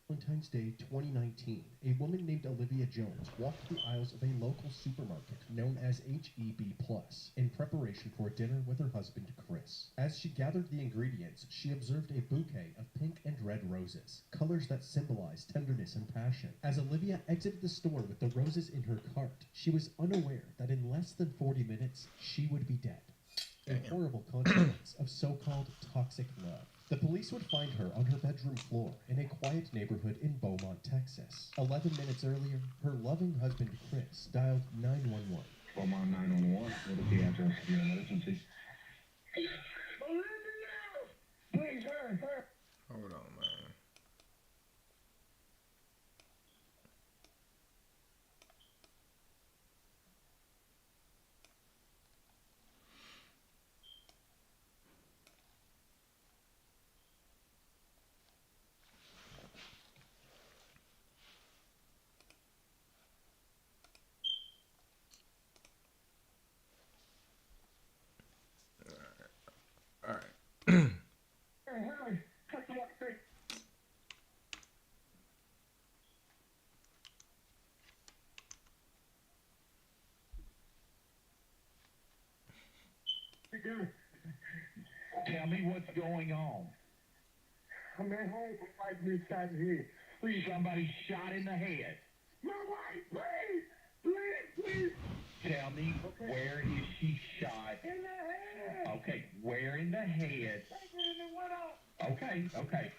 Valentine's Day 2019, a woman named Olivia Jones walked the aisles of a local supermarket known as HEB Plus in preparation for dinner with her husband Chris. As she gathered the ingredients, she observed a bouquet of pink and red roses, colors that symbolize tenderness and passion. As Olivia exited the store with the roses in her cart, she was unaware that in less than 40 minutes, she would be dead. A horrible consequence of so-called toxic love. The police would find her on her bedroom floor in a quiet neighborhood in Beaumont, Texas. 11 minutes earlier, her loving husband Chris dialed 911. Beaumont 911, what is the address of your emergency? Please, hurry. Hold on, man. All right. Hurry. Tell me what's going on. I'm at home for 5 minutes shot in the head. Please, somebody shot in the head. My wife, please. Tell me, where is she shot? In the head. Okay, where in the head? Okay.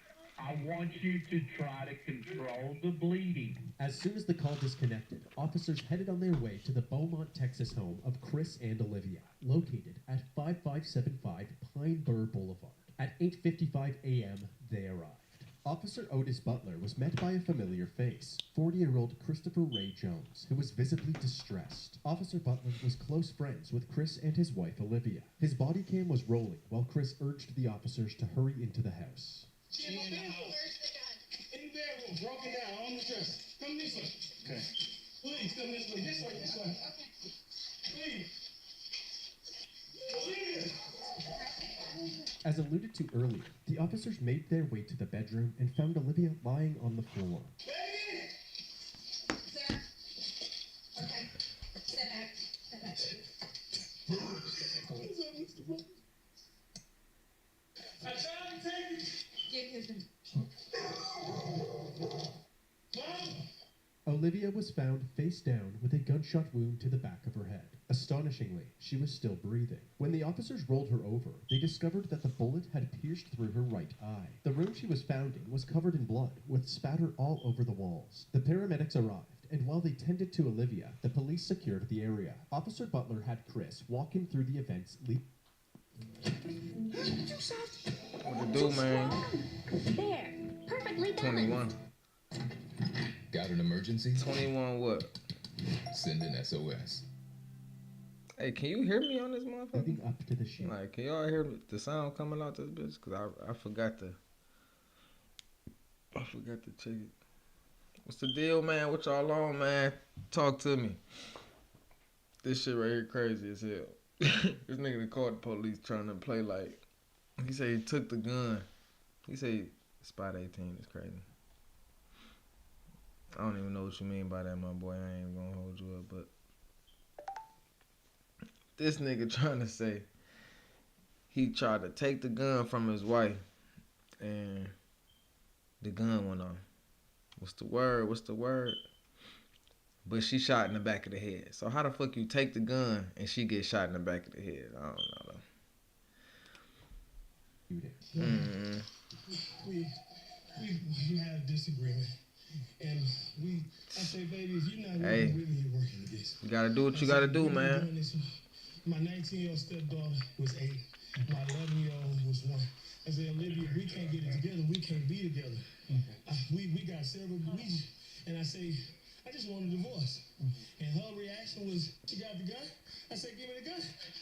I want you to try to control the bleeding. As soon as the call disconnected, officers headed on their way to the Beaumont, Texas home of Chris and Olivia, located at 5575 Pine Bur Boulevard. At 8:55 a.m., they arrived. Officer Otis Butler was met by a familiar face, 40-year-old Christopher Ray Jones, who was visibly distressed. Officer Butler was close friends with Chris and his wife Olivia. His body cam was rolling while Chris urged the officers to hurry into the house. She in the house. In the bedroom, broken down, on the dresser. Come this way. Okay. Please, come this way. This way. Please. Please. As alluded to earlier, the officers made their way to the bedroom and found Olivia lying on the floor. Baby! Sir. Okay. Step back. I tried to take it. Give him. Mom? Olivia was found face down with a gunshot wound to the back of her head. Astonishingly, she was still breathing. When the officers rolled her over, they discovered that the bullet had pierced through her right eye. The room she was found in was covered in blood, with spatter all over the walls. The paramedics arrived, and while they tended to Olivia, the police secured the area. Officer Butler had Chris walk him through the events What to do, man? There. Perfectly done. 21. Got an emergency? 21 what? Send an SOS. Hey, can you hear me on this motherfucker? leading up to the shoot. Like, can y'all hear the sound coming out this bitch? Cause I forgot to check it. What's the deal, man? What y'all on, man? Talk to me. This shit right here crazy as hell. This nigga that called the police trying to play like, he said he took the gun. He said spot 18 is crazy. I don't even know what you mean by that, my boy. I ain't gonna hold you up, but this nigga trying to say he tried to take the gun from his wife and the gun went off. What's the word? But she shot in the back of the head. So how the fuck you take the gun and she get shot in the back of the head? I don't know though. We had a disagreement. And I say, baby, if you're not Hey. with me, you're working with this. You gotta do what you gotta do, man. My 19-year-old stepdaughter was 8. My 11-year-old was 1. I said, Olivia, we can't get it together. We can't be together. We got several bleeds. And I say, I just want a divorce. And her reaction was, she got the gun? I said, give me the gun.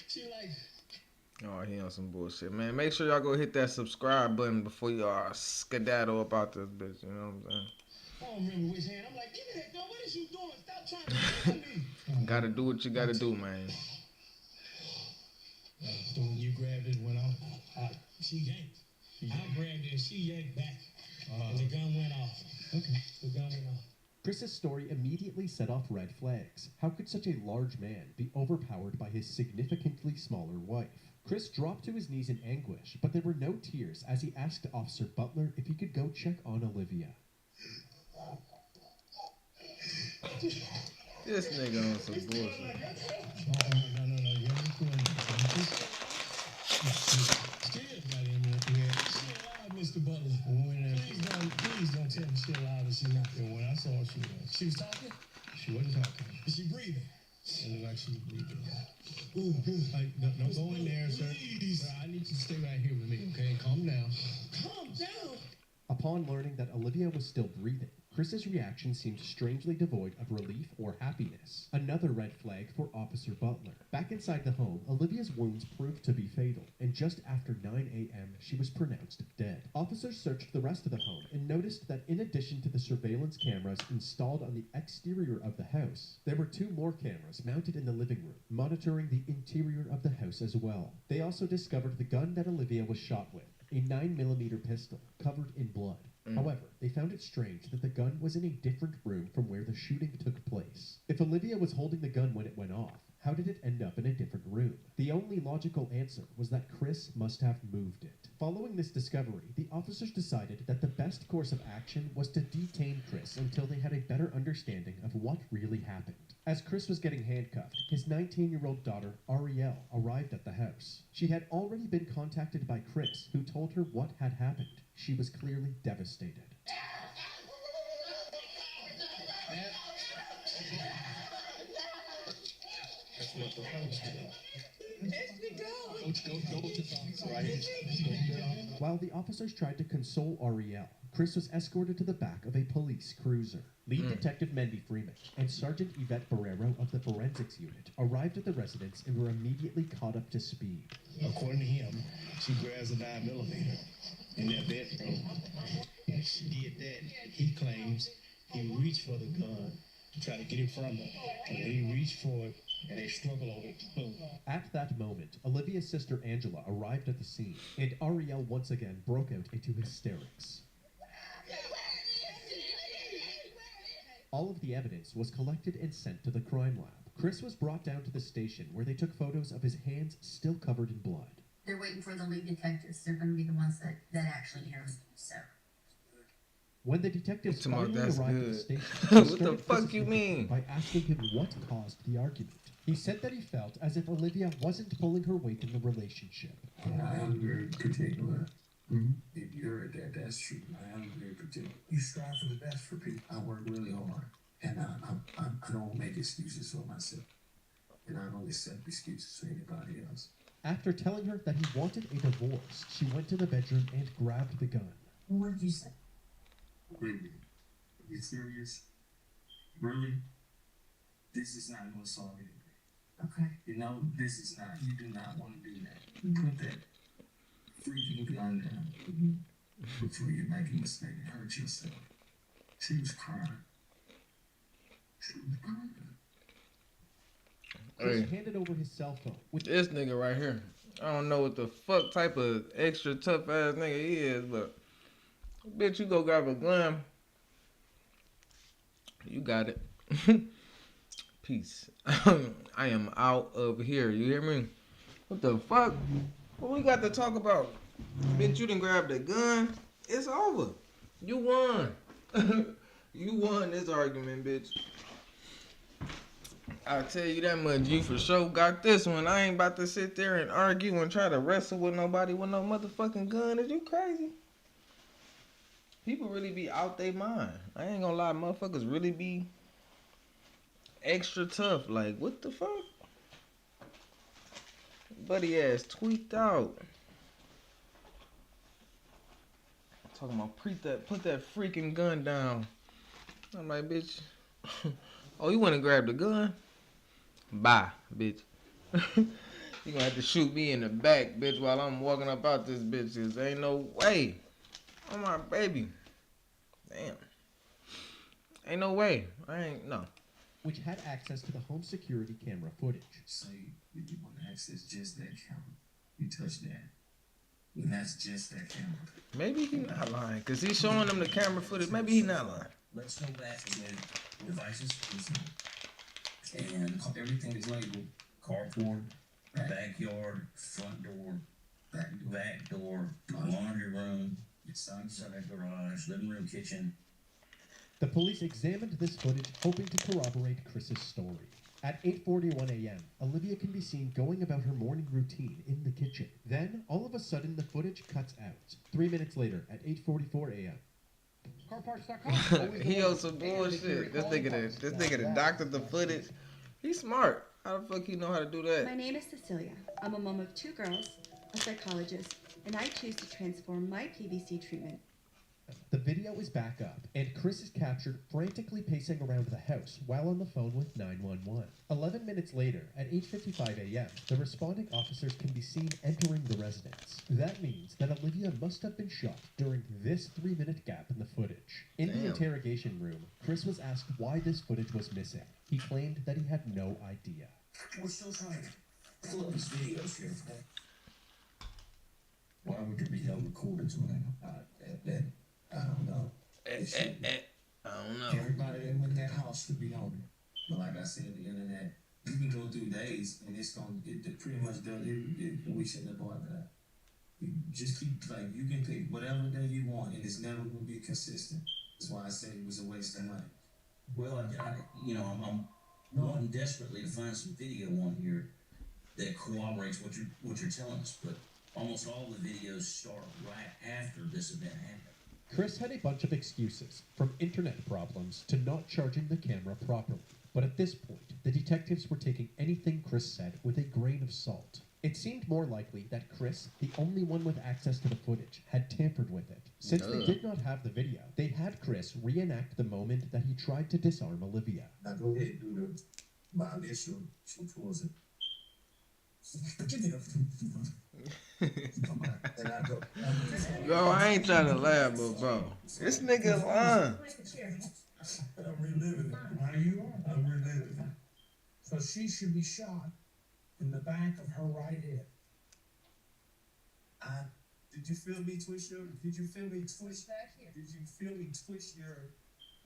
She like, Oh, he on some bullshit, man. Make sure y'all go hit that subscribe button before y'all skedaddle about this bitch. You know what I'm saying? I don't remember which hand. I'm like, give me that gun. What is you doing? Stop trying to kill me. Gotta do what you gotta do, man. So when you grabbed it, went off. She yanked. I grabbed it and she yanked back. And the gun went off. Okay, the gun went off. Chris's story immediately set off red flags. How could such a large man be overpowered by his significantly smaller wife? Chris dropped to his knees in anguish, but there were no tears as he asked Officer Butler if he could go check on Olivia. This nigga on some bullshit. No. You're still got him in here. She alive, Mr. Butler. Please don't tell me she alive and she's not. And when I saw her, she was talking? She wasn't talking. Is she breathing? It looked like she was breathing. Don't go in there, sir. Please. I need you to stay right here with me, okay? Calm down. Calm down? Upon learning that Olivia was still breathing, Chris's reaction seemed strangely devoid of relief or happiness. Another red flag for Officer Butler. Back inside the home, Olivia's wounds proved to be fatal, and just after 9 a.m., she was pronounced dead. Officers searched the rest of the home and noticed that in addition to the surveillance cameras installed on the exterior of the house, there were 2 more cameras mounted in the living room, monitoring the interior of the house as well. They also discovered the gun that Olivia was shot with, a 9mm pistol covered in blood. However, they found it strange that the gun was in a different room from where the shooting took place. If Olivia was holding the gun when it went off, how did it end up in a different room? The only logical answer was that Chris must have moved it. Following this discovery, the officers decided that the best course of action was to detain Chris until they had a better understanding of what really happened. As Chris was getting handcuffed, his 19-year-old daughter, Arielle, arrived at the house. She had already been contacted by Chris, who told her what had happened. She was clearly devastated. While the officers tried to console Arielle, Chris was escorted to the back of a police cruiser. Lead Detective Mendy Freeman and Sergeant Yvette Barrero of the Forensics Unit arrived at the residence and were immediately caught up to speed. According to him, she grabs a 9mm in that bedroom. She did that. He claims he reached for the gun to try to get it from her. And he reached for it, and they struggled over it. Boom. At that moment, Olivia's sister Angela arrived at the scene, and Arielle once again broke out into hysterics. All of the evidence was collected and sent to the crime lab. Chris was brought down to the station where they took photos of his hands still covered in blood. They're waiting for the lead detectives. They're going to be the ones that actually interview. So. When the detectives finally that's arrived at the good. station, What the fuck you mean? by asking him what caused the argument. He said that he felt as if Olivia wasn't pulling her weight in the relationship. I am very particular. If you heard that, that's true. I am very particular. You strive for the best for people. I work really hard, and I don't make excuses for myself, and I don't accept excuses for anybody else. After telling her that he wanted a divorce, she went to the bedroom and grabbed the gun. What did you say? Really? Are you serious? Really? This is not going to solve anything. Okay. You know, this is not. You do not want to do that. Put that freaking gun down before you make a mistake and hurt yourself. She was crying. She was crying. Chris handed over his cell phone. This nigga right here. I don't know what the fuck type of extra tough ass nigga he is, but bitch, you go grab a gun. You got it. Peace. I am out of here. You hear me? What the fuck? What we got to talk about? Bitch, you done grabbed the gun. It's over. You won. You won this argument, bitch. I'll tell you that much. You for sure got this one. I ain't about to sit there and argue and try to wrestle with nobody with no motherfucking gun. Is you crazy? People really be out their mind. I ain't gonna lie, motherfuckers really be extra tough. Like, what the fuck? Buddy ass tweaked out. Talking about put that freaking gun down. I'm like, bitch. Oh, you wanna grab the gun? Bye, bitch. You gonna have to shoot me in the back, bitch, while I'm walking up out this bitch. Cause ain't no way. Oh my baby. Damn. Ain't no way. I ain't no. Which had access to the home security camera footage. So you want to access just that camera. You touch that. And that's just that camera. Maybe he not lying, cause he's showing them the camera footage. Maybe he not lying. Let's go back again. Devices, and everything is labeled. Carport, backyard, front door, back door, laundry room, sunset garage, living room, kitchen. The police examined this footage, hoping to corroborate Chris's story. At 8:41 a.m., Olivia can be seen going about her morning routine in the kitchen. Then, all of a sudden, the footage cuts out. 3 minutes later, at 8:44 a.m. CarParts.com. He on some bullshit. This nigga that doctored the footage. He's smart. How the fuck he know how to do My that? name is Cecilia. I'm a mom of 2 girls, a psychologist, and I choose to transform my PVC treatment. The video is back up, and Chris is captured frantically pacing around the house while on the phone with 911. 11 minutes later, at 8:55 a.m., the responding officers can be seen entering the residence. That means that Olivia must have been shot during this 3-minute gap in the footage. In the Damn. interrogation room, Chris was asked why this footage was missing. He claimed that he had no idea. We're still trying to pull up these videos here. Why would there be no recordings when I don't know. I don't know. Everybody that went in that house should be on it. But like I said, the internet, you can go through days and it's gonna it pretty much does it. We shouldn't have bought that. You just keep like you can pick whatever day you want and it's never gonna be consistent. That's why I say it was a waste of money. Well, I'm wanting desperately to find some video on here that corroborates what you're telling us, but almost all the videos start right after this event happened. Chris had a bunch of excuses, from internet problems to not charging the camera properly. But at this point, the detectives were taking anything Chris said with a grain of salt. It seemed more likely that Chris, the only one with access to the footage, had tampered with it. Since they did not have the video, they had Chris reenact the moment that he tried to disarm Olivia. Now go ahead and do my initial. Which was it? Get there. And I go. Bro, I ain't trying to laugh, but bro, this nigga lying. I'm reliving it. Now you are. I'm reliving it. So she should be shot in the back of her right head. Did you feel me twist your? Did you feel me twist back here? Did you feel me twist your?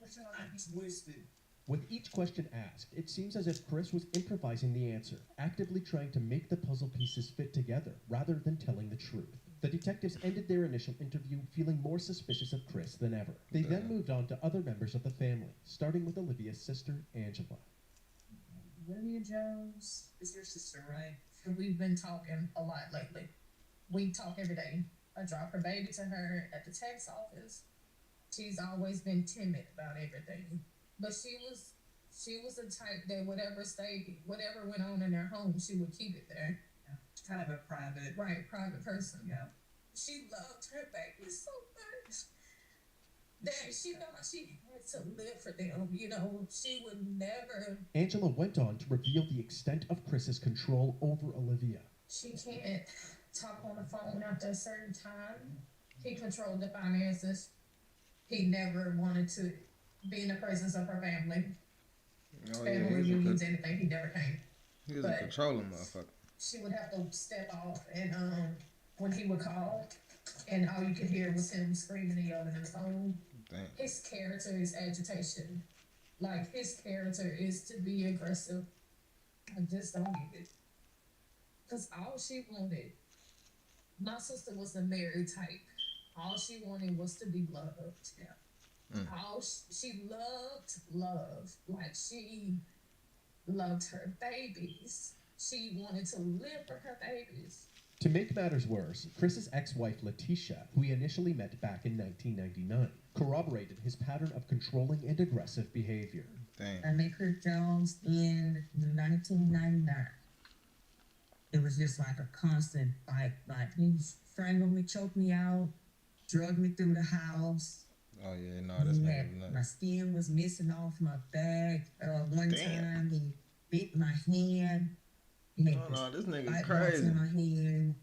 I twisted. With each question asked, it seems as if Chris was improvising the answer, actively trying to make the puzzle pieces fit together, rather than telling the truth. The detectives ended their initial interview feeling more suspicious of Chris than ever. They then moved on to other members of the family, starting with Olivia's sister, Angela. Olivia Jones is your sister, right? We've been talking a lot lately. We talk every day. I drop her baby to her at the tax office. She's always been timid about everything. But she was the type that whatever went on in their home, she would keep it there. Yeah. Kind of a private person. Yeah. She loved her baby so much that she thought she had to live for them. She would never. Angela went on to reveal the extent of Chris's control over Olivia. She can't talk on the phone after a certain time. He controlled the finances. He never wanted to be in the presence of her family. Family reunions, anything, he never came. He was a controlling motherfucker. She would have to step off, and when he would call, and all you could hear was him screaming and yelling on the phone. Damn. His character is agitation. Like, his character is to be aggressive. I just don't get it. Because all she wanted, my sister was a married type. All she wanted was to be loved. Yeah. She loved love. Like, she loved her babies. She wanted to live for her babies. To make matters worse, Chris's ex-wife Letitia, who he initially met back in 1999, corroborated his pattern of controlling and aggressive behavior. Damn. I met Chris Jones in 1999. It was just like a constant fight. Like, he strangled me, choked me out, drugged me through the house. Oh yeah, no, that's not. My skin was missing off my back. One time he bit my hand. No, this nigga crazy. In my hand.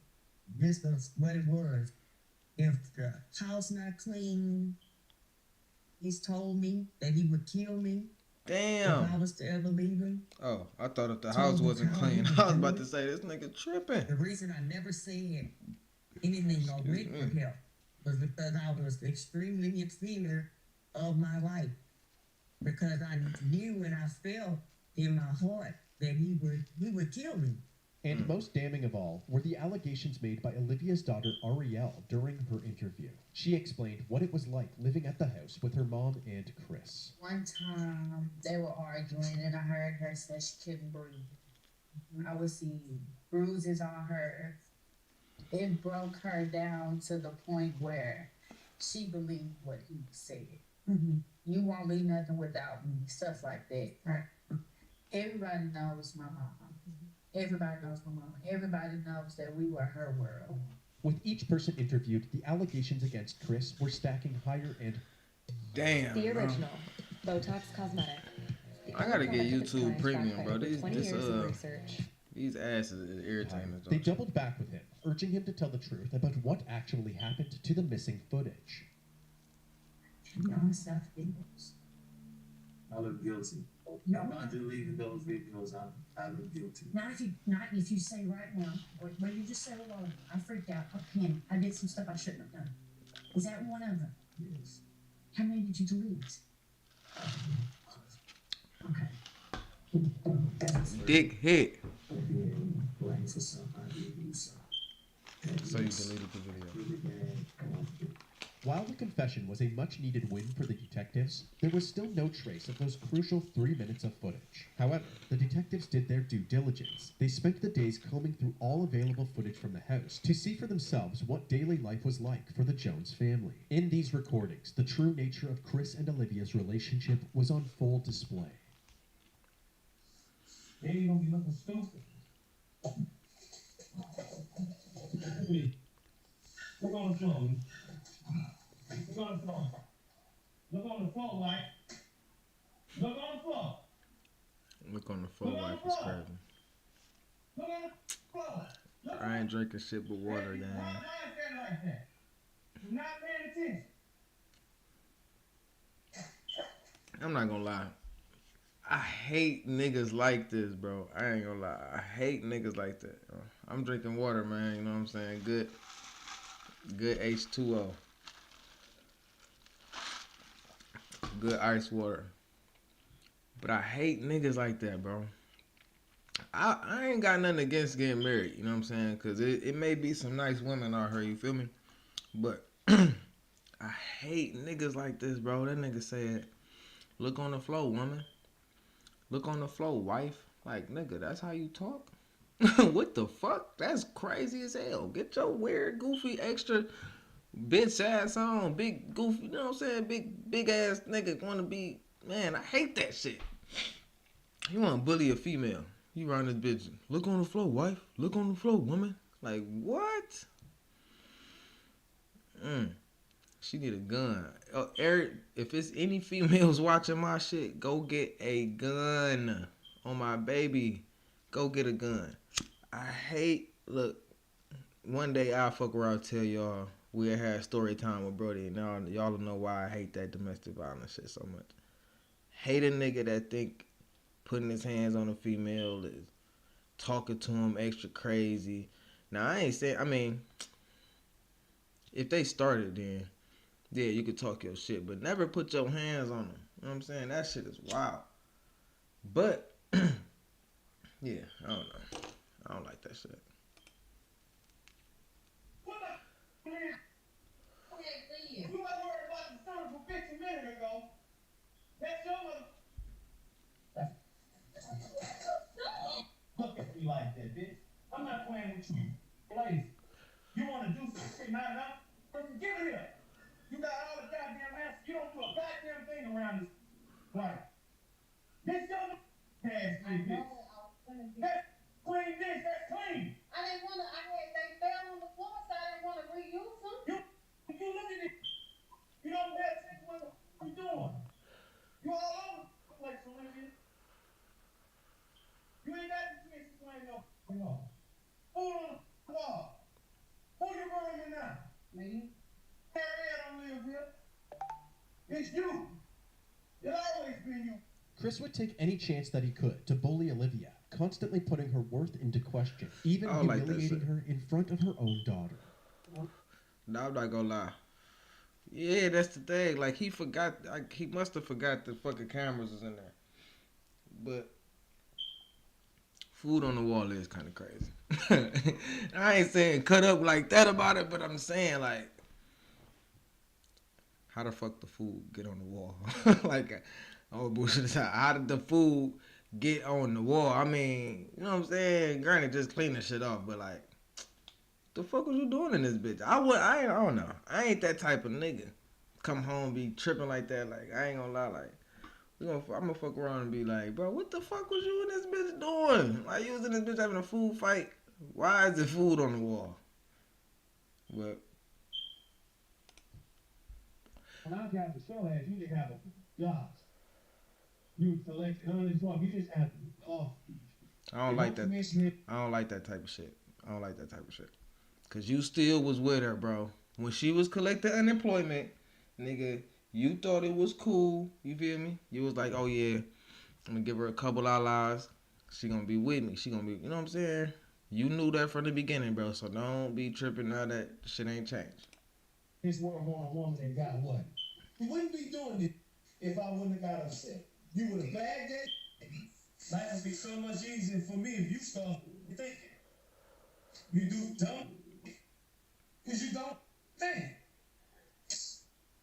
This was what it was. If the house not clean, he's told me that he would kill me. Damn. If I was to ever leave him. Oh, I thought if the house wasn't clean, I was about to say this nigga tripping. The reason I never said anything or went for help was because I was extremely in fear of my life. Because I knew and I felt in my heart that he would kill me. And most damning of all were the allegations made by Olivia's daughter Arielle during her interview. She explained what it was like living at the house with her mom and Chris. One time they were arguing and I heard her say she couldn't breathe. I would see bruises on her. It broke her down to the point where she believed what he said. You won't be nothing without me, stuff like that. Right. Everybody knows my mom. Everybody knows my mom. Everybody knows that we were her world. With each person interviewed, the allegations against Chris were stacking higher and... Damn, The bro. original, Botox Cosmetic. I gotta get YouTube Premium, bro. These 20 years of research. These asses is irritating. They doubled back with him, urging him to tell the truth about what actually happened to the missing footage. To be honest, I look guilty. No. I deleted those videos. I look guilty. Not if you say right now, what you just said alone. I freaked out. I panicked. I did some stuff I shouldn't have done. Is that one of them? Yes. How many did you delete? Okay. Dick hit. Blame for something I didn't do something. So you deleted the video. While the confession was a much-needed win for the detectives, there was still no trace of those crucial 3 minutes of footage. However, the detectives did their due diligence. They spent the days combing through all available footage from the house to see for themselves what daily life was like for the Jones family. In these recordings, the true nature of Chris and Olivia's relationship was on full display. They ain't gonna be looking stupid. Look on the floor. Look on the floor. Look on the floor, Mike. Look on the floor. Look on the floor like it's crazy. Look on the floor. I ain't drinking shit but water, gang. Why is that like that? You're not paying attention. I'm not gonna lie. I hate niggas like this, bro. I ain't gonna lie. I hate niggas like that. I'm drinking water, man. You know what I'm saying? Good H2O. Good ice water. But I hate niggas like that, bro. I ain't got nothing against getting married, you know what I'm saying? Because it may be some nice women out here, you feel me? But I hate niggas like this, bro. That nigga said, look on the floor, woman. Look on the floor, wife. Like, nigga, that's how you talk? What the fuck? That's crazy as hell. Get your weird, goofy, extra bitch ass on. Big, goofy, you know what I'm saying? Big ass nigga wanna be, man, I hate that shit. You wanna bully a female. You run this bitch. Look on the floor, wife. Look on the floor, woman. Like, what? She need a gun. Eric, if it's any females watching my shit, go get a gun on my baby. Go get a gun. Look, one day I'll fuck around and tell y'all we had story time with Brody, and now y'all know why I hate that domestic violence shit so much. Hate a nigga that think putting his hands on a female is talking to him extra crazy. Now, I ain't saying, I mean, if they started then, yeah, you could talk your shit, but never put your hands on them. You know what I'm saying? That shit is wild. But, yeah, I don't know. I don't like that shit. What the man? You wasn't worried about the son from 15 minutes ago. That's your mother. Look at me like that, bitch. I'm not playing with you. Please. You want to do some shit, not enough? Give it here. You got all the goddamn answers. You don't do a goddamn thing around this. Right. This your ass, bitch. That's clean dish. That's clean. I didn't want to. They fell on the floor, so I didn't want to reuse them. You look at it. You don't pay attention to what you're doing. You all over the place, Olivia. You ain't got the chance to explain no. Who on the wall? Who you running now? Me. Harriet don't live here. It's you. It's always been you. Chris would take any chance that he could to bully Olivia, constantly putting her worth into question, even I don't like that humiliating shit. her in front of her own daughter. I'm not gonna lie. Yeah, that's the thing. Like he forgot. Like, he must have forgot the fucking cameras was in there. But food on the wall is kind of crazy. I ain't saying cut up like that about it, but I'm saying like, how the fuck the food get on the wall? Like, oh bullshit aside, how did the food get on the wall? I mean, you know what I'm saying? Granted, just clean the shit off, but like, the fuck was you doing in this bitch? I don't know. I ain't that type of nigga. Come home be tripping like that. Like, I ain't gonna lie. Like, I'm gonna fuck around and be like, bro, what the fuck was you and this bitch doing? Why you was in this bitch having a food fight? Why is there food on the wall? But When I got the show ass, you didn't have a job. You collect unemployment. You just have off. I don't like that. I don't like that type of shit. I don't like that type of shit. Cause you still was with her, bro. When she was collecting unemployment, nigga, you thought it was cool. You feel me? You was like, oh yeah, I'm gonna give her a couple dollars. She gonna be with me. She gonna be, you know what I'm saying? You knew that from the beginning, bro. So don't be tripping now that shit ain't changed. This world want a woman that got what? You wouldn't be doing it if I wouldn't have got upset. You would have bagged it. Life would be so much easier for me if you start thinking. You do dumb. Because you don't think.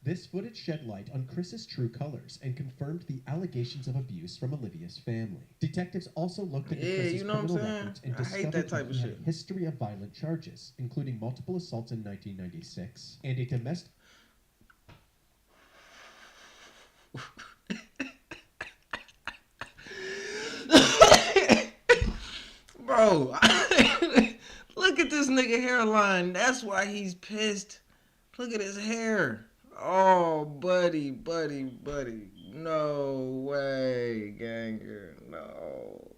This footage shed light on Chris's true colors and confirmed the allegations of abuse from Olivia's family. Detectives also looked into Chris's you know what I'm criminal saying? records and I hate discovered that type that of he had shit. a history of violent charges, including multiple assaults in 1996 and a domestic... Bro, look at this nigga hairline. That's why he's pissed. Look at his hair. Oh, buddy. No way, ganger. No.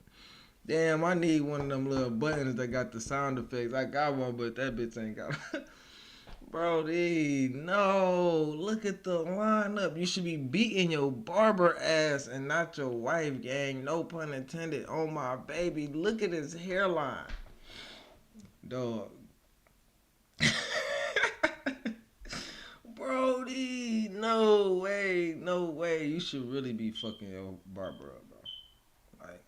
Damn, I need one of them little buttons that got the sound effects. I got one, but that bitch ain't got one. Brody, no. Look at the lineup. You should be beating your barber ass and not your wife, gang. No pun intended. Oh, my baby. Look at his hairline. Dog. Brody, no way. You should really be fucking your barber up, bro. Like,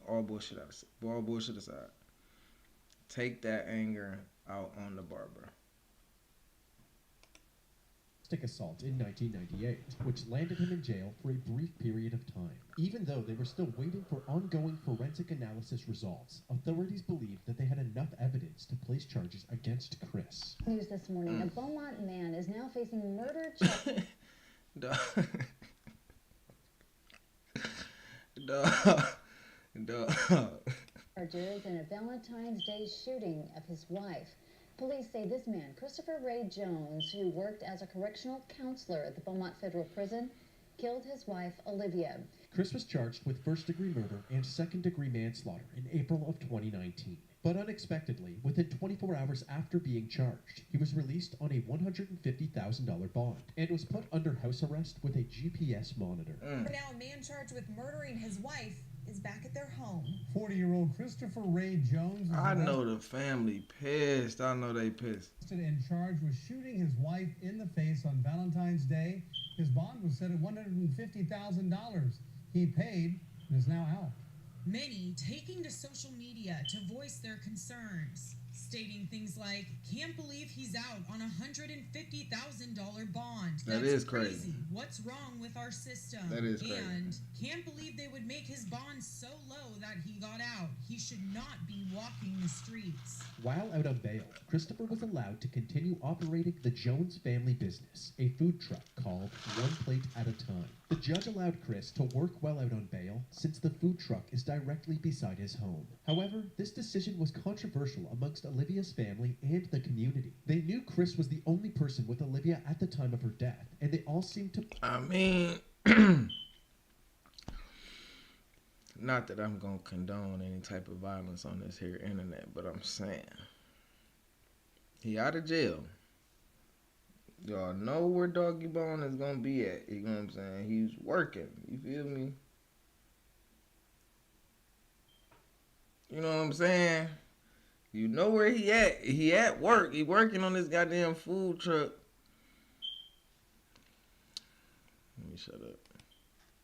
all bullshit aside. Take that anger out on the barber. assault in 1998, which landed him in jail for a brief period of time. Even though they were still waiting for ongoing forensic analysis results, authorities believed that they had enough evidence to place charges against Chris. News this morning, a Beaumont man is now facing murder charges. Charges in a Valentine's Day shooting of his wife. Police say this man, Christopher Ray Jones, who worked as a correctional counselor at the Beaumont Federal Prison, killed his wife, Olivia. Chris was charged with first-degree murder and second-degree manslaughter in April of 2019. But unexpectedly, within 24 hours after being charged, he was released on a $150,000 bond and was put under house arrest with a GPS monitor. For now, a man charged with murdering his wife is back at their home. 40-year-old Christopher Ray Jones. I know the family pissed. I know they pissed. And charged with shooting his wife in the face on Valentine's Day. His bond was set at $150,000. He paid and is now out. Many taking to social media to voice their concerns, stating things like, can't believe he's out on a $150,000 bond. That is crazy. What's wrong with our system? That is crazy. And can't believe they would make his bond so low that he got out. He should not be walking the streets. While out on bail, Christopher was allowed to continue operating the Jones family business, a food truck called One Plate at a Time. The judge allowed Chris to work while out on bail since the food truck is directly beside his home. However, this decision was controversial amongst Olivia's family and the community. They knew Chris was the only person with Olivia at the time of her death, and they all seemed to... I mean, not that I'm going to condone any type of violence on this here internet, but I'm saying, he out of jail. Y'all know where Doggy Bone is going to be at. You know what I'm saying? He's working. You feel me? You know what I'm saying? You know where he at? He at work. He working on this goddamn food truck. Let me shut up.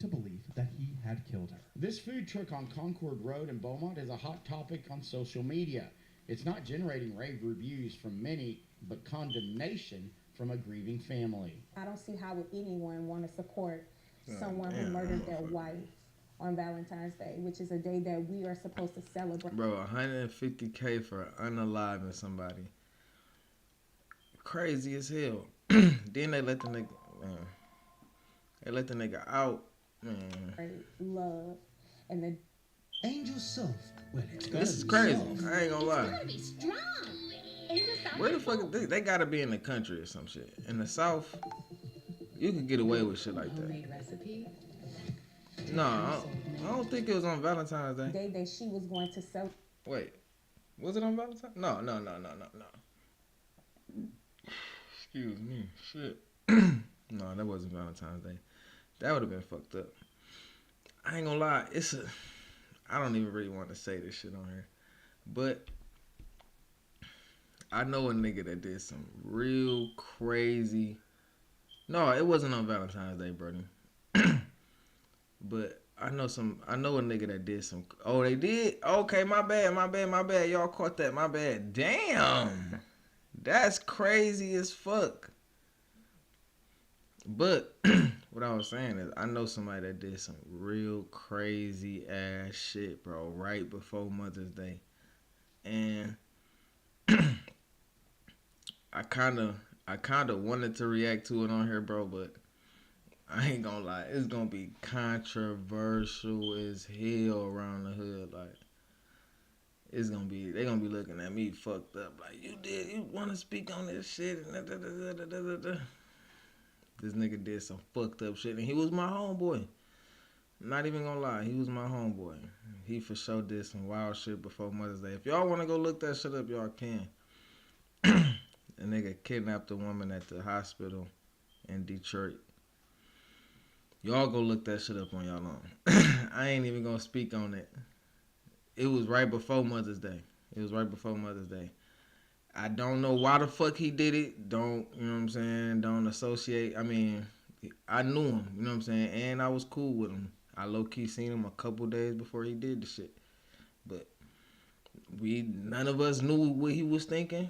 To believe that he had killed her. This food truck on Concord Road in Beaumont is a hot topic on social media. It's not generating rave reviews from many, but condemnation from a grieving family. I don't see how would anyone want to support God someone who damn, murdered their motherfucker. wife on Valentine's Day, which is a day that we are supposed to celebrate. Bro, $150K for unaliving somebody. Crazy as hell. Then they let the nigga, man. They let the nigga out, man. Love and the Angel Soft. Well, it's This is crazy. I ain't gonna lie. Be strong. In the South, Where the fuck is they gotta be in the country or some shit. In the South, you could get away with shit like that. homemade recipe. No, I don't think it was on Valentine's Day. Day that she was going to sell. Wait, was it on Valentine's? No. Excuse me, shit. No, that wasn't Valentine's Day. That would have been fucked up. I ain't gonna lie, I don't even really want to say this shit on here, but I know a nigga that did some real crazy. No, it wasn't on Valentine's Day, Brody. But I know a nigga that did some. Oh, they did? Okay, my bad. Y'all caught that. My bad. Damn. That's crazy as fuck. But what I was saying is I know somebody that did some real crazy ass shit, bro, right before Mother's Day. And I kind of wanted to react to it on here, bro, but I ain't gonna lie, it's gonna be controversial as hell around the hood. Like, they gonna be looking at me fucked up. Like, you want to speak on this shit? This nigga did some fucked up shit, and he was my homeboy. Not even gonna lie, he was my homeboy. He for sure did some wild shit before Mother's Day. If y'all want to go look that shit up, y'all can. A nigga kidnapped a woman at the hospital in Detroit. Y'all go look that shit up on y'all own. I ain't even gonna speak on it. It was right before Mother's Day. I don't know why the fuck he did it. Don't, you know what I'm saying? Don't associate. I mean, I knew him, you know what I'm saying? And I was cool with him. I low-key seen him a couple days before he did the shit. But none of us knew what he was thinking.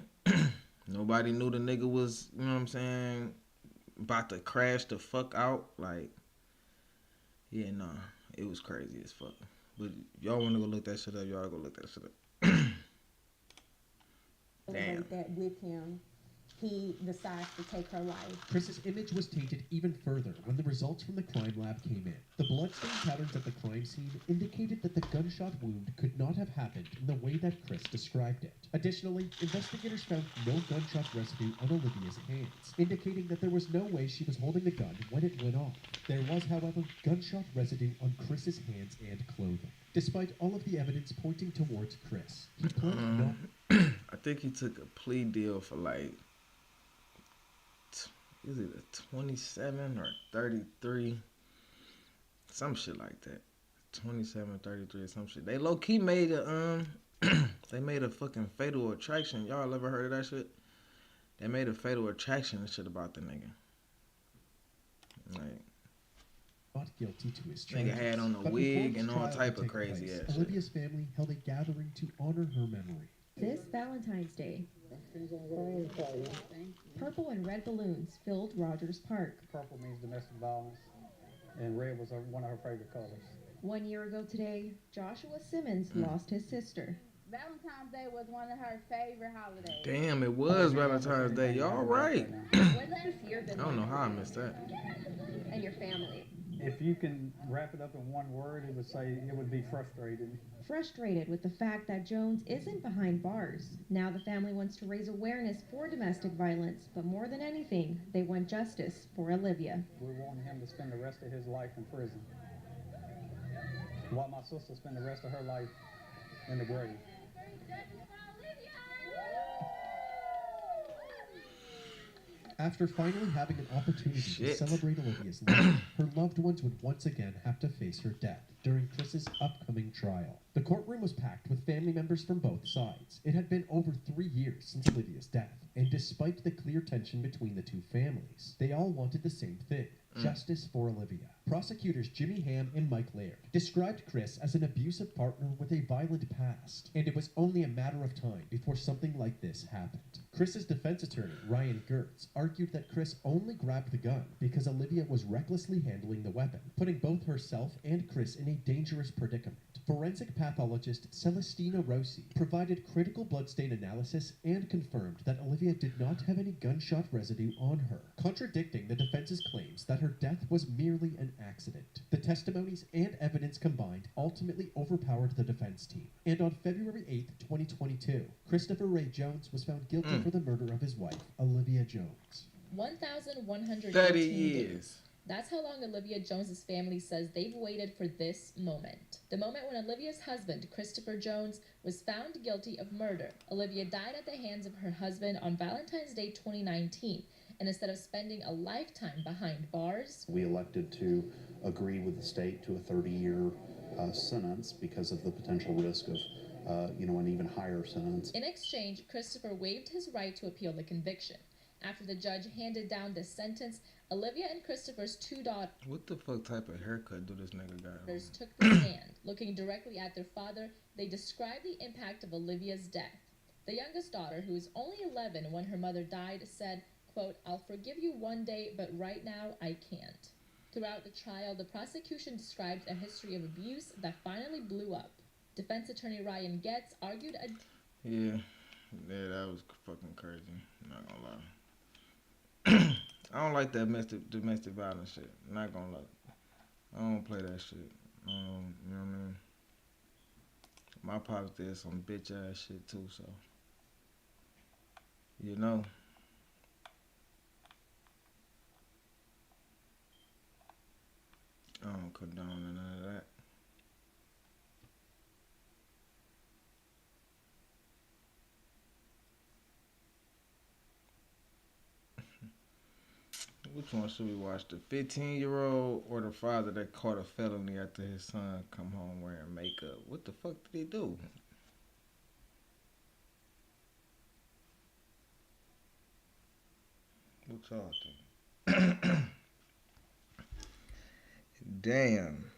Nobody knew the nigga was, you know what I'm saying, about to crash the fuck out. Like, yeah, nah, it was crazy as fuck. But if y'all want to go look that shit up, y'all go look that shit up. Damn. That with him, he decides to take her life. Chris's image was tainted even further when the results from the crime lab came in. The bloodstain patterns at the crime scene indicated that the gunshot wound could not have happened in the way that Chris described it. Additionally, investigators found no gunshot residue on Olivia's hands, indicating that there was no way she was holding the gun when it went off. There was, however, gunshot residue on Chris's hands and clothing. Despite all of the evidence pointing towards Chris, he pled not. I think he took a plea deal for like, is it a 27 or 33? Some shit like that. 27, 33 or some shit. They low key made a they made a fucking Fatal Attraction. Y'all ever heard of that shit? They made a Fatal Attraction and shit about the nigga. Like, Not guilty to his nigga charges. had on a But wig before and his all trial type could of take crazy place, ass shit. Olivia's family held a gathering to honor her memory. This Valentine's Day, purple and red balloons filled Rogers Park. Purple means domestic violence, and red was one of her favorite colors. 1 year ago today, Joshua Simmons lost his sister. Valentine's Day was one of her favorite holidays. Damn, it was Valentine's Day. Y'all right. What's this year been I don't know like how I for you missed that. and your family? If you can wrap it up in one word, it would be frustrated. Frustrated with the fact that Jones isn't behind bars. Now the family wants to raise awareness for domestic violence, but more than anything, they want justice for Olivia. We want him to spend the rest of his life in prison, while my sister spent the rest of her life in the grave. After finally having an opportunity to Shit. celebrate Olivia's life, her loved ones would once again have to face her death during Chris's upcoming trial. The courtroom was packed with family members from both sides. It had been over 3 years since Olivia's death, and despite the clear tension between the two families, they all wanted the same thing: justice for Olivia. Prosecutors Jimmy Ham and Mike Laird described Chris as an abusive partner with a violent past, and it was only a matter of time before something like this happened. Chris's defense attorney, Ryan Gertz, argued that Chris only grabbed the gun because Olivia was recklessly handling the weapon, putting both herself and Chris in a dangerous predicament. Forensic pathologist Celestina Rossi provided critical bloodstain analysis and confirmed that Olivia did not have any gunshot residue on her, contradicting the defense's claims that her death was merely an accident. The testimonies and evidence combined ultimately overpowered the defense team, and on February 8, 2022, Christopher Ray Jones was found guilty for the murder of his wife, Olivia Jones. 1,118 30 days. years. That's how long Olivia Jones's family says they've waited for this moment. The moment when Olivia's husband, Christopher Jones, was found guilty of murder. Olivia died at the hands of her husband on Valentine's Day 2019, and instead of spending a lifetime behind bars, we elected to agree with the state to a 30-year sentence because of the potential risk of an even higher sentence. In exchange, Christopher waived his right to appeal the conviction. After the judge handed down this sentence, Olivia and Christopher's two daughters What the fuck type of haircut do this nigga got? took the stand. Looking directly at their father, they described the impact of Olivia's death. The youngest daughter, who was only 11 when her mother died, said, quote, "I'll forgive you one day, but right now I can't." Throughout the trial, the prosecution described a history of abuse that finally blew up. Defense attorney Ryan Getz argued Yeah, that was fucking crazy. I'm not gonna lie. I don't like that domestic violence shit. Not gonna lie. I don't play that shit. You know what I mean? My pops did some bitch ass shit too, so you know. I don't condone none of that. Which one should we watch? The 15-year-old or the father that caught a felony after his son come home wearing makeup? What the fuck did he do? What y'all think? Damn.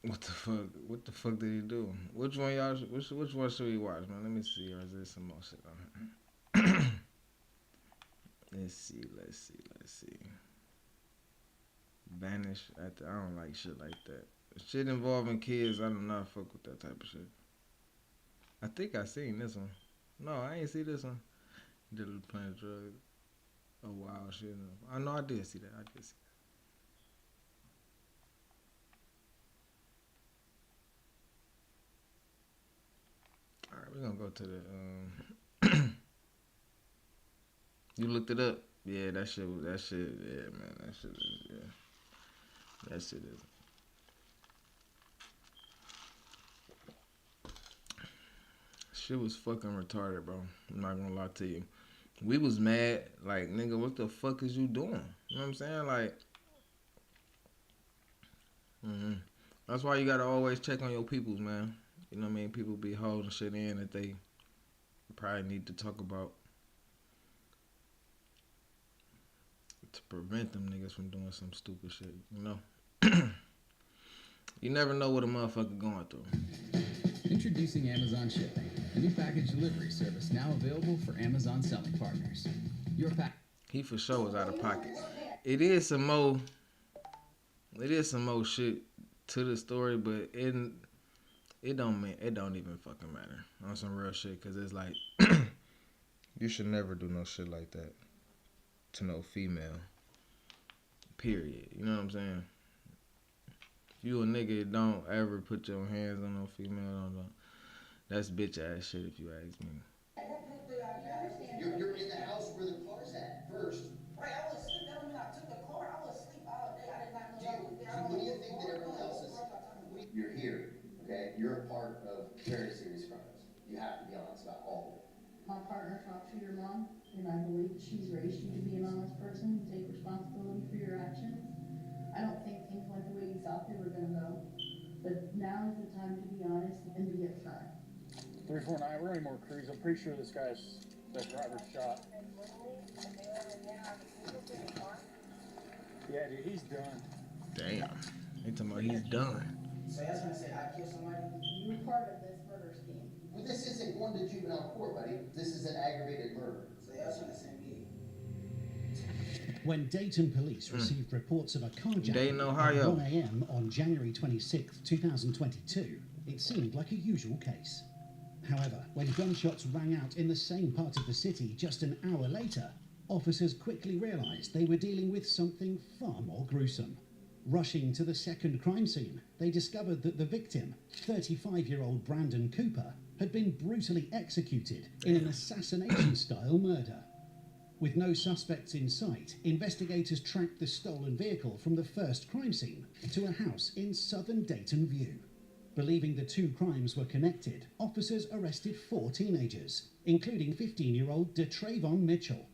What the fuck? What the fuck did he do? Which one y'all? Which one should we watch, man? Let me see. Or is there some more shit on here? Let's see. Vanish. I don't like shit like that. Shit involving kids, I do not fuck with that type of shit. I think I seen this one. No, I ain't see this one. Did playing drugs. Oh wow, shit. I know I did see that. Alright, we're gonna go to the You looked it up? Yeah, that shit, yeah, man, that shit is, yeah. That shit is. Shit was fucking retarded, bro. I'm not gonna lie to you. We was mad, like, nigga, what the fuck is you doing? You know what I'm saying? Like, that's why you gotta always check on your peoples, man. You know what I mean? People be holding shit in that they probably need to talk about to prevent them niggas from doing some stupid shit, you know? You never know what a motherfucker going through. Introducing Amazon Shipping, a new package delivery service now available for Amazon selling partners. Your He for sure was out of pocket. It is some more shit to the story, but it don't even fucking matter on some real shit, cause it's like you should never do no shit like that to no female. Period. You know what I'm saying? If you a nigga, don't ever put your hands on no female. That's bitch ass shit if you ask me. You're in the house where the car's at first. Right, I was asleep. That don't mean I took the car. I was asleep all day. I did not know that was there. What do you think that everyone else is? You're here, okay? You're a part of very serious crimes. You have to be honest about all of it. My partner talked to your mom, and I believe she's raised you to be an honest person, take responsibility for your actions. I don't think things went the way you thought they were gonna go, but now is the time to be honest and to get firm. 349, we're running more crews. I'm pretty sure that driver's shot. Yeah, dude, he's done. Damn. They talking about he's done. So that's when I said I killed somebody? You were part of this murder scheme. Well, this isn't going to juvenile court, buddy. This is an aggravated murder. So that's when I said me. When Dayton police received reports of a carjacking Dayton, at Ohio. 1 a.m. on January 26, 2022, it seemed like a usual case. However, when gunshots rang out in the same part of the city just an hour later, officers quickly realized they were dealing with something far more gruesome. Rushing to the second crime scene, they discovered that the victim, 35-year-old Brandon Cooper, had been brutally executed in an assassination-style murder. With no suspects in sight, investigators tracked the stolen vehicle from the first crime scene to a house in southern Dayton View. Believing the two crimes were connected, officers arrested 4 teenagers, including 15-year-old DeTravon Mitchell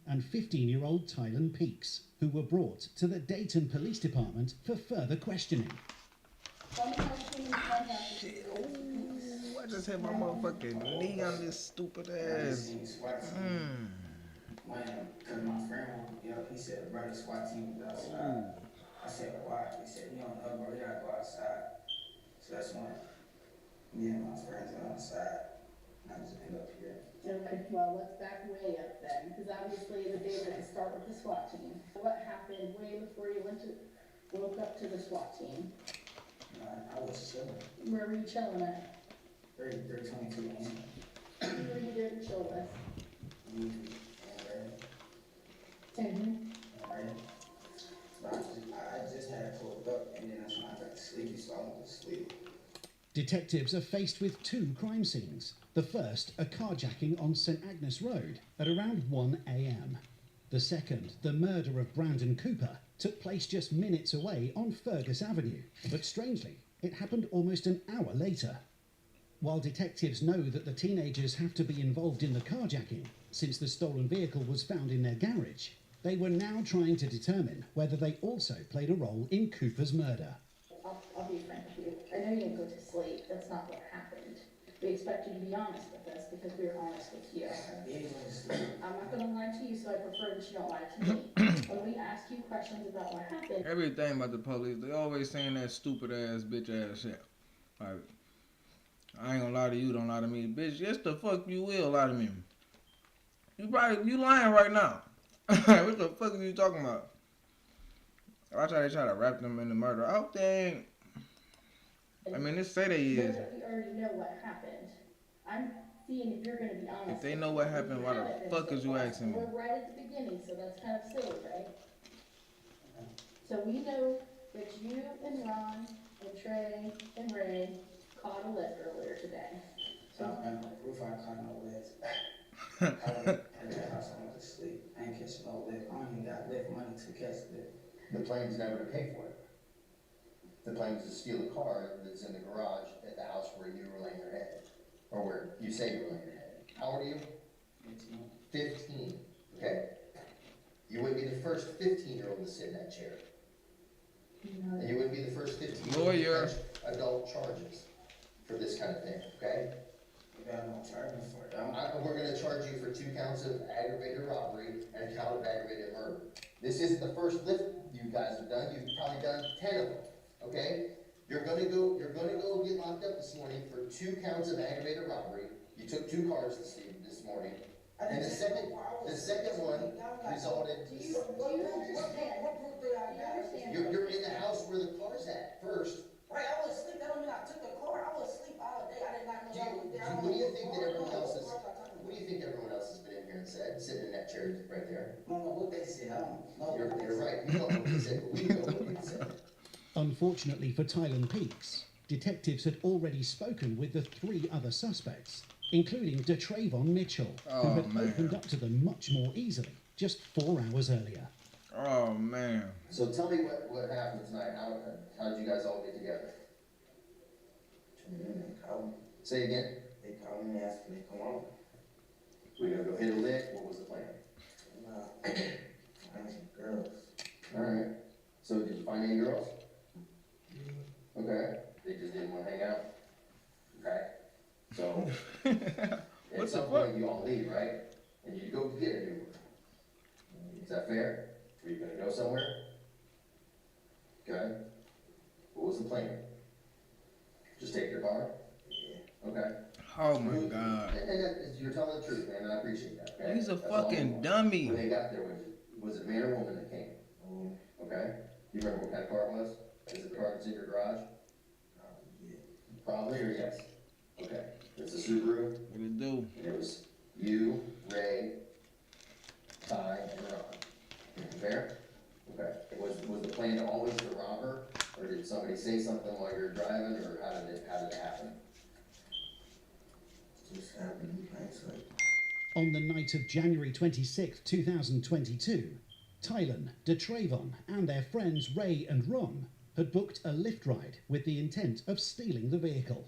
and 15-year-old Tylen Peaks, who were brought to the Dayton Police Department for further questioning. I just hit my motherfucking knee on this stupid ass. Because my friend, he said, bro, the SWAT team was outside. I said, why? He said, you don't know, bro, we gotta go outside. So that's when me and my friends went outside. And I just ended up here. Okay, well, let's back way up then, because obviously the day didn't start with the SWAT team. What happened way before you woke up to the SWAT team? I was chilling. Where were you chilling at? 322 a.m. Who were you there to chill with? And I just had pulled up, and then that's when I got sleepy, so I went to sleep. Detectives are faced with 2 crime scenes. The first, a carjacking on St. Agnes Road at around 1 a.m. The second, the murder of Brandon Cooper, took place just minutes away on Fergus Avenue. But strangely, it happened almost an hour later. While detectives know that the teenagers have to be involved in the carjacking, since the stolen vehicle was found in their garage, they were now trying to determine whether they also played a role in Cooper's murder. I'll be frank with you. I know you didn't go to sleep. That's not what happened. We expect you to be honest with us because we were honest with you. I'm not going to lie to you, so I prefer that you don't lie to me. When we ask you questions about what happened... Everything about the police, they always saying that stupid ass, bitch ass shit. Like, I ain't gonna lie to you, don't lie to me. Bitch, yes the fuck you will lie to me. You lying right now. What the fuck are you talking about? Watch how they try to wrap them in the murder. I hope they ain't. I mean, they say they is. We already know what happened. I'm seeing if you're going to be honest. If they know what happened, why the fuck is you asking me? We're right at the beginning, so that's kind of silly, right? So we know that you and Ron and Trey and Ray caught a lift earlier today. So I caught no lift. I went at the house, I went to sleep. I ain't catching no lift. I don't even got lift money to catch lift. The plan was never to pay for it. The plan was to steal a car that's in the garage at the house where you were laying your head. Or where you say you were laying your head. How old are you? 15. Okay. You wouldn't be the first 15-year-old to sit in that chair. And you wouldn't be the first 15-year-old to catch adult charges for this kind of thing, okay? You got no charges for it. We're going to charge you for 2 counts of aggravated robbery and a count of aggravated murder. This isn't the first lift you guys have done. You've probably done 10 of them, okay? You're gonna go get locked up this morning for 2 counts of aggravated robbery. You took 2 cars this morning. And the second one resulted. Do you understand? You're in the house where the car's at first. Right, I was asleep. That don't mean I took the car. I was asleep all day. I did not know that was there. What do you think that everyone else is? What do you think everyone else has been in here and said, sitting in that chair right there? I don't know what they said. I don't know. You're right. You don't know what they said, but we know what they said. Unfortunately for Tylen Peaks, detectives had already spoken with the 3 other suspects including DeTravon Mitchell, who Oh, had man. opened up to them much more easily just 4 hours earlier. Oh, man. So tell me what happened tonight. How did you guys all get together? They called me. Say again. They called me and asked me to come on. We're gonna go hit a lick. What was the plan? Find some girls. All right. So did you find any girls? Okay. They just didn't want to hang out. Okay. So at some point you all leave, right? And you go get a new one. Is that fair? Are you gonna go somewhere? Okay. What was the plan? Just take your car? Yeah. Okay. Oh my God. And you're telling the truth, man, and I appreciate that. Okay? He's a That's all fucking I want. dummy. When they got there, was it a man or woman that came? Okay. Do you remember what kind of car it was? Is it the car that's in your garage? Yeah. Probably or yes? Okay. It's a Subaru. What it do? And it was you, Ray, Ty, and Ron. Fair? Okay. Was the plan to always to rob her, or did somebody say something while you were driving, or how did it happen? Just happened in hindsight. On the night of January 26, 2022, Tylen, DeTravon, and their friends Ray and Ron had booked a Lyft ride with the intent of stealing the vehicle.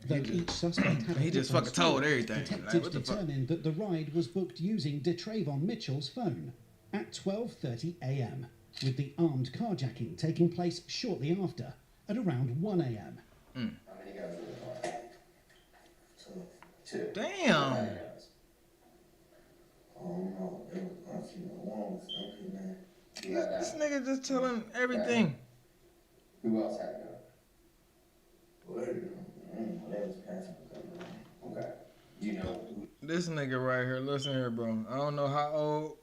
Though each suspect had a He just different fucking told story, everything. Like, detectives what the fuck? determined that the ride was booked using DeTravon Mitchell's phone at 12:30 a.m., with the armed carjacking taking place shortly after at around 1 a.m. How many guys were in the car? Two. Damn. Oh no, they was punching the one was thinking, man. This nigga just telling everything. Who else had a gun? What? They was passing the gun around. Okay. Do you know who? This nigga right here, listen here, bro. I don't know how old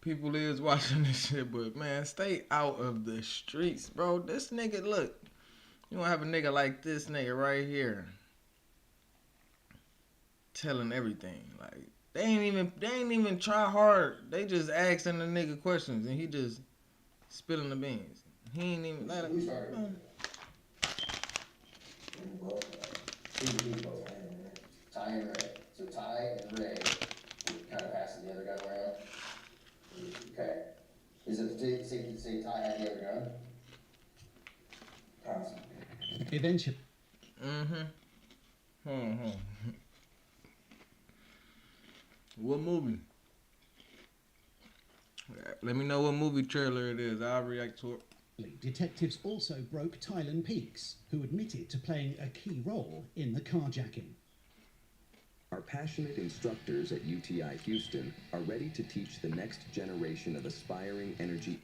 people is watching this shit, but man, stay out of the streets, bro. This nigga, look, you don't have a nigga like this nigga right here telling everything. Like they ain't even try hard. They just asking the nigga questions and he just spilling the beans. He ain't even like. Who started? Ty and Ray. So Ty and Ray kind of passing the other gun around. Okay. Is it safe to say Ty had the other gun? Possibly. Eventually. What movie? Let me know what movie trailer it is. I'll react to it. Detectives also broke Tylen Peaks, who admitted to playing a key role in the carjacking. Our passionate instructors at UTI Houston are ready to teach the next generation of aspiring energy.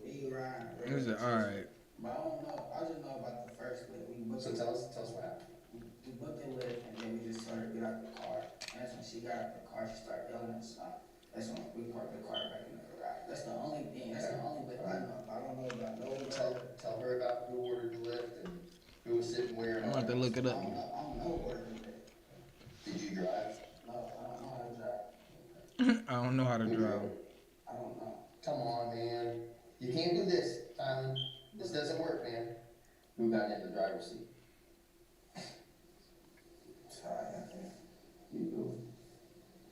We ride. Is it alright? But I don't know. I just know about the first lift. We booked So tell us what happened. We booked the lift and then we just started to get out the car. And that's when she got out the car, she started yelling and stuff. That's when we parked the car back in the garage. That's the only thing. That's the only lift I know. I don't know about no Tell her about who ordered the lift and who was sitting where. I'm about to look it up. I don't know who ordered the lift. Did you drive? No, I don't know how to drive. I don't know how to drive. I don't know. Come on, man. You can't do this, Tylen. This doesn't work, man. Who got in the driver's seat? Sorry, I think. You.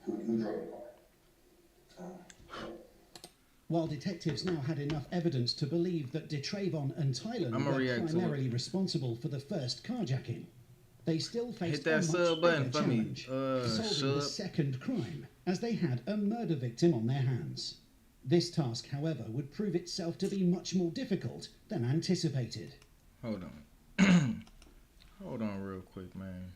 Who drove the car? While detectives now had enough evidence to believe that DeTravon and Tylen were primarily responsible for the first carjacking, they still faced that a sub much button bigger for me. challenge, solving the second crime, as they had a murder victim on their hands. This task, however, would prove itself to be much more difficult than anticipated. Hold on. Hold on real quick, man.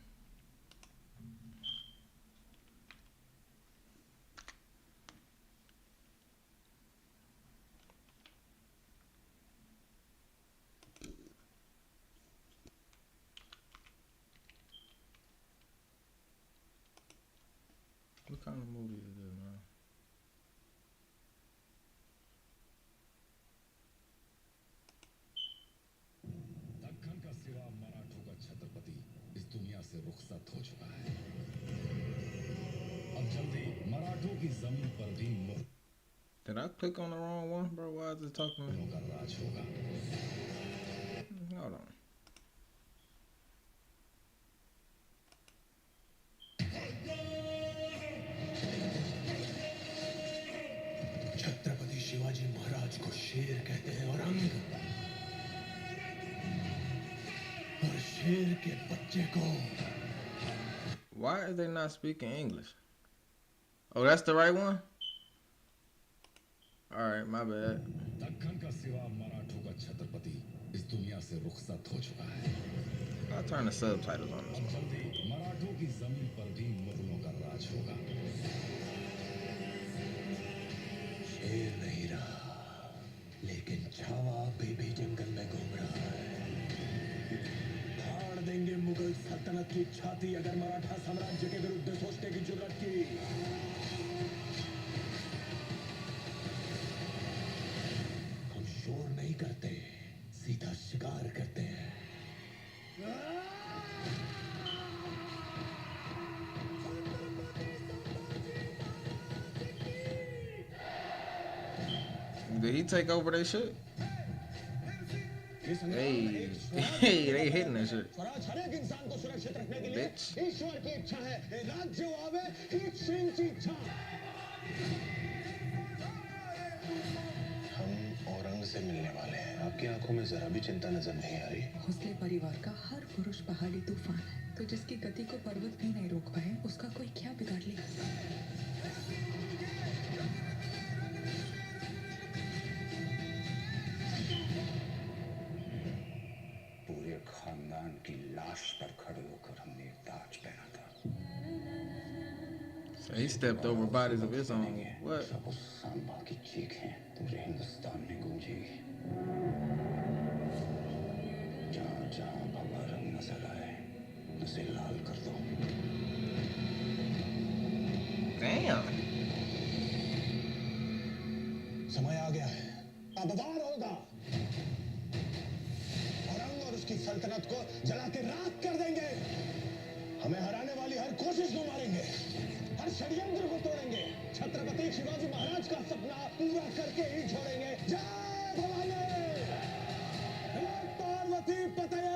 What kind of movie is this, man? Deccan का सिवा मराठों का छत्रपति इस दुनिया से रुखसत हो चुका है। अब जल्दी मराठों की जमीन पर भी Did I click on the wrong one, bro? Why is it talking to me? Hold on. को शेर कहते हैं और अंग और शेर के बच्चे को. Why are they not speaking English? Oh, that's the right one? Alright, my bad. Deccan का सिवा मराठों का छत्रपति इस दुनिया से रुखसत हो चुका है. I'll turn the subtitles on this अब one. जल्दी मराठों की जमीन पर भी मुगलों का राज होगा. शेर नहीं रहा, लेकिन छावा बेबी जंगल में घूम रहा है. फाड़ देंगे मुगल सल्तनत की छाती अगर मराठा साम्राज्य के विरुद्ध सोचने की जरूरत की. हम शोर नहीं करते, सीधा शिकार करते हैं. Did he take over their shit? Hey, hey, they hitting that shit. Swaraj हर एक इंसान को सुरक्षित रखने के लिए Bitch. ईश्वर की इच्छा है. राज्य आवे हित सिंह की इच्छा. हम औरंग से मिलने वाले हैं. आपकी आंखों में जरा भी चिंता नजर नहीं आ रही. भोसले परिवार का हर पुरुष पहाड़ी तूफान है, तो जिसकी गति को पर्वत भी नहीं रोक पाए, उसका कोई क्या बिगाड़ ले. पूरे खानदान की लाश पर खड़े होकर हमने एक ताज पहना था. So he stepped over bodies of his own. What? सब उस सांबा की चीखें पूरे हिंदुस्तान में गूंजेगी. जहाँ जहाँ भगवा रंग नजर आए उसे लाल कर दो. Damn. समय आ गया है. अब वार होगा. औरंग और उसकी सल्तनत को जला के राख कर देंगे. हमें हराने वाली हर कोशिश को मारेंगे. हर षड्यंत्र को तोड़ेंगे. छत्रपति शिवाजी महाराज का सपना पूरा करके ही छोड़ेंगे. जय भवानी. पार्वती पते.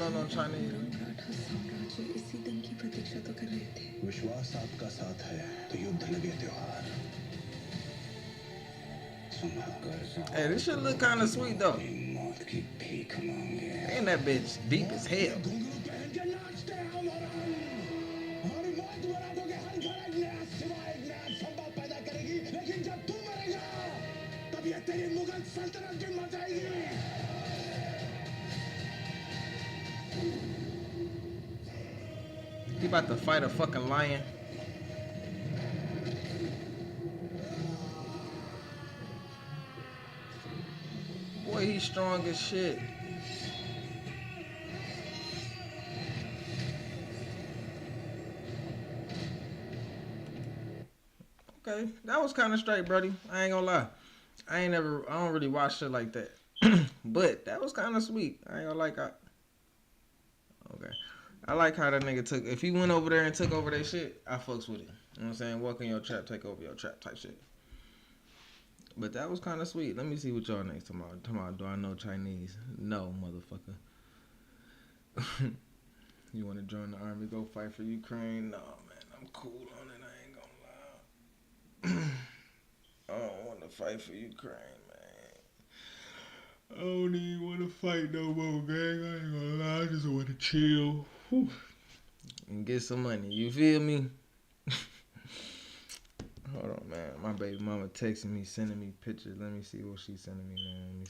No, Chinese. मराठा साम्राज्य इसी दिन की प्रतीक्षा तो कर रहे थे. विश्वास आपका साथ है तो युद्ध लगे त्योहार. Hey, this shit look kind of sweet though. मौत की भीख मांगे. And that bitch deep as hell. घुंघरू पहन के नाचते हैं हम और हमारी मौत मराठों के हर घर एक नया सिवाय एक नया संभव पैदा करेगी. लेकिन जब तू मरेगा तब ये तेरी मुगल सल्तनत भी मर जाएगी. He about to fight a fucking lion. Boy, he's strong as shit. Okay, that was kind of straight, Brody. I ain't gonna lie. I don't really watch shit like that. But that was kind of sweet. I ain't gonna like it. Okay. I like how that nigga took, if he went over there and took over that shit, I fucks with it. You know what I'm saying? Walk in your trap, take over your trap type shit. But that was kind of sweet. Let me see what y'all next tomorrow. Do I know Chinese? No, motherfucker. You want to join the army, go fight for Ukraine? No, man, I'm cool on it. I ain't gonna lie. I don't want to fight for Ukraine, man. I don't even want to fight no more, gang. I ain't gonna lie. I just want to chill. Whew. And get some money. You feel me? Hold on, man. My baby mama texting me, sending me pictures. Let me see what she's sending me, man. Let me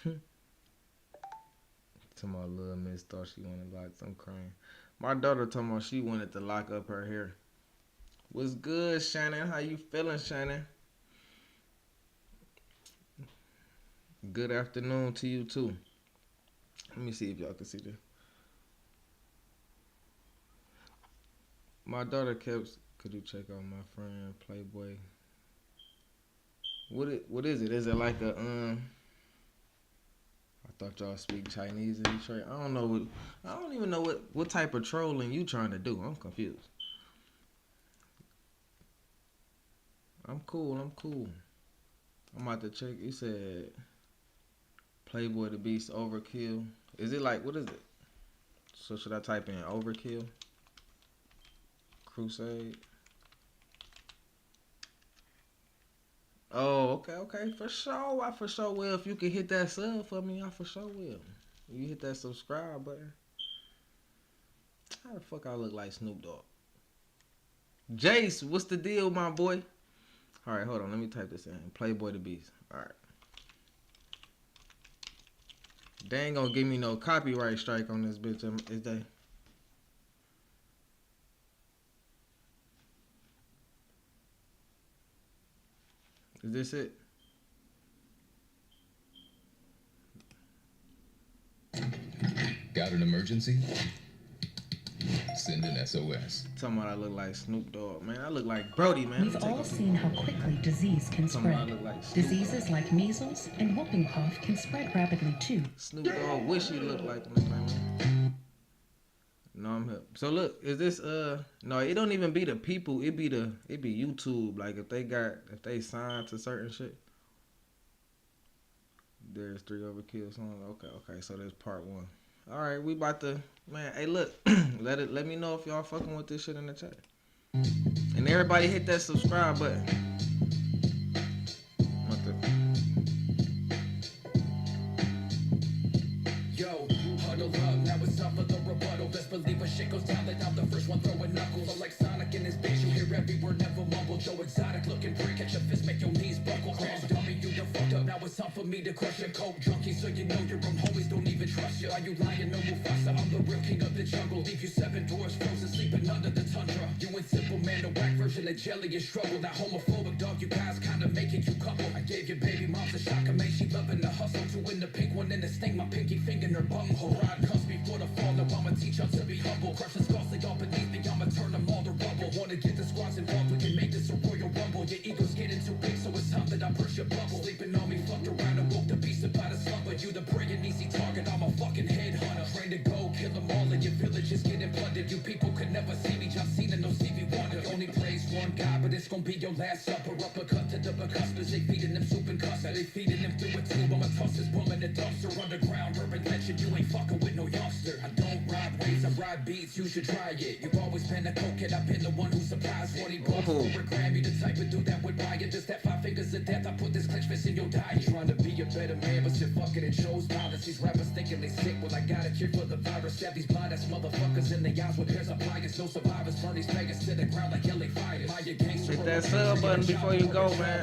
see. To my little miss thought she wanted to lock. I'm crying. My daughter told me she wanted to lock up her hair. What's good, Shannon? How you feeling, Shannon? Good afternoon to you, too. Let me see if y'all can see this. My daughter kept... Could you check out my friend, Playboy? What is it? Is it like a, I thought y'all speak Chinese in Detroit. I don't even know what type of trolling you trying to do. I'm confused. I'm cool. I'm about to check. You said Playboy the Beast overkill. Is it like, what is it? So should I type in Overkill? Crusade? Oh, okay, for sure. I for sure will. If you can hit that sub for me, I for sure will. You hit that subscribe button. How the fuck I look like Snoop Dogg? Jace, what's the deal, my boy? All right, hold on. Let me type this in. Playboy the Beast. All right. They ain't gonna give me no copyright strike on this bitch, is they? Is this it? Got an emergency? Send an SOS. Talking about I look like Snoop Dogg. Man, I look like Brody, man. We've all seen how quickly disease can spread. Diseases like measles and whooping cough can spread rapidly too. Snoop Dogg wish he looked like him, man. No, I'm here. So look, is this no, it don't even be the people, it be YouTube. Like if they signed to certain shit. There's 3 Overkill songs. Okay, so there's part 1. Alright, we about to, man, hey look, let me know if y'all fucking with this shit in the chat. And everybody hit that subscribe button. Yo, huddle up, now it's time for the rebuttal. Best believe when shit goes down, that I'm the first one throwing knuckles. So like Sonic in his bitch, you hear every word, never mumble. Joe Exotic looking prick, catch a fist, make your knees buckle. Crash dummy, you done fucked up, now it's time for me to crush your coke junkie. So you know your own homies don't even trust you. Are you lying, no Mufasa? I'm the real king of the jungle. Leave you 7 doors frozen, sleeping under the tundra. You and Simple Man, the whack version of Jelly is struggle. Not homophobic, dog, you guys kinda making you couple. I gave your baby moms a shock, and she loving the hustle. 2 in the pink, 1 in the sting, my pinky finger in her bumhole. Ride comes before the fall, now I'ma teach y'all to be humble. Crush the skulls, they all beneath me, I'ma turn them all to rubble. Wanna get the squads involved, we can make this a royal rumble. Your ego's getting too big, so it's time that I burst your bubble. Sleeping on me, fucked around and woke the beast about a slumber. You the praying easy target, I'm a fucking headhunter. Trained to go, kill them all, and your village is getting plundered. You people could never see me, John Cena, no Stevie Wonder. I only praise one guy, but it's gonna be your last supper. Uppercut to the cuspers, they feeding them soup and custard. They feeding them through a tube, I'ma toss this bum in the dumpster. Underground, urban legend, you ain't fucking with no youngster. I don't ride waves, I ride beats, you should try it. You've always been a cokehead, I've been the one who supplies 40 bucks for a Grammy. The type of dude that would buy it, just that 5 fingers of death. I put this clench fist in your diet. Trying to be a better man, but shit fucking it shows violence. These rappers thinking they sick, well I got a cure for the virus. Stab these blind ass motherfuckers in the eyes with pairs of pliers. No survivors, burn these faggots to the ground like LA fighters. Hit that sub button before you go, man. I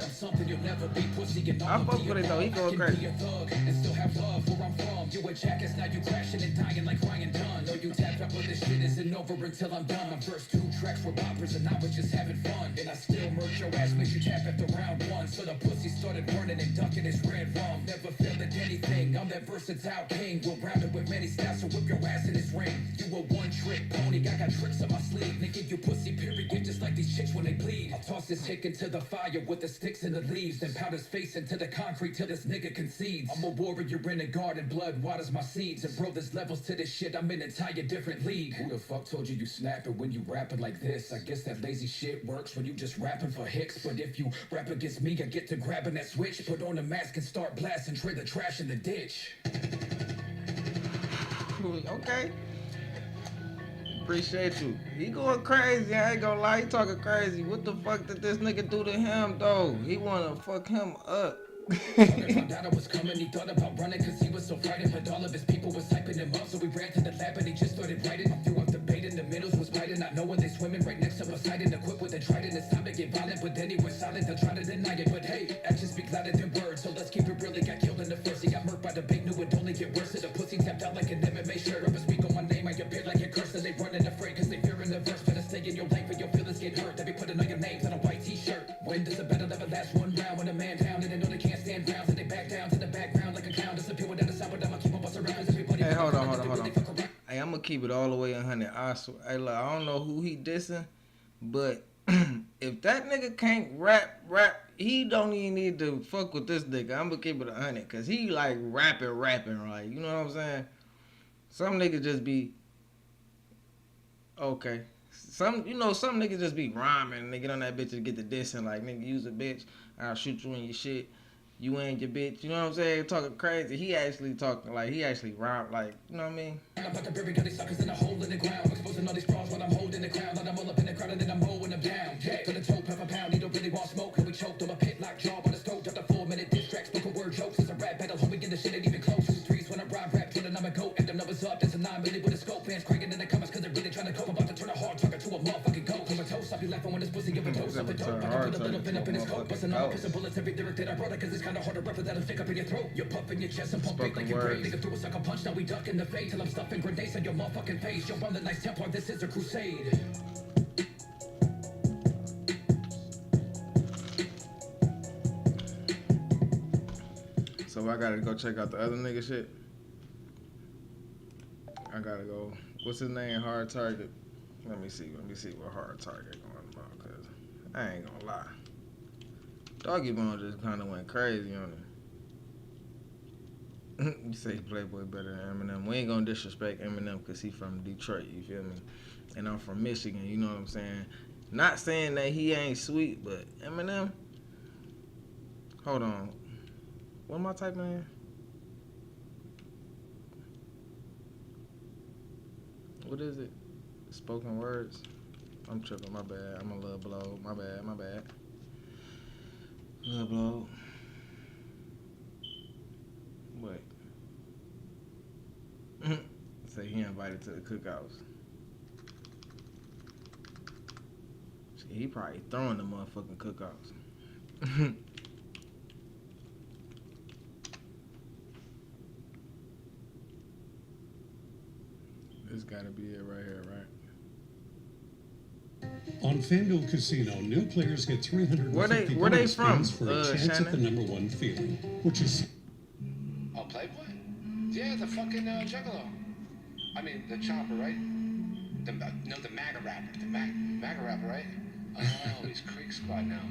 fuck with it though, he going crazy. And still have love where I'm from. You a jackass, now you crashing and dying like Ryan Dunn. No, you tapped up, but this shit isn't over until I'm done. My first 2 tracks were boppers and I was just having fun. And I still murk your ass, make you tap after round 1. So the pussy started burning and ducking his red rum. Never failed at anything, I'm that versatile king. We're rounded with many styles, so whip your ass in this ring. You a one-trick pony, I got tricks up my sleeve. Nigga, you pussy period, just like these chicks when they bleed. I'll toss this hick into the fire with the sticks and the leaves. Then pound his face into the concrete till this nigga concedes. I'm a warrior in a garden, blood waters my seeds. And bro, there's levels to this shit, I'm in an entire different league. Who the fuck told you snapping when you rapping like this? I guess that lazy shit works when you just rapping for hicks. But if you rap against me, I get to grabbing that switch. Put on a mask and start blasting, trade the trash in the ditch. Okay. Appreciate you. He going crazy, I ain't gonna lie, he talking crazy. What the fuck did this nigga do to him though? He wanna fuck him up. Found out I was coming, he thought about running cause he was so frightened. But all of his people was hyping him up, so we ran to the lab and he just started writing. I threw up the bait in the middles, was biting, not knowing they swimming right next to Poseidon. Equipped with a trident, it's time to get violent. But then he was silent, I tried to deny it. But hey, actions speak louder than words, so let's keep it real. He got killed in the first, he got murked by the bait, knew it'd only get worse. So the pussy tapped out like an MMA shirt. Up and speak on my name, I appear like a curse. And they running afraid cause they fearing the verse. Better stay in your lane for your feelings get hurt. They be putting on your names on a white t-shirt. When does a battle ever last 1 round? When a man down and they know they can't stand grounds. And they back down to the background like a clown. Disappear without a sound, but I'ma keep on busting around. Everybody hey, hold on. Hey, I'm gonna keep it all the way 100. I swear. Hey, look, I don't know who he dissing, but if that nigga can't rap, he don't even need to fuck with this nigga. I'm gonna keep it 100, cause he like rapping, right? You know what I'm saying? Some niggas just be okay. Some niggas just be rhyming and they get on that bitch and get the dissing like, nigga, use a bitch, I'll shoot you in your shit. you ain't your bitch. You know what I'm saying? Talking crazy. He actually talking like he actually rhyme like, you know what I mean? I'm about to bury these suckers in a hole in the ground, exposing all these frauds when I'm holding the crown. And I'm all up in the crowd and then I'm mowing them down. Yeah, to the toe, pepper pound. He don't really want smoke, and we choked on a pit like jaw on the stove. Dropped a 4-minute diss track, spoken word jokes. It's a rap battle, home we get the shit ain't even close. Streets when I ride rap, till I'm a goat. If them numbers up, there's a 9 million with a scope. Fans cranking in the comments cause they're really trying to cope. I'm about to turn a hard target to a motherfucking goat. Come a toast, I'll be laughing when this pussy give a dose of a dope. I can put a little pin up in his coat, busting all pissing bullets every lyric that I wrote. Cause it's kinda hard to rap that'll stick up in your throat. You're puffing your chest and pump fake like your brain. Nigga threw a sucker punch, now we duck in the face. Till I'm stuffing grenades on your motherfucking face. You'll run the nice Templar, this is a crusade. So I gotta go check out the other nigga shit. I gotta go. What's his name? Hard Target. Let me see what Hard Target going about. Cause I ain't gonna lie, Doggy Bone just kind of went crazy on him. You say Playboy better than Eminem. We ain't gonna disrespect Eminem cause he from Detroit. You feel me? And I'm from Michigan. You know what I'm saying? Not saying that he ain't sweet, but Eminem. Hold on. What am I typing in? What is it? Spoken words? I'm tripping, my bad. I'm a little blow. My bad. Little blow. Wait. Say he invited to the cookouts. See, he probably throwing the motherfucking cookouts. This gotta be it right here, right? On FanDuel Casino, new players get 350 where they bonus from? spins for a chance Shannon? at the #1 feeling, which is... Oh, Playboy? Yeah, the fucking Juggalo. I mean, the chopper, right? The MAGA rapper. The MAGA rapper, right? Oh, he's Creek Squad now.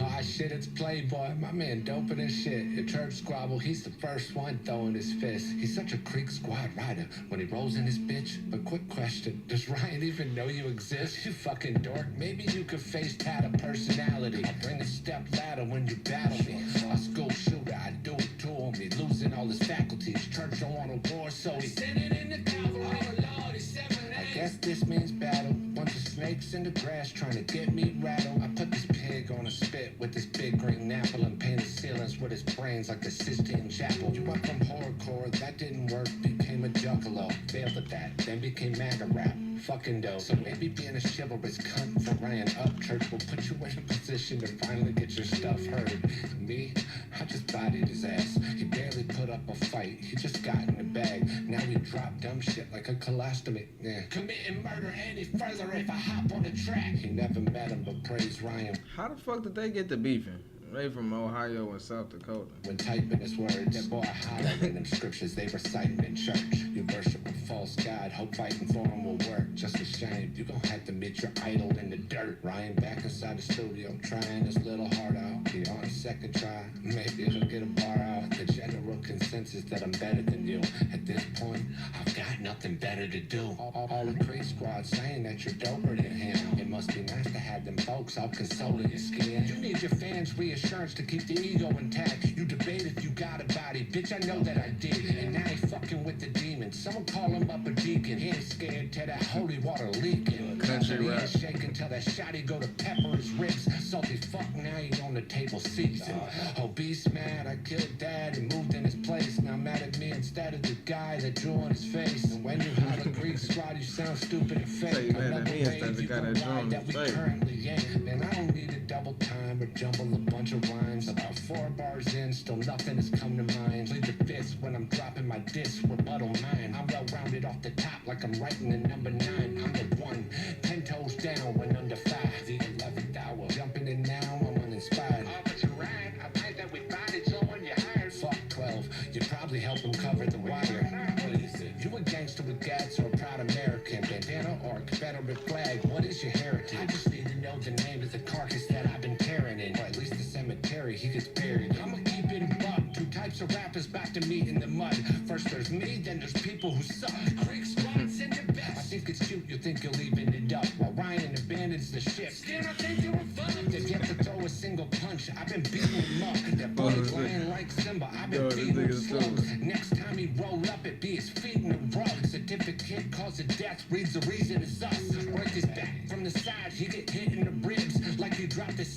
Oh, shit, it's Playboy. My man doping as shit. Your church squabble, he's the first one throwing his fist. He's such a Creek Squad rider when he rolls in his bitch. But quick question, does Ryan even know you exist? You fucking dork. Maybe you could face tat a personality. I'll bring a step ladder when you battle me. A school shooter, I do it to him. He losing all his faculties. Church don't want a war, so he's sending in the cavalry. Oh, Lord, he's 7 I guess this means battle. Bunch of snakes in the grass trying to get me rattled. I put this pig on a spit with this big green apple and painted ceilings with his brains like the Sistine Chapel. You went from horrorcore, that didn't work, became a juggalo. Failed at that, then became MAGA rap. Fucking dope. So maybe being a chivalrous cunt for Ryan Upchurch will put you in a position to finally get your stuff heard. Me, I just bodied his ass. He barely put up a fight. He just got in the bag. Now he dropped dumb shit like a colostomy. Yeah. Committing murder any further if I hop on the track. He never met him but praised Ryan. How the fuck did they get to beefing? They from Ohio and South Dakota. When typing his words, that boy highlighting them scriptures they reciting in church. You worship a false god, hope fighting for him will work. Just a shame, you gon' have to meet your idol in the dirt. Ryan back inside the studio, trying his little heart out. He on a second try, maybe he'll get a bar out. The general consensus that I'm better than you. At this point, I've got nothing better to do. All the Creek Squad saying that you're doper than him. It must be nice to have them folks all consoling your skin. You need your fans reassurance to keep the ego intact. You debate if you got a body, bitch, I know that I did. And now he fucking with the demons. Someone call him up a deacon. He ain't scared to that holy water leaking. Country rap. Shaking till that shotty go to pepper his ribs. Salty fuck, now he on the table season. Obese mad, I killed dad and moved in his place. Now mad at me instead of the guy that drew on his face. And when you have a Greek squad, you sound stupid and fake. Another wave, you gon' ride that we currently ain't. Man, I don't need a double time or jumble a bunch of rhymes. About 4 bars in, still nothing has come to mind. Plead the fist when I'm dropping my disc, rebuttal mine. I'm well rounded off the top like I'm writing the number 9. I'm the one, 10 toes down when under 5. The 11th hour, jumping in now, I'm uninspired. Oh, but you're right, I like that we bodied someone you hired. Fuck 12, you probably help him cover the wire. What is it? You a gangster with gats or a proud American? Bandana or a Confederate flag, what is your heritage? I just need to know the name of the carcass that I've been tearing in. Or at least the cemetery he gets buried in. I'ma keep it a buck. 2 types of rappers about to meet in the mud. First there's me, then there's people who suck. Creek Squad's in the best. I think it's cute, you think you're leaving it up. While Ryan abandons the ship. Still I think you're a fuck. They've yet to throw a single punch. I've been beating them up. That boy's lying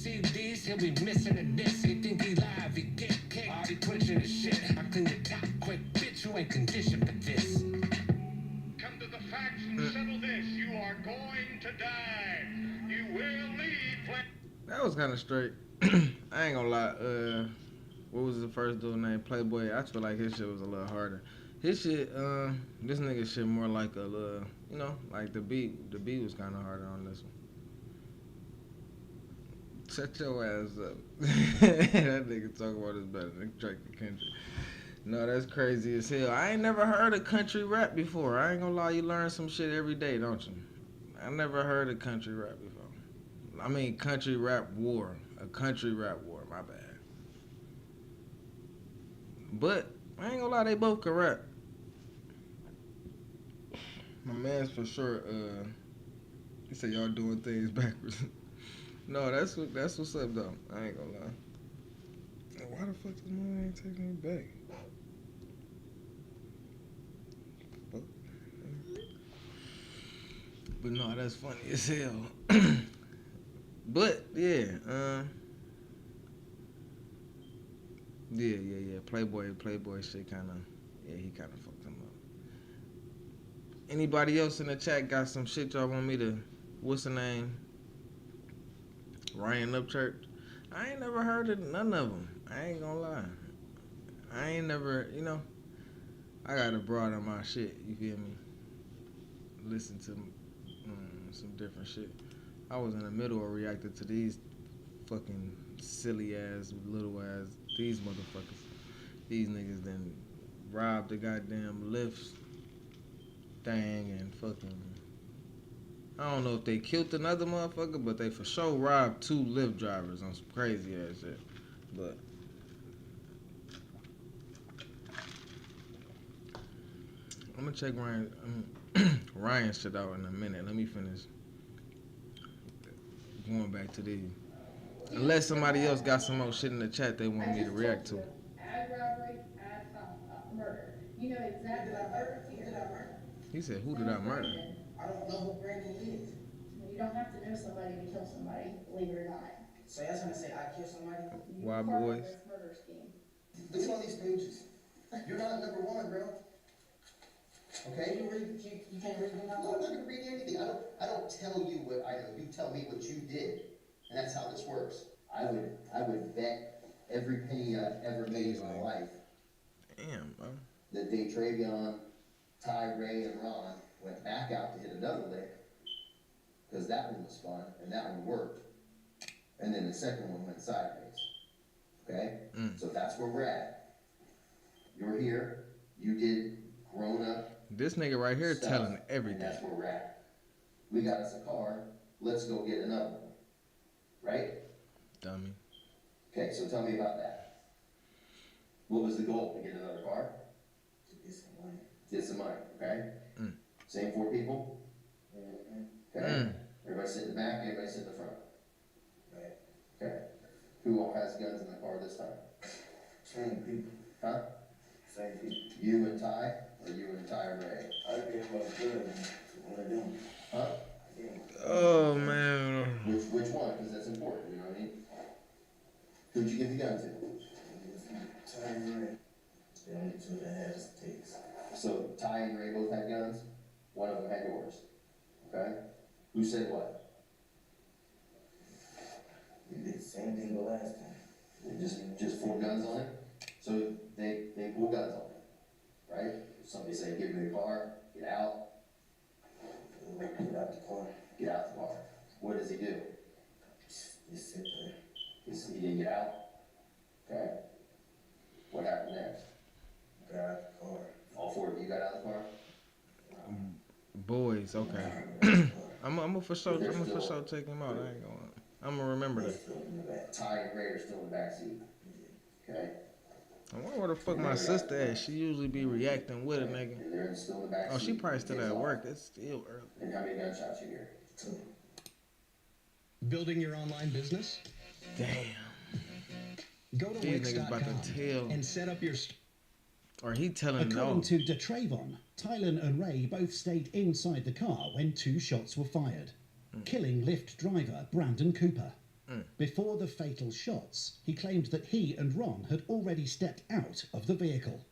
CDs, he'll be missing a disc. He think he live, he get kicked. All he twitching his shit. I clean the top quick, bitch, you ain't conditioned for this. Come to the facts and settle this. You are going to die. You will need. That was kind of straight. I ain't gonna lie. What was the first dude named Playboy? I feel like his shit was a little harder. His shit, this nigga shit more like a little, you know, like the beat. The beat was kind of harder on this one. Shut your ass up. That nigga talk about is better than Drake and Kendrick. No, that's crazy as hell. I ain't never heard of country rap before. I ain't gonna lie, you learn some shit every day, don't you? I never heard of country rap before. I mean, country rap war. A country rap war, my bad. But, I ain't gonna lie, they both can rap. My man's for sure, he said y'all doing things backwards. No, that's what's up, though. I ain't gonna lie. Why the fuck this money ain't taking me back? But no, that's funny as hell. But yeah, yeah. Playboy shit kind of, he kind of fucked him up. Anybody else in the chat got some shit y'all want me to? What's the name? Ryan Upchurch. I ain't never heard of none of them. I ain't gonna lie. I ain't never, you know. I gotta broaden my shit. You feel me? Listen to some different shit. I was in the middle of reacting to these fucking silly ass, little ass, these motherfuckers. These niggas then robbed the goddamn Lyft thing and fucking, I don't know if they killed another motherfucker, but they for sure robbed 2 Lyft drivers on some crazy ass shit. But I'm gonna check Ryan's shit out in a minute. Let me finish going back to these. Unless somebody else got some more shit in the chat they want me to react to. Add robbery, add murder. You know exactly what murder here. He said, who did I murder? I don't know who Brandon is. You don't have to know somebody to kill somebody, believe it or not. So you're trying to say I killed somebody? Why boys? This murder scheme. Look at all these pages. You're not number 1, bro. Okay? You can't read them out? No, I'm not gonna read anything. I don't tell you what I know. You tell me what you did. And that's how this works. I would bet every penny I've ever made in my life. Damn, bro. That Travion, Ty, Ray, and Ron went back out to hit another lick. Because that one was fun, and that one worked. And then the second one went sideways. Okay? So that's where we're at. You're here. You did grown up. This nigga right here stuff, telling everything. And that's where we're at. We got us a car. Let's go get another one. Right? Dummy. Okay, so tell me about that. What was the goal? To get another car? To get some money. Get some money, okay? Same 4 people? Okay. Everybody sit in the back, everybody sit in the front. Right. Okay. Who all has guns in the car this time? Same people. Huh? Same people. You and Ty, or you and Ty and Ray? I gave them a good one of them. Huh? Oh, man. Which one? Because that's important, you know what I mean? Who'd you give the gun to? Ty and Ray. The only 2 that had sticks. So Ty and Ray both had guns? One of them had yours. Okay? Who said what? We did the same thing the last time. Just pulled guns on it? So they pulled guns on it, right? Somebody say, give me the car, get out. Get out the car. Get out the car. What does he do? Just sit there. He didn't get out? Okay. What happened next? Got out the car. All 4 of you got out of the car? Boys, okay. I'm for sure take him out. I ain't gonna. I'm gonna remember that. Ty and Ray are still in the back seat. Okay. I wonder where the fuck my sister at. She usually be reacting with a nigga. And they're still in the back seat. Oh, she probably still at work. It's still early. And how many gunshots you hear? 2. Building your online business? Damn. Go to These niggas about to tell. and set up your. Or he telling no. According to DeTravon, Tylen and Ray both stayed inside the car when 2 shots were fired, killing Lyft driver Brandon Cooper. Before the fatal shots, he claimed that he and Ron had already stepped out of the vehicle.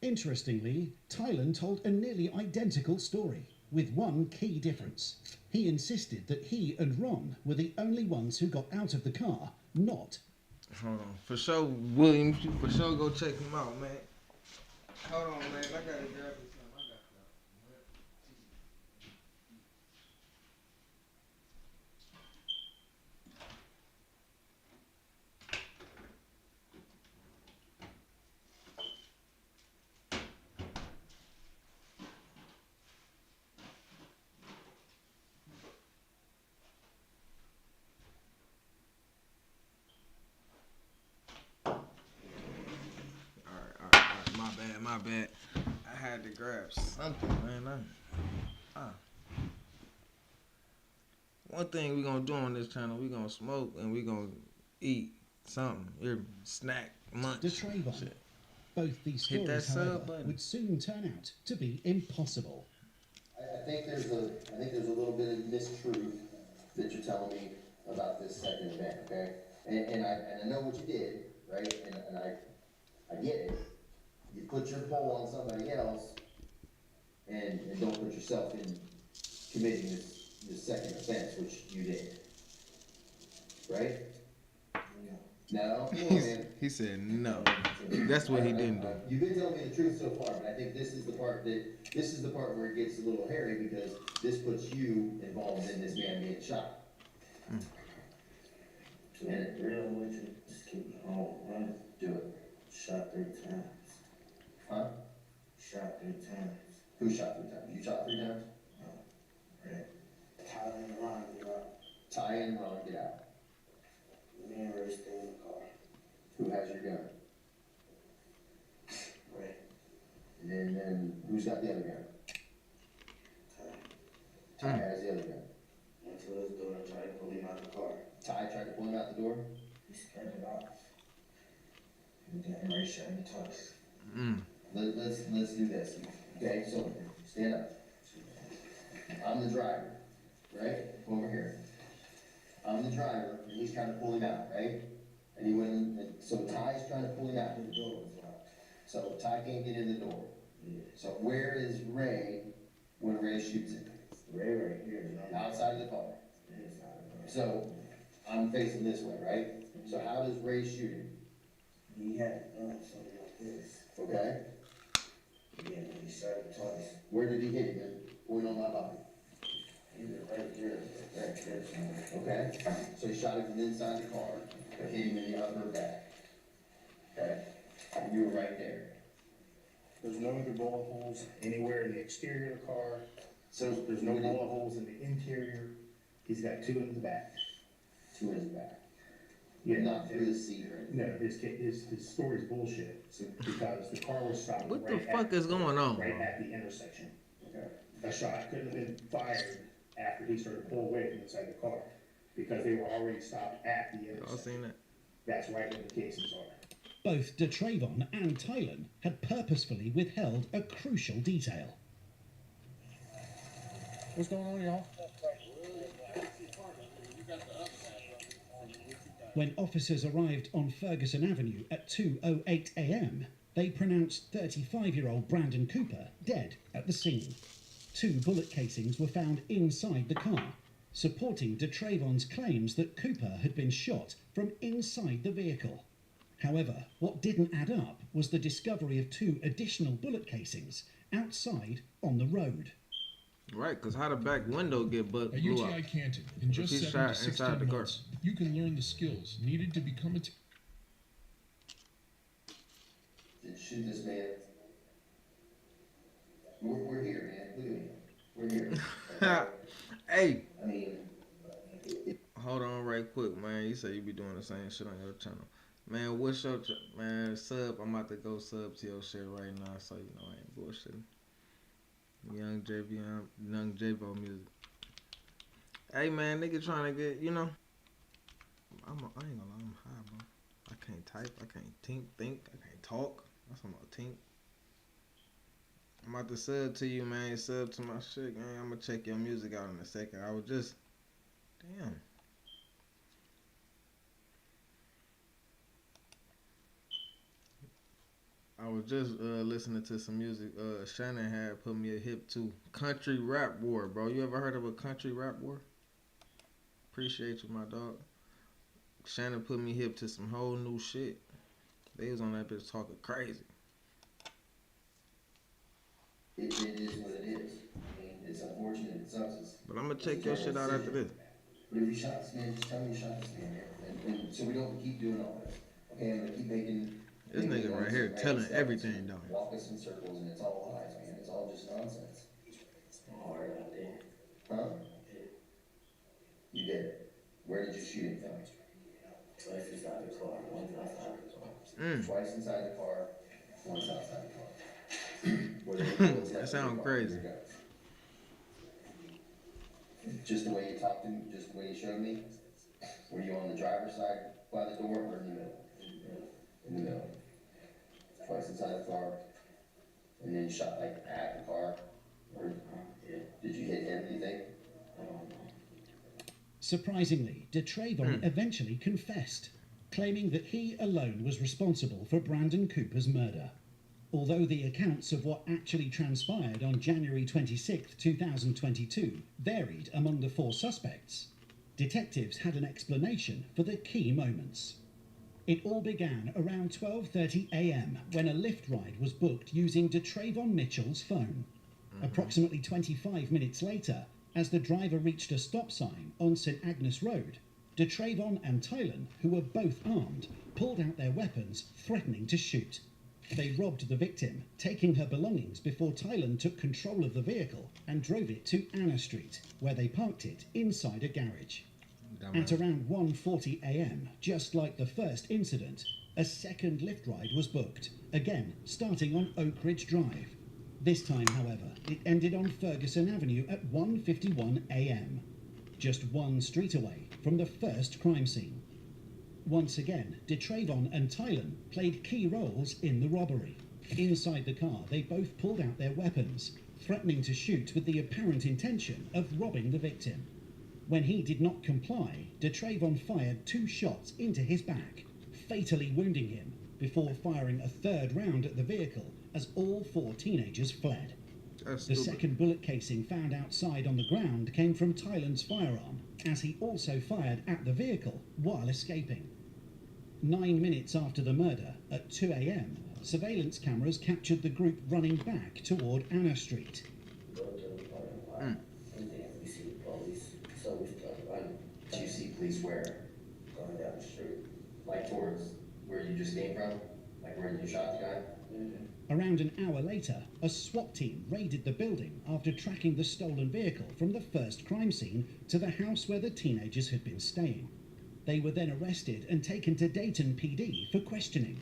Interestingly, Tylen told a nearly identical story, with one key difference. He insisted that he and Ron were the only ones who got out of the car, not... Hold on. For sure, William, for sure go check him out, man. Hold on, man. I gotta grab this. My bad. I had to grab something, man. One thing we gonna do on this channel, we gonna smoke and we gonna eat something. Your snack, munch. Shit. Both these stories, however, would soon turn out to be impossible. I think there's a little bit of mistruth that you're telling me about this second event, okay? And I know what you did, right? And I get it. You put your pull on somebody else and don't put yourself in committing this second offense, which you did. Right? No? He said no. That's what he didn't do. You've been telling me the truth so far, but I think this is the part where it gets a little hairy because this puts you involved in this man being shot. To be real with you, just keep it home, man. Do it. Shot 3 times. Huh? Shot 3 times. Who shot 3 times? You shot 3 times? Right. Ty and Ron, get out. Ty and Ron, get out. Me and Ray stay in the car. Who has your gun? Ray. And then who's got the other gun? Ty. Ty has the other gun. Went to his door and tried to pull him out the car. Ty tried to pull him out the door? He scared it off. And then Ray shot him twice. Let's do this. Okay, so stand up. I'm the driver, right? Come over here. I'm the driver, and he's trying to pull him out, right? And he went in, and so Ty's trying to pull him out. The door was locked. So Ty can't get in the door. Yeah. So where is Ray when Ray shoots him? Ray right here. Outside of the car. So I'm facing this way, right? So how does Ray shoot him? He had something like this. Okay. Yeah, he shot him twice. Where did he hit him? Point on my body. He was right there. Right there. Okay. So he shot him from inside the car, but hit him in the upper back. Okay. And you were right there. There's no other bullet holes anywhere in the exterior of the car. So there's no bullet holes in the interior. He's got 2 in the back. 2 in his back. Yeah, not through the seat or anything. No, his story's bullshit. So, because the car was stopped. What the fuck is going on? Right at the intersection. Okay. A shot couldn't have been fired after he started to pull away from inside the car because they were already stopped at the intersection. Y'all seen that? That's right where the casings are. Both DeTravon and Tylen had purposefully withheld a crucial detail. What's going on, y'all? When officers arrived on Ferguson Avenue at 2:08 a.m., they pronounced 35-year-old Brandon Cooper dead at the scene. 2 bullet casings were found inside the car, supporting DeTravon's claims that Cooper had been shot from inside the vehicle. However, what didn't add up was the discovery of 2 additional bullet casings outside on the road. Right, because how the back window get blew up? At UTI Canton, in just 7 to 16 car. months, you can learn the skills needed to become a Shoot this man. We're here, man. Look at me. We're here. Okay? Hey. I mean, hold on right quick, man. You say you be doing the same shit on your channel. Man, what's your man, sub? I'm about to go sub to your shit right now, so you know I ain't bullshitting. Young J-Bo music. Hey man, nigga trying to get, you know. I ain't gonna lie, I'm high, bro. I can't type, I can't think, I can't talk. That's what I'm about to think. I'm about to sub to you, man. Sub to my shit, man. I'm gonna check your music out in a second. I was just, damn. was just listening to some music. Shannon had put me a hip to country rap war, bro. You ever heard of a country rap war? Appreciate you, my dog. Shannon put me hip to some whole new shit. They was on that bitch talking crazy. It is what it is. I mean, it's unfortunate, it sucks. But I'm gonna check your shit out after this. But if you shot this man, just tell me you shot this man, and so we don't keep doing all this. Okay, I'm gonna keep making. This nigga right here telling everything, though. Walk us in circles, and it's all lies, man. It's all just nonsense. Hard out there. Huh? You did. Where did you shoot him from? Twice inside the car, once outside the car. Twice inside the car, once outside the car. That sounds crazy. Just the way you talked to me, just the way you showed me. Were you on the driver's side by the door or in the middle? In the middle. Twice inside the car. And then you shot like at the car. Or did you hit anything? Surprisingly, DeTravon eventually confessed, claiming that he alone was responsible for Brandon Cooper's murder. Although the accounts of what actually transpired on January 26, 2022 varied among the four suspects, detectives had an explanation for the key moments. It all began around 12:30 a.m. when a Lyft ride was booked using DeTravon Mitchell's phone. Approximately 25 minutes later, as the driver reached a stop sign on St. Agnes Road, DeTravon and Tylen, who were both armed, pulled out their weapons, threatening to shoot. They robbed the victim, taking her belongings before Tylen took control of the vehicle and drove it to Anna Street, where they parked it inside a garage. At around 1:40 a.m., just like the first incident, a second Lyft ride was booked, again starting on Oak Ridge Drive. This time, however, it ended on Ferguson Avenue at 1:51 a.m., just one street away from the first crime scene. Once again, DeTravon and Tylen played key roles in the robbery. Inside the car, they both pulled out their weapons, threatening to shoot with the apparent intention of robbing the victim. When he did not comply, DeTravon fired 2 shots into his back, fatally wounding him, before firing a third round at the vehicle as all 4 teenagers fled. The second bullet casing found outside on the ground came from Tylen's firearm, as he also fired at the vehicle while escaping. 9 minutes after the murder, at 2 a.m., surveillance cameras captured the group running back toward Anna Street. We see police, so we start running. Do you see police where? Going down the street. Like towards where you just came from? Like where you shot the guy? Around an hour later, a SWAT team raided the building after tracking the stolen vehicle from the first crime scene to the house where the teenagers had been staying. They were then arrested and taken to Dayton PD for questioning.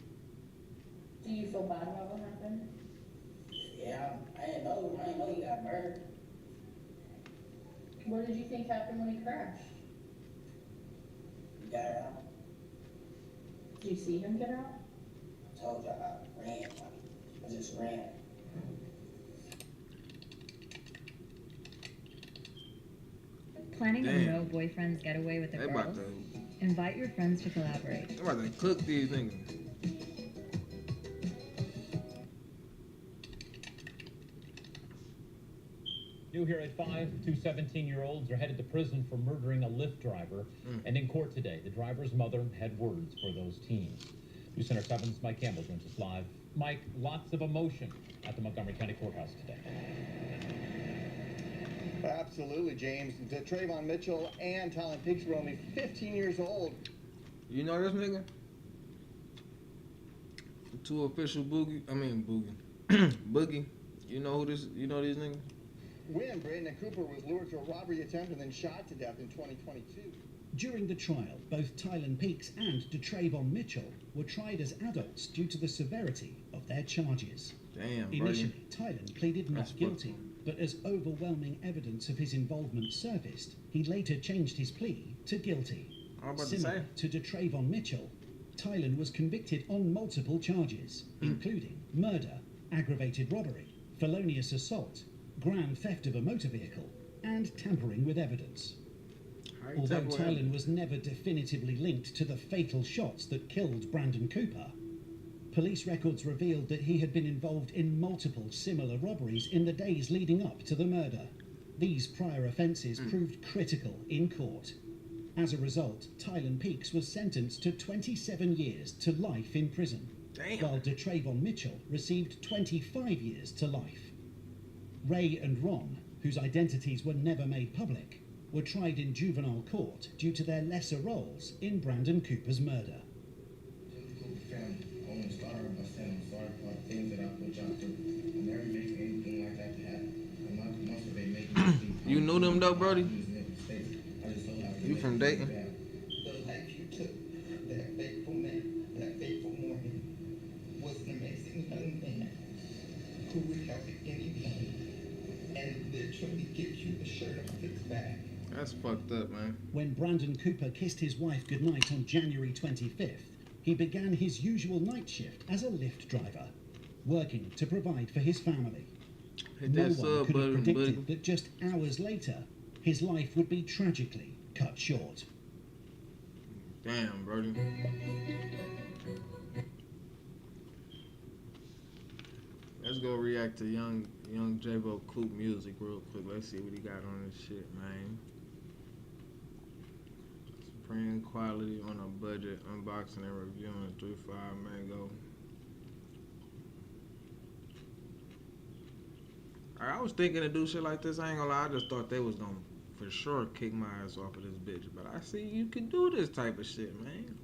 Do you feel bad about what happened? Yeah, I didn't know he got murdered. What did you think happened when he crashed? He got out. Did you see him get out? I told you I ran. I just ran. Planning a remote boyfriend's getaway with a girl? Invite your friends to collaborate. They're about to cook these niggas. New here at 5, 2 17-year-olds are headed to prison for murdering a Lyft driver. And in court today, the driver's mother had words for those teens. News Center 7's Mike Campbell joins us live. Mike, lots of emotion at the Montgomery County Courthouse today. Absolutely, James. DeTravon Mitchell and Tylen Peaks were only 15 years old. You know this nigga? 2 official Boogie. Boogie. You know who this? You know these niggas? When Brandon Cooper was lured to a robbery attempt and then shot to death in 2022. During the trial, both Tylen Peaks and DeTravon Mitchell were tried as adults due to the severity of their charges. Damn, Initially, Tylen pleaded not guilty, but as overwhelming evidence of his involvement surfaced, he later changed his plea to guilty. Similar to DeTravon Mitchell, Tylen was convicted on multiple charges, including murder, aggravated robbery, felonious assault, grand theft of a motor vehicle, and tampering with evidence. Although Tylen was never definitively linked to the fatal shots that killed Brandon Cooper, Police records revealed that he had been involved in multiple similar robberies in the days leading up to the murder. These prior offences proved critical in court. As a result, Tylen Peaks was sentenced to 27 years to life in prison, while DeTravon Mitchell received 25 years to life. Ray and Ron, whose identities were never made public, were tried in juvenile court due to their lesser roles in Brandon Cooper's murder. I want to start by saying I'm sorry for the things that I put y'all through. I never make anything like that to happen. Most of it making You knew them though, Brody? I just so happen You from Dayton? The life you took, that faithful man, that faithful morning, was an amazing young man who would help anyone and literally give you the shirt off his back. That's fucked up, man. When Brandon Cooper kissed his wife goodnight on January 25th, he began his usual night shift as a Lyft driver, working to provide for his family. No one could have predicted that just hours later, his life would be tragically cut short. Damn, Brody. Let's go react to young J-Bo Coop music real quick. Let's see what he got on this shit, man. Supreme quality on a budget, unboxing and reviewing 3-5 Mango. I was thinking to do shit like this. I ain't gonna lie, I just thought they was gonna for sure kick my ass off of this bitch. But I see you can do this type of shit, man.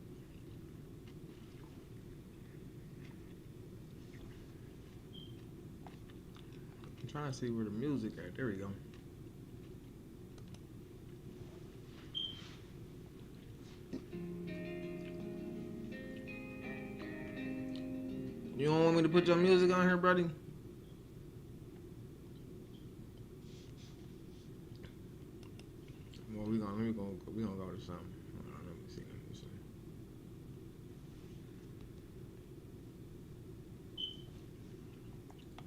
I'm trying to see where the music at. There we go. You don't want me to put your music on here, Brody? Well, we gonna go to something. Hold on, let me see.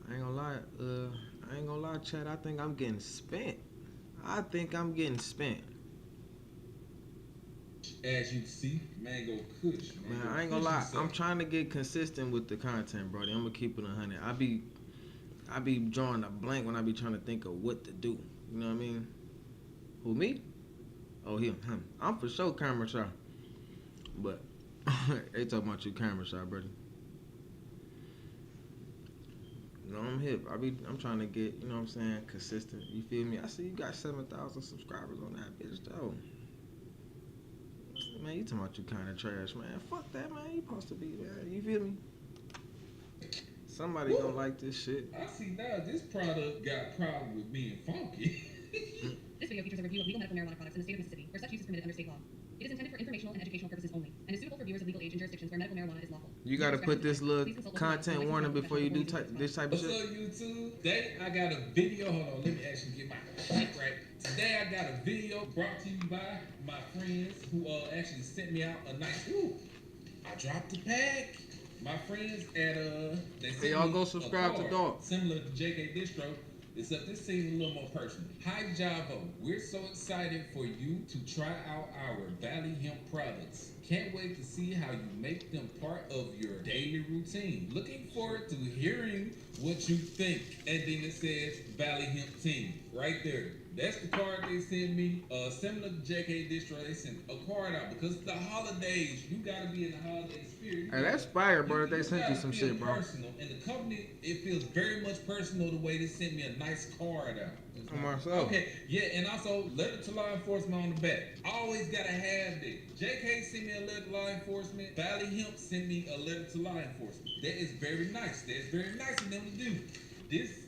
I ain't gonna lie, Chad. I think I'm getting spent. As you can see, Mango Kush. Man, I ain't gonna lie. I'm trying to get consistent with the content, Brody. I'm gonna keep it 100. I be drawing a blank when I be trying to think of what to do. You know what I mean? Who, me? Oh, him. I'm for sure camera shy. But they talking about you camera shy, Brody. You know, I'm hip. I'm trying to get, you know what I'm saying, consistent. You feel me? I see you got 7,000 subscribers on that bitch, though. Man, you talking about you kind of trash, man. Fuck that, man. You supposed to be, man. You feel me? Somebody gonna like this shit. I see now this product got problem with being funky. This video features a review of legal medical marijuana products in the state of Mississippi, where such use is permitted under state law. It is intended for informational and educational purposes only, and is suitable for viewers of legal age in jurisdictions where medical marijuana is lawful. You gotta put this little content warning before you do this type of shit. What's up, YouTube? Today I got a video. Hold on, let me actually get my shit right. Today I got a video brought to you by my friends who actually sent me out a nice. Ooh, I dropped the pack. My friends at they sent y'all me go subscribe to Dog. similar to JK Distro. Except this seems a little more personal. Hi Javo, we're so excited for you to try out our Valley Hemp products. Can't wait to see how you make them part of your daily routine. Looking forward to hearing what you think. And then it says Valley Hemp Team right there. That's the card they sent me. Similar to JK Distro, they sent a card out because the holidays, you gotta be in the holiday spirit. Hey, that's fire, bro. They sent you some shit, bro. Personal. And the company, it feels very much personal the way they sent me a nice card out. For myself. Okay, yeah, and also letter to law enforcement on the back. Always gotta have that. JK sent me a letter to law enforcement. Valley Hemp sent me a letter to law enforcement. That is very nice. That's very nice of them to do. This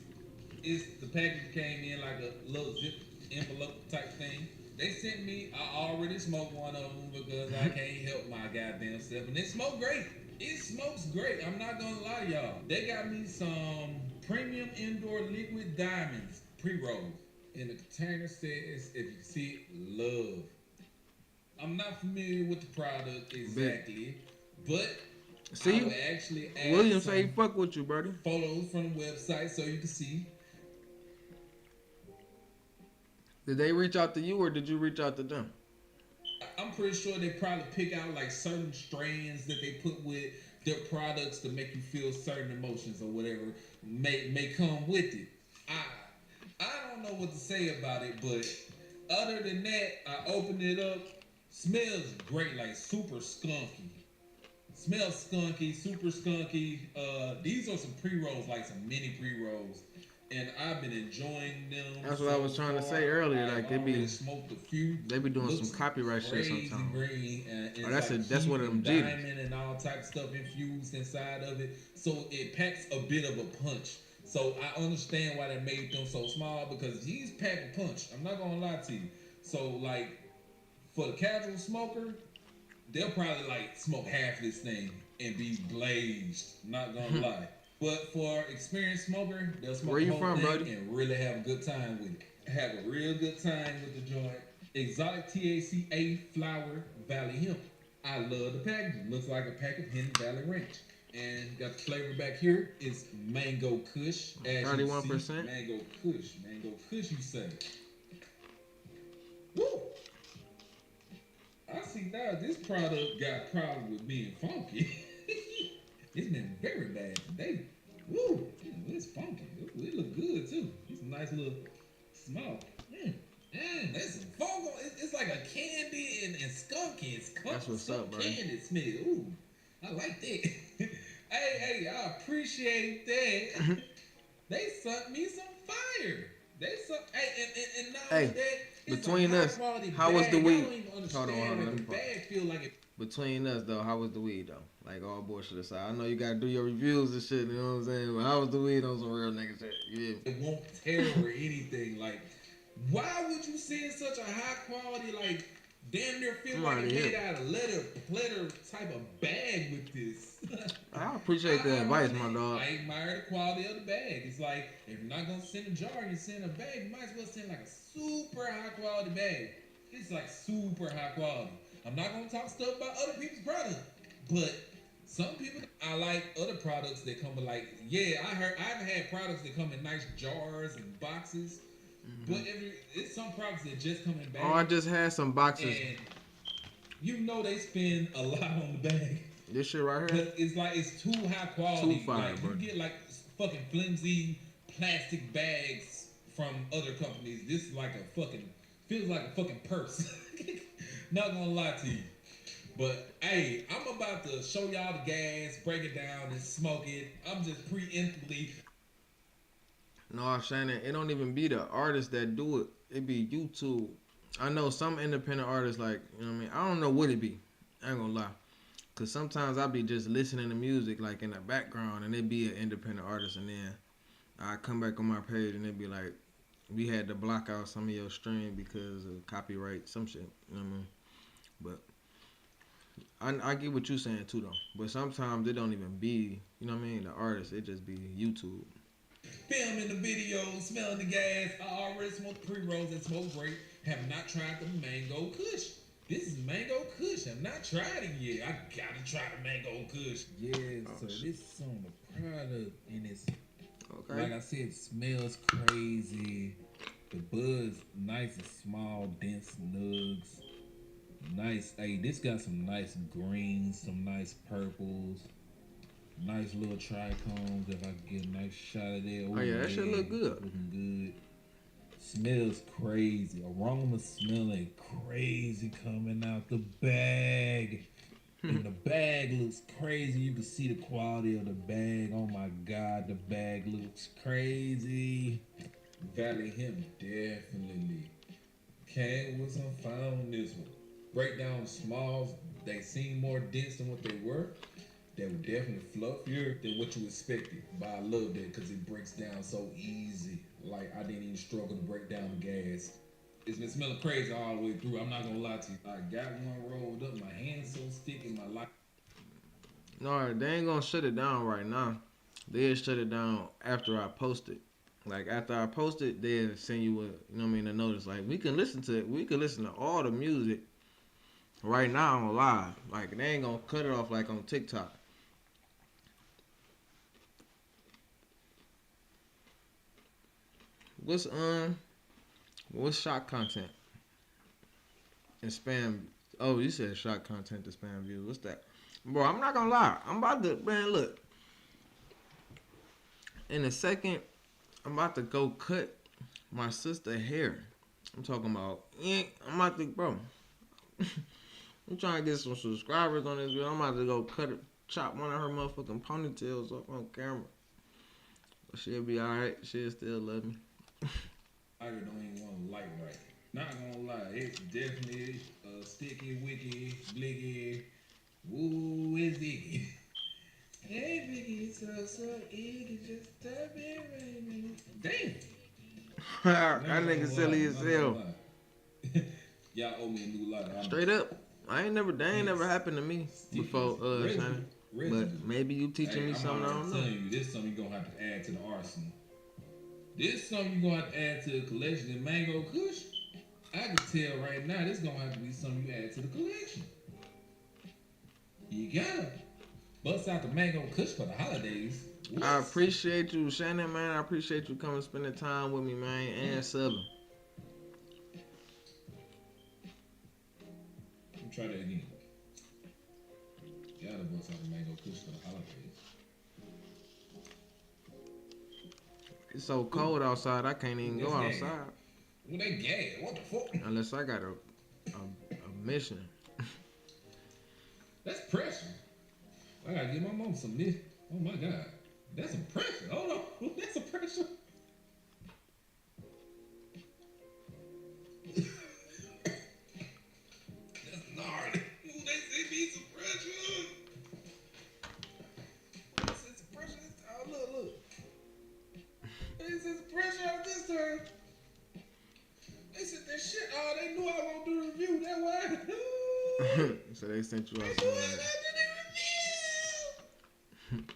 is the package came in like a little zip envelope type thing. They sent me, I already smoked one of them because I can't help my goddamn self. And it smoked great. It smokes great. I'm not gonna lie to y'all. They got me some premium indoor liquid diamonds pre-rolls. And the container says, if you see it, love. I'm not familiar with the product exactly, but see, I would actually add William say he fuck with you, buddy. Photos from the website so you can see. Did they reach out to you or did you reach out to them? I'm pretty sure they probably pick out like certain strands that they put with their products to make you feel certain emotions or whatever may come with it. I don't know what to say about it, but other than that, I opened it up. Smells great, like super skunky. Smells skunky, super skunky. These are some pre-rolls, like some mini pre-rolls, and I've been enjoying them. That's what I was trying to say earlier. Like they be smoked a few. They be doing some copyright shit sometimes. Green, and That's one of them G's. Diamond and all type of stuff infused inside of it, so it packs a bit of a punch. So I understand why they made them so small because these pack a punch. I'm not gonna lie to you. So like for the casual smoker, they'll probably like smoke half this thing and be blazed. Not gonna lie. But for experienced smoker, they'll smoke the whole thing Brody? And really have a good time with it. Have a real good time with the joint. Exotic THC A flower Valley hemp. I love the packaging. Looks like a pack of Hidden Valley Ranch. And got the flavor back here. It's Mango Kush. 31%. Mango Kush. Mango Kush, you say. Woo! I see now this product got problem with being funky. It's been very bad today. Woo! It's funky. It look good too. It's a nice little smell. That's fungal. It's like a candy and skunky. It's That's what's up, bro. Candy smell. Ooh, I like that. hey, I appreciate that. They sent me some fire. They sent. Hey, and not only that. Between us, how was the weed? Hold on. Let me bag feel like it. Between us though, how was the weed though? Like all bullshit aside, I know you gotta do your reviews and shit. You know what I'm saying? But how was the weed on some real nigga shit? Yeah. It won't tear or anything. Like, why would you send such a high quality, like, damn near feel like it made out of leather pleather type of bag with this? I appreciate the advice, my dog. I admire the quality of the bag. It's like if you're not gonna send a jar, you send a bag. You might as well send like a super high quality bag. It's like super high quality. I'm not gonna talk stuff about other people's products, but some people, I like other products that come with like, I've had products that come in nice jars and boxes, but it's some products that just come in bags. Oh, I just had some boxes. And you know they spend a lot on the bag. This shit right here? It's like, it's too high quality. Too fire, like, bro. You get like fucking flimsy plastic bags from other companies. This is like a fucking, feels like a fucking purse. Not gonna lie to you. But hey, I'm about to show y'all the gas, break it down, and smoke it. I'm just preemptively. No, Shannon, it don't even be the artists that do it. It be YouTube. I know some independent artists, like, you know what I mean? I don't know what it be. I ain't gonna lie. Cause sometimes I be just listening to music like in the background and it be an independent artist, and then I come back on my page and it be like, we had to block out some of your stream because of copyright, some shit. You know what I mean? But I get what you saying too though. But sometimes it don't even be, you know what I mean, the artist, it just be YouTube. Filming the video, smelling the gas. I already smoked pre-rolls and smoked great. Have not tried the Mango Kush. This is Mango Kush. I've not tried it yet. I gotta try the Mango Kush. Yeah, so this is on the product, and it's like I said, smells crazy. The buzz, nice and small, dense nugs. Nice. Hey, this got some nice greens, some nice purples, nice little trichomes. If I could get a nice shot of that. Oh yeah, that shit look good. Looking good. Smells crazy. Aroma smelling crazy coming out the bag. And the bag looks crazy. You can see the quality of the bag. Oh my God, the bag looks crazy. Valley hemp definitely came with some fun on this one. Break down smalls. They seem more dense than what they were. They were definitely fluffier than what you expected. But I love that because it breaks down so easy. Like, I didn't even struggle to break down the gas. It's been smelling crazy all the way through. I'm not gonna lie to you. I got one rolled up. My hand's so sticky. My life. No, they ain't gonna shut it down right now. They'll shut it down after I post it. Like, after I post it, they'll send you a, you know what I mean, a notice. Like, we can listen to it. We can listen to all the music right now on live. Like, they ain't gonna cut it off like on TikTok. What's shot content and spam Oh, you said shot content to spam views. What's that? Bro, I'm not gonna lie. I'm about to, man, look. In a second, I'm about to go cut my sister hair. I'm talking about, I'm about to, bro. I'm trying to get some subscribers on this video. I'm about to go chop one of her motherfucking ponytails off on camera. But she'll be alright. She'll still love me. I don't even want to like right. Not gonna lie, it's definitely sticky, wicky, blicky. Woo, it's icky. Hey, Vicky, so icky, just tap it right. Damn. That nigga silly as hell. Y'all owe me a new life. Straight up. They ain't never happened to me before, Shannon. But maybe you teaching me something I don't know. I'm telling you, this is something you're gonna have to add to the arsenal. This is something you're gonna have to add to the collection. The Mango Kush, I can tell right now, this is gonna have to be something you add to the collection. You gotta bust out the Mango Kush for the holidays. What? I appreciate you, Shannon, man. I appreciate you coming spending time with me, man, and subbing. Try that again. Gotta bust out the Mango Kush for the holidays. It's so cold outside, I can't even go outside. Well, they gay. What the fuck? Unless I got a mission. That's pressure. I gotta give my mom some this. Oh my god. That's some pressure. Hold on. That's some pressure. That's gnarly. Ooh, they say me some pressure. They say some pressure. Oh, look. They said some pressure out this time. They said that shit. Oh, they knew I won't do the review. That's why. So they sent you out They knew I won't do the review.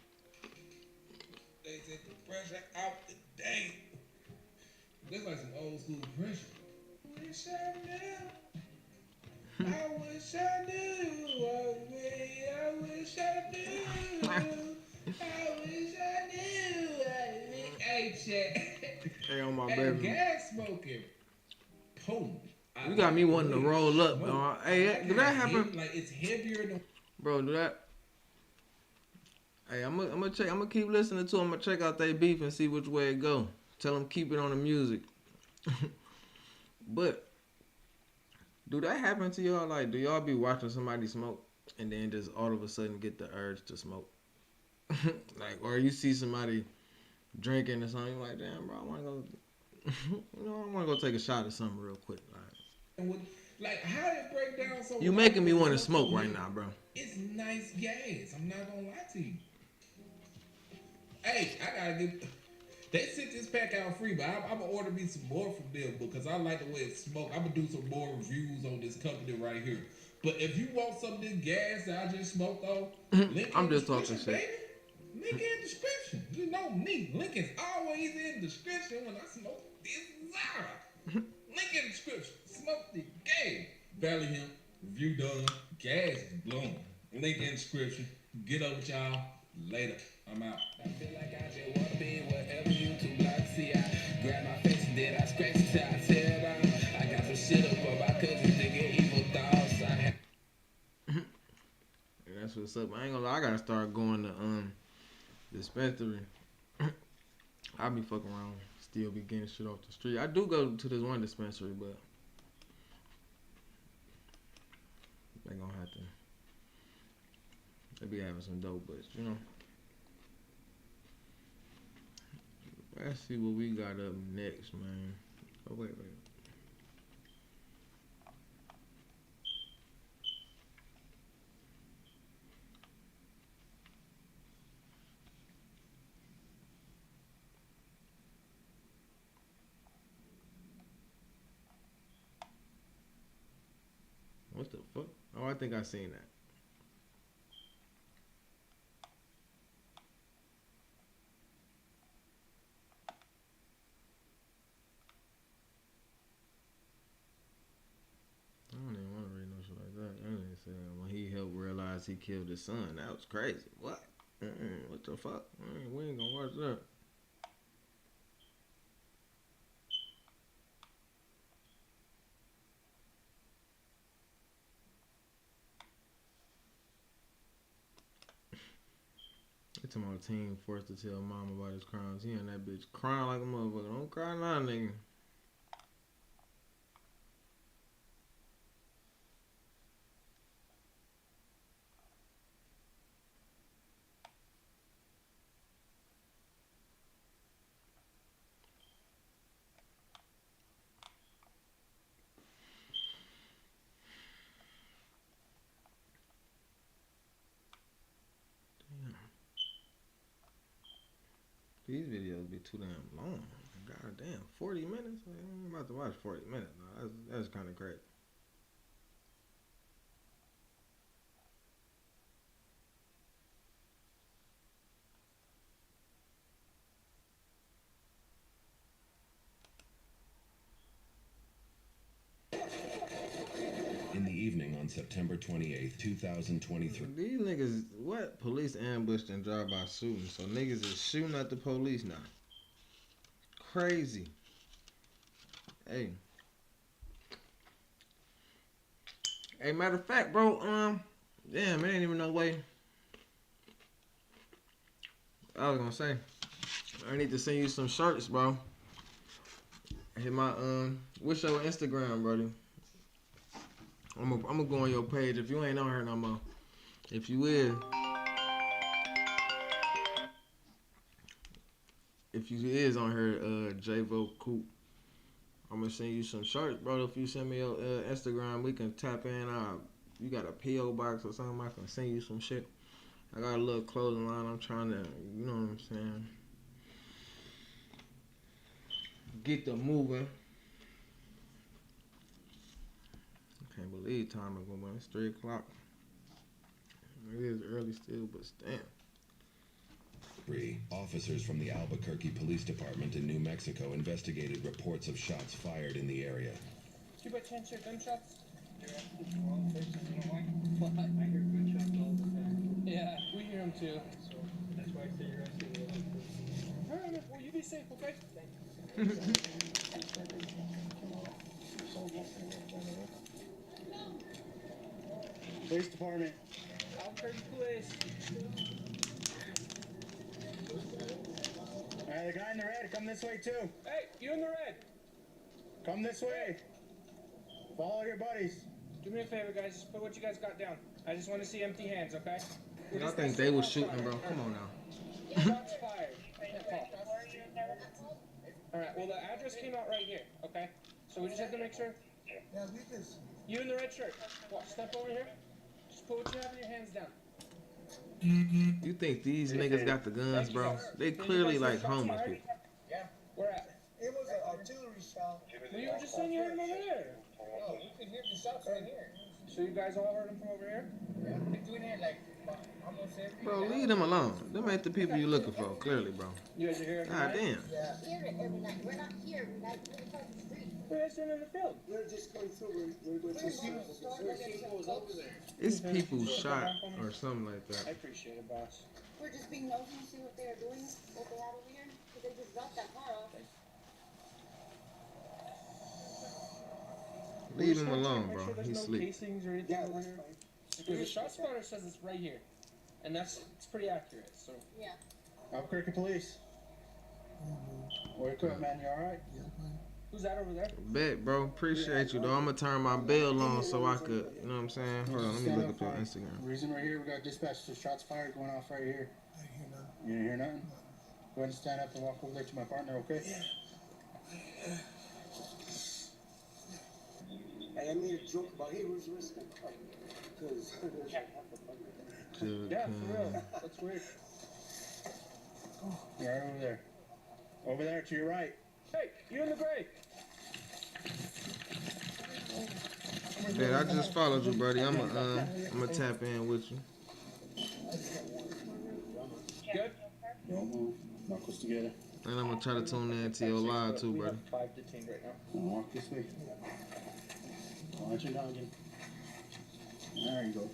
They said the pressure out the day. That's like some old school pressure. Wish I knew. I wish I knew. I wish I knew. I wish I knew. Hey, chat. Hey, on my Hey, baby. gas smoking. Potent. You got me wanting to roll up, bro. Hey, do that happen? Like it's heavier than. Bro, do that? Hey, I'm gonna check. I'm gonna keep listening to them. I'm gonna check out their beef and see which way it go. Tell them keep it on the music. But do that happen to y'all? Like, do y'all be watching somebody smoke and then just all of a sudden get the urge to smoke? Like, or you see somebody drinking or something, you're like, damn, bro, I want to go. I want to go take a shot of something real quick. Like, how did it break down so? You making me want to smoke right now, bro. It's nice gas. I'm not gonna lie to you. Hey, I gotta get. They sent this pack out free, but I'm gonna order me some more from them because I like the way it smoke. I'm gonna do some more reviews on this company right here. But if you want some of this gas that I just smoked on, link I'm in just description, talking shit. baby. Link in description. You know me. Link is always in description when I smoke this Zara. Link in description. Smoke the gas. Valley hemp. Review done. Gas is blowing. Link in description. Get up with y'all later. I'm out. I feel like I just wanna be whatever you two blocks see. I grab my face and then I scratch it till I tear it off. I got some shit up for my cousins, nigga, evil thoughts. That's what's up. I ain't gonna lie, I gotta start going to dispensary. I be fucking around, still be getting shit off the street. I do go to this one dispensary, but they gonna have to. They be having some dope, but you know. Let's see what we got up next, man. Oh wait. What the fuck? Oh, I think I seen that. I don't even want to read no shit like that. That nigga said when he helped realize he killed his son. That was crazy. What? What the fuck? We ain't gonna watch that. He talking about a teen forced to tell mom about his crimes. He and that bitch crying like a motherfucker. Don't cry now, nigga. These videos be too damn long. God damn, 40 minutes? I'm about to watch 40 minutes. No, that's kind of crazy. In the evening on September 28th, 2023. These niggas, what? Police ambushed and drive-by shooting. So niggas is shooting at the police now. Crazy. Hey. Hey, matter of fact, bro, damn, it ain't even no way. I was gonna say, I need to send you some shirts, bro. Hit my, what's your Instagram, Brody? I'm gonna go on your page. If you ain't on here no more. If you is. If you is on here, J-Vo Coop. I'm gonna send you some shirts, bro. If you send me your Instagram, we can tap in. You got a P.O. box or something, I can send you some shit. I got a little clothing line. I'm trying to, you know what I'm saying, get them moving. I can't believe time is going. It's 3 o'clock. It is early still, but damn. Officers from the Albuquerque Police Department in New Mexico investigated reports of shots fired in the area. Did you by chance hear gunshots? I hear gunshots all the time. Yeah, we hear them too. So that's why I say you're asking. Alright, well, you be safe, okay? Police Department. Albuquerque Police. Alright, the guy in the red, come this way too. Hey, you in the red. Come this way. Follow your buddies. Do me a favor, guys. Just put what you guys got down. I just want to see empty hands, okay? I think they was shooting, bro. Come on now. Shots fired. Alright, well, the address came out right here, okay? So we just have to make sure. Yeah, we just. You in the red shirt. Watch, step over here. Just put what you have in your hands down. You think these niggas got the guns, bro? They clearly like homeless people. Yeah. Where at? It was an artillery shot. Well, you were just saying you heard him over there. No, you could hear the shots right here. So you guys all heard him from over here? Yeah. They're doing it like almost every. Bro, leave them alone. Them ain't the people you looking for, clearly, bro. You guys are here every God night? damn. Yeah. Here every night. We're not here every night. We're across the street. We're just in the field. We're just going through. We're going to see what's over there. It's people shot or something like that. I appreciate it, boss. We're just being nosy to see what they're doing, what they had over here, because they just dropped that car off. Leave him alone, bro. Sure He's no asleep. casings or anything over here. Because the shot spotter says it's right here, and it's pretty accurate. So yeah. Albuquerque Police. Wake up, man. You all right? Yeah, man. Who's that over there? Bet, bro. Appreciate you, though. I'm gonna turn my bell on so I could, you know what I'm saying? Hold on, let me look up your Instagram. Reason right here, we got dispatch to shots fired going off right here. I didn't hear nothing. You didn't hear nothing? Go ahead and stand up and walk over there to my partner, okay? Yeah. Hey, I made a joke about, hey, where's the rest of the car? Because yeah, for real. That's weird. You're right over there. Over there to your right. Hey, you in the gray. Yeah, I just followed you, buddy. I'm gonna tap in with you. Good? Don't move. Knuckles together. And I'm gonna try to tune in to your live too, buddy. 5 detained right now. Walk this way. Watch your noggin. There you go.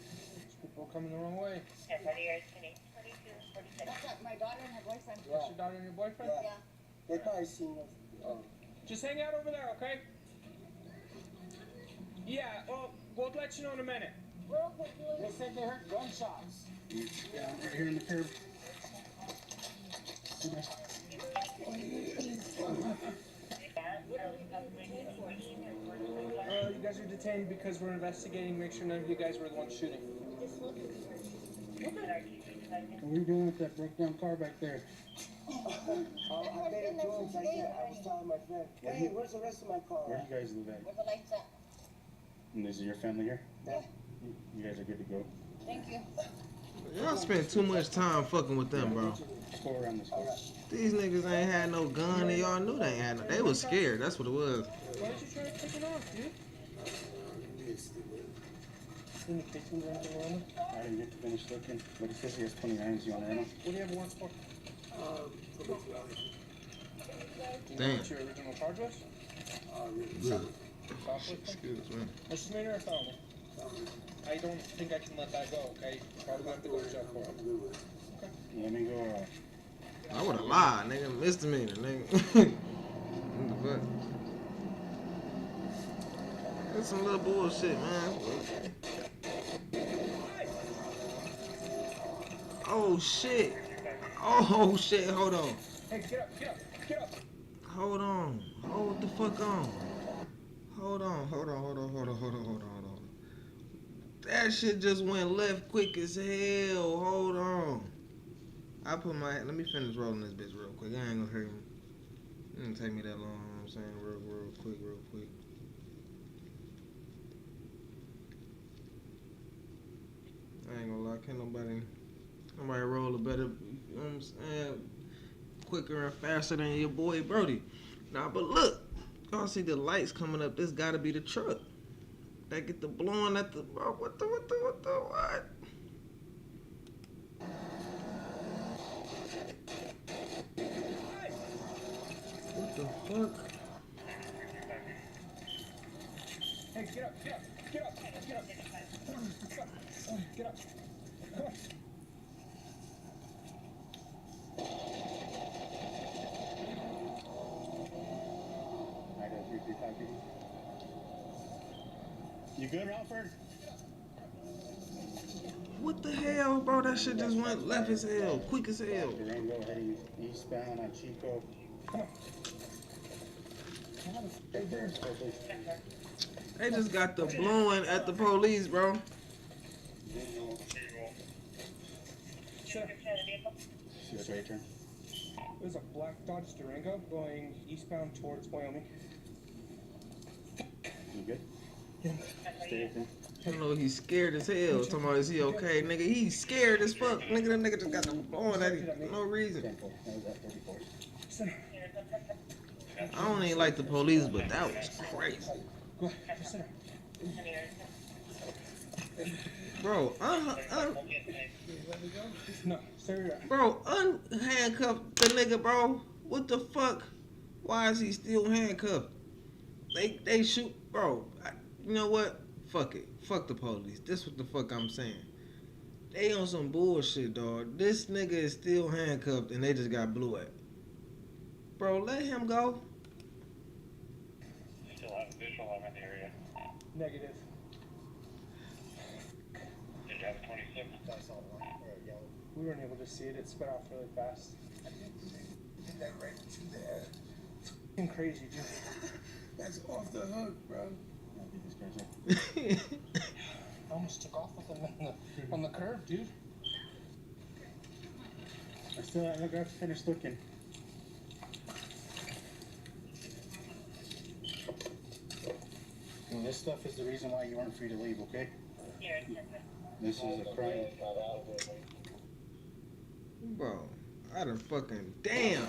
People coming the wrong way. That's my daughter and her boyfriend. That's your daughter and your boyfriend? Yeah. they probably seen us. Just hang out over there, okay? Yeah, we'll let you know in a minute. We're okay, They said they heard gunshots. Yeah, right here in the curb. You guys are detained because we're investigating. Make sure none of you guys were the ones shooting. What are you doing with that broke down car back there? I made it to him like that. I was telling my friend, hey, where's the rest of my car? Where do you guys live at? Where the lights at? And this is your family here? Yeah. You guys are good to go. Thank you. Y'all spend too much time fucking with them, bro. Go around this car. These niggas ain't had no gun and y'all knew they ain't had no. They was scared. That's what it was. Why did you try to take it off, dude? Any casings or anything around it? I didn't get to finish looking, but it says he has 29s. You want ammo? What do you have warrants for? Do you know Damn. what your original charge was? Good. Shoplifting? Excuse me. Misdemeanor or felony? I don't think I can let that go, okay? Probably gonna have to go to jail for it. Okay. Let me go. I would have lied, nigga. Misdemeanor, nigga. What the fuck? That's some little bullshit, man. Oh shit. Oh shit. Hold on. Hey, get up, get up, get up! Hold on. Hold the fuck on. Hold on. Hold on. That shit just went left quick as hell. Hold on. Let me finish rolling this bitch real quick. I ain't gonna hurt me. It didn't take me that long, you know what I'm saying? Real quick. I ain't gonna lie, can't nobody roll a better, you know what I'm saying? Quicker and faster than your boy Brody. Nah, but look, y'all see the lights coming up. This gotta be the truck. That get the blowing at the, bro, what? What the fuck? Hey, get up, get up, get up, get up! Get up! Come on. You good, Ralford? What the hell, bro? That shit just went left as hell, quick as hell. Durango heading eastbound on Chico. They just got the blowing at the police, bro. There's a black Dodge Durango going eastbound towards Wyoming. You good? Yeah. Stay with him. I know he's scared as hell. Talking about is he okay, nigga? He's scared as fuck, nigga. That nigga just got the blowing at him for no reason. I don't even like the police, but that was crazy. Bro, unhandcuff the nigga, bro. What the fuck? Why is he still handcuffed? They shoot, bro. You know what? Fuck it. Fuck the police. This what the fuck I'm saying. They on some bullshit, dog. This nigga is still handcuffed and they just got blew at. Bro, let him go. Still have a visual on that area. Negative. Did you have 26? We weren't able to see it. It sped off really fast. Did that right to there? Fucking crazy, dude. That's off the hook, bro. I almost took off with him on the curb, dude. I still haven't finished looking. And this stuff is the reason why you weren't free to leave, okay? This is a crime. Bro, I done fucking damn.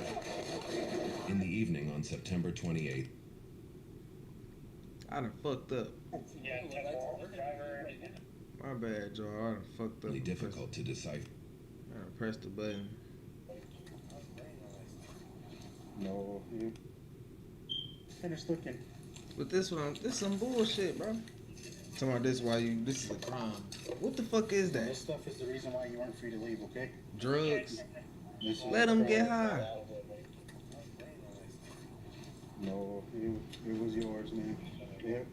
In the evening on September 28th. I done fucked up. My bad, y'all. I done fucked up. Really difficult to decipher. I done pressed the button. No, you finished looking. But this is some bullshit, bro. Talking about this is a crime. What the fuck is that? This stuff is the reason why you weren't free to leave, okay? Drugs. Let them get high. No, it was yours, man. Yep.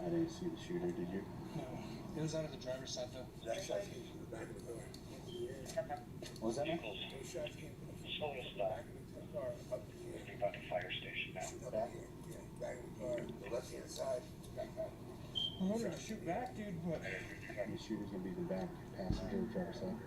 I didn't see the shooter, did you? No, it was out of the driver's side though. That's like in the back of the door. What's that? Slow us down. We're about the fire station now. Back in the car, the left-hand side. I'm ready to shoot back, dude, but... The shooter's gonna be the back passenger driver's side.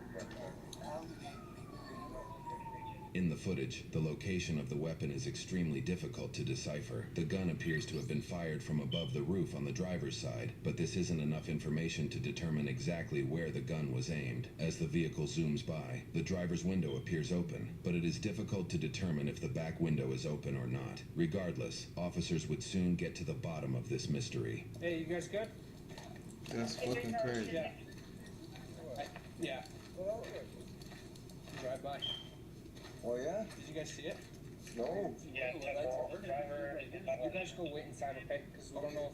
In the footage, the location of the weapon is extremely difficult to decipher. The gun appears to have been fired from above the roof on the driver's side, but this isn't enough information to determine exactly where the gun was aimed. As the vehicle zooms by, the driver's window appears open, but it is difficult to determine if the back window is open or not. Regardless, officers would soon get to the bottom of this mystery. Hey, you guys good? That's fucking crazy. Yeah. Yeah. Drive by. Oh yeah? Did you guys see it? No. Yeah, driver. You guys go wait inside, okay? Because we don't know.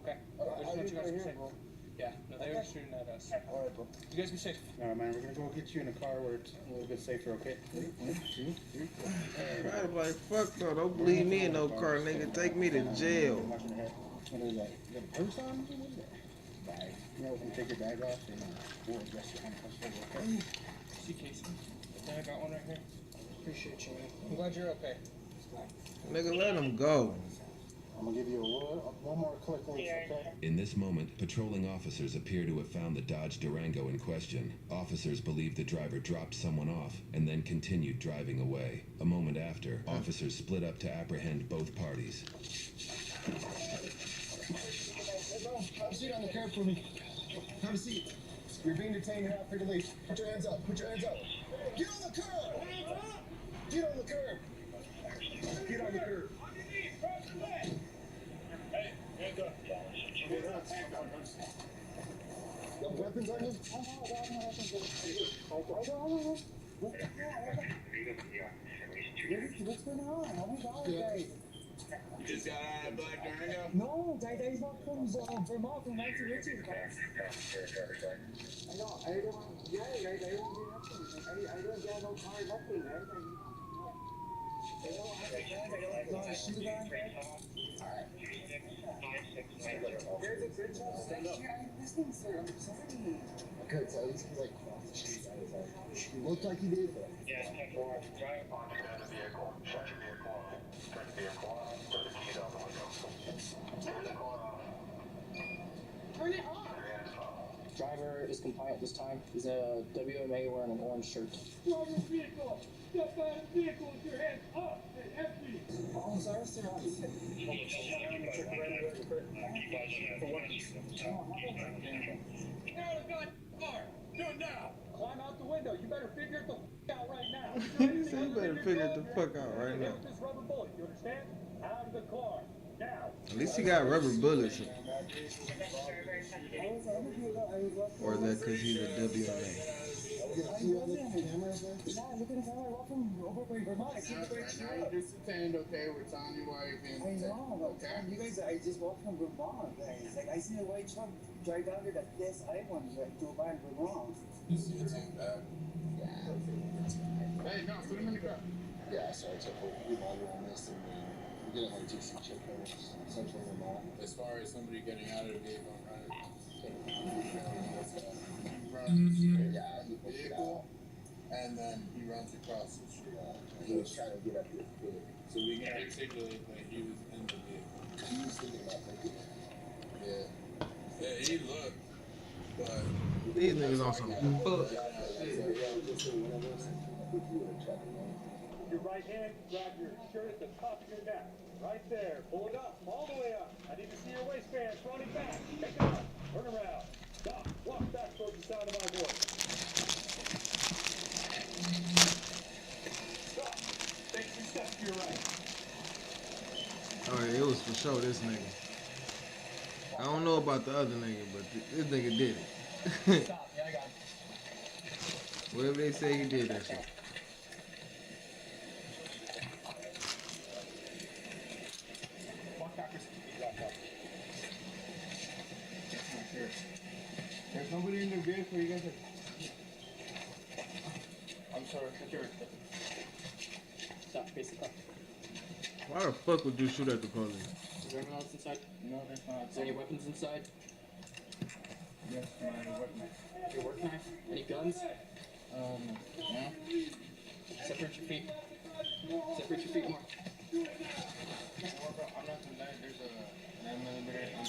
Okay. We just want you guys to be safe. Yeah. No, they were shooting at us. All right, bro. You guys be safe. All right, man. We're gonna go get you in a car where it's a little bit safer, okay? 1, 2, 3, 4. I'm like, fuck no, don't leave me in no car, nigga. Take me to jail. What is that? You got a purse on? What is that? Bag. You know, if you take your bag off, then we'll address your handcuffs for you, okay? See, Casey. I got one right here. Appreciate you, man. I'm glad you're okay. Nigga, let him go. I'm gonna give you one more click leash, okay? In this moment, patrolling officers appear to have found the Dodge Durango in question. Officers believe the driver dropped someone off and then continued driving away. A moment after, officers split up to apprehend both parties. Have a seat on the curb for me. Have a seat. You're being detained and out for release. Put your hands up. Put your hands up. Get on the curb! Get on the curb! Get on the curb. Hey, hands up. You have weapons on you? What's going on? Oh my God, guys. You just got out of Black Durango? No, he's not from Vermont, from Nancy Richards, guys. I know, I don't want, yeah, I don't do nothing. I don't get no car, nothing, right? I don't have a shoes on. There's a bridge. I'm listening, sir. I'm sorry. I couldn't tell. He's like crossed the street. He looked like he did, but. Yeah, drive on the vehicle. Shut your vehicle off. Turn the vehicle off. Put the keys out the window. Turn the car off. Turn it off. Driver is compliant this time. He's a WMA wearing an orange shirt. Drive your vehicle. Step out of the vehicle with your hands up and empty. Oh, sorry, sir. Car. Do it now. Climb out the window. You better figure it the f out right now. He said you better figure it the fuck out right now. This rubber bullet. You understand? Out of the car. Now. At least he got rubber bullets. Or is that because he's a WMA? Look at the camera, welcome over by Vermont. I keep it right Now you're just detained, okay? We're telling you why you're being detained. I know, okay? You guys, I just walked from Vermont, guys. Like, I seen a white truck drive down there that this I wanted to go by in Vermont. You see your team back? Yeah. Hey, no, put him in the car. Yeah, sorry, took a reminder on this, and we get a GC check over Central Vermont. As far as somebody getting out of the vehicle and running, Yeah, he pushed it out. and then he runs across the street. He was trying to get up here quick. So we can articulate that he was in the vehicle. He was thinking about taking it. Yeah. Yeah, he looked, but These niggas on some bullshit. Your right hand, grab your shirt at the top of your neck. Right there. Pull it up. All the way up. I need to see your waistband. Front and back. Take it up. Turn around. Stop. Walk back towards the sound of my voice. Stop. Take 2 steps to your right. Oh yeah, it was for sure this nigga. I don't know about the other nigga, but this nigga did it. Stop. Yeah, I got it. Whatever they say, he did that shit. Walk backwards. There's nobody in the vehicle, you guys are... I'm sorry. Stop. Face the car. Why the fuck would you shoot at the police? Is everyone else inside? No, there's not. Is there any weapons inside? Yes. My work knife. Your work knife? Any guns? No. Separate your feet. Separate your feet more. I'm not gonna lie, there's a 9mm on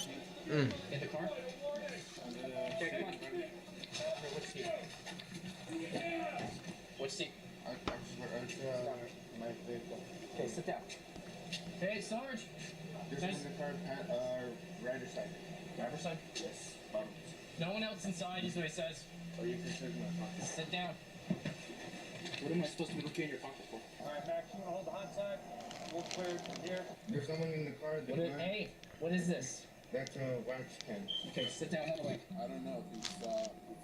in the car? Okay, come on. Okay, which seat? Which seat? My vehicle. Okay, sit down. Hey, Sarge. This is the car, rider side. Driver side? Yes. Bottom. No one else inside, is what it says. Oh, you can search my pocket. Sit down. What am I supposed to be looking in your pocket for? Alright, Max, you wanna hold the hot side? We'll clear it from here. There's someone in the car. Hey, what is this? That's a wax pen. Okay, sit down that way. I don't know if he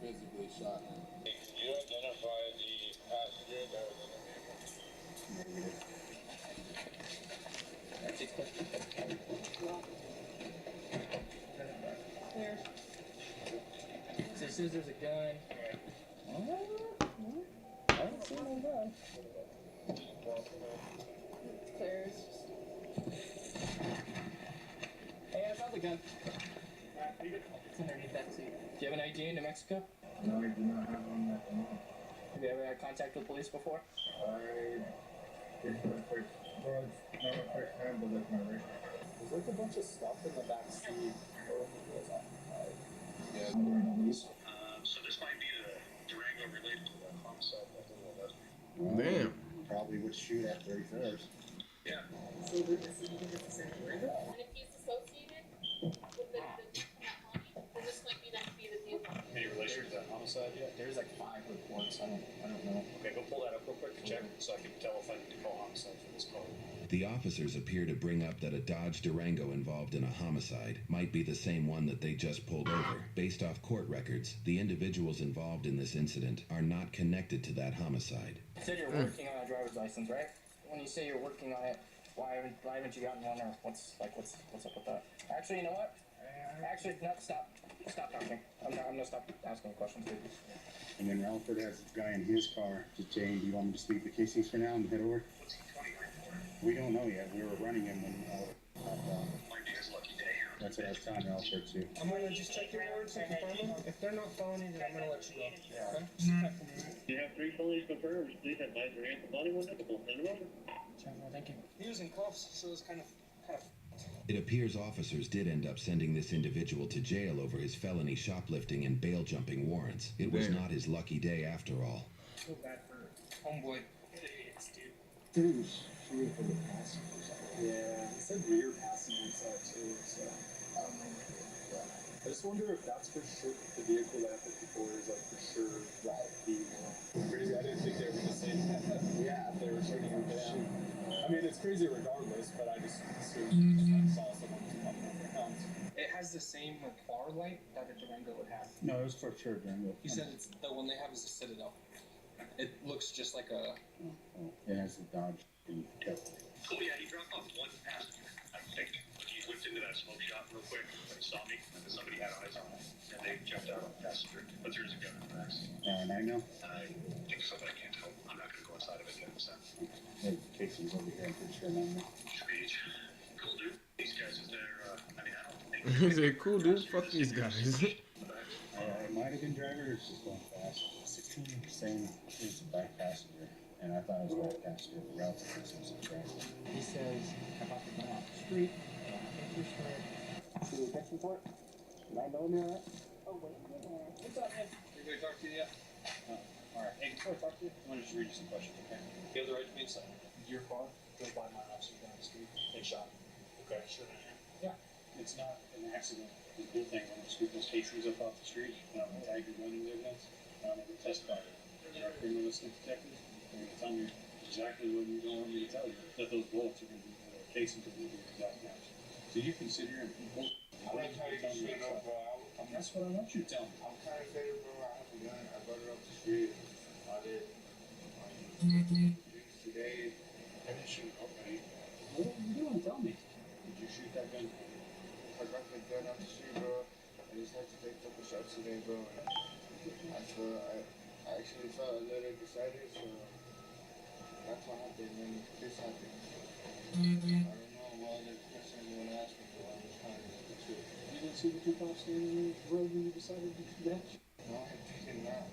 physically shot him. Can you identify the passenger that was in the vehicle? Negative. That's it. Clear. So it says there's a gun. I don't see no gun. Clears. Hey, I found the gun. It's underneath that seat. Do you have an ID in New Mexico? No, I do not have one at the moment. Have you ever had contact with police before? It's my first, well, it's not my first time, but that's my first time. There's like a bunch of stuff in the back seat. Yeah. So this might be the Durango related to the homicide. Damn. Probably would shoot at 31st. Yeah. So this is Durango? And if he's associated with the then this might be that to be the vehicle. Any relation to that homicide yet? There's like 5 reports. I don't know. Okay, go pull that up real quick and check so I can tell if I need to call homicide for this call. The officers appear to bring up that a Dodge Durango involved in a homicide might be the same one that they just pulled over. Based off court records, the individuals involved in this incident are not connected to that homicide. You said you're working on a driver's license, right? When you say you're working on it, why haven't you gotten one, or what's up with that? Actually, you know what? Actually, no, stop talking. I'm gonna stop asking questions, dude. And then Alfred has a guy in his car. Jane, do you want me to speak the casings for now and head over? We don't know yet. We were running him when that's what I was telling Alfred too. I'm gonna just check your words and confirm them. If they're not felony, then I'm gonna let you go. Yeah. Okay? You have 3 felonies confirmed. Please advise your hands body one double. Send them over. Thank you. He was in cuffs, so it's kind of. It appears officers did end up sending this individual to jail over his felony shoplifting and bail jumping warrants. It was not his lucky day after all. So bad for homeboy. Dude, shooting for the passengers. Yeah, he said rear passenger side too, so I don't know. I just wonder if that's for sure the vehicle that 54 is like for sure the crazy. I didn't think they were gonna say yeah, if they were shooting him down. I mean, it's crazy regardless, but I just assumed I saw someone come up with their helmet. It has the same like bar light that a Durango would have. No, it was for sure Durango. He said it's the one they have is a Citadel. It looks just like a. It has the Dodge. Oh yeah, he dropped off one passenger, I think. He whipped into that smoke shop real quick, but he saw me, and somebody had eyes on him, and they jumped out on the passenger. But there's a gun in the back. I know. I think so, but I can't tell. I'm not gonna go inside of it yet. So. Casey's over here, I'm pretty sure now. Sweet. Cool dude. These guys is there, I mean, I don't think. He said, cool dude, fuck these guys. It might have been driver, it's just going fast. 16, saying it's a back passenger. And I thought it was a back passenger, but Ralph thinks it was a driver. He says, I bought the gun off the street. See the text report? 9mm, alright? Oh, wait a minute. What's up, man? Anybody talk to you yet? Alright. Hey, before I talk to you, I want to just read you some questions, okay? You have the right to be inside. Your car drove by my officer down the street. They shot him. Okay, sure. Yeah. It's not an accident. The good thing when we scoop those casings up off the street, tag your running evidence, we testify. There are criminalistic detectives. They're going to tell me exactly what you don't want me to tell you. That those bullets are going to be casings are going to be the exact match. So you consider your people. I'm not trying to get shit up, bro. That's what I want you to tell me. I'm kind of saying, bro, I have a gun. I brought it up the street. I did. Today, I didn't shoot nobody. What are you doing? Tell me. Did you shoot that gun? I got the gun up the street, bro. I just had to take a couple shots today, bro. I actually felt a little excited, so that's what happened when this happened. I don't know what other question you want to ask me, but I'm just trying to get the truth. can't see the two cops standing in the road when you decided to do that? No, I did not.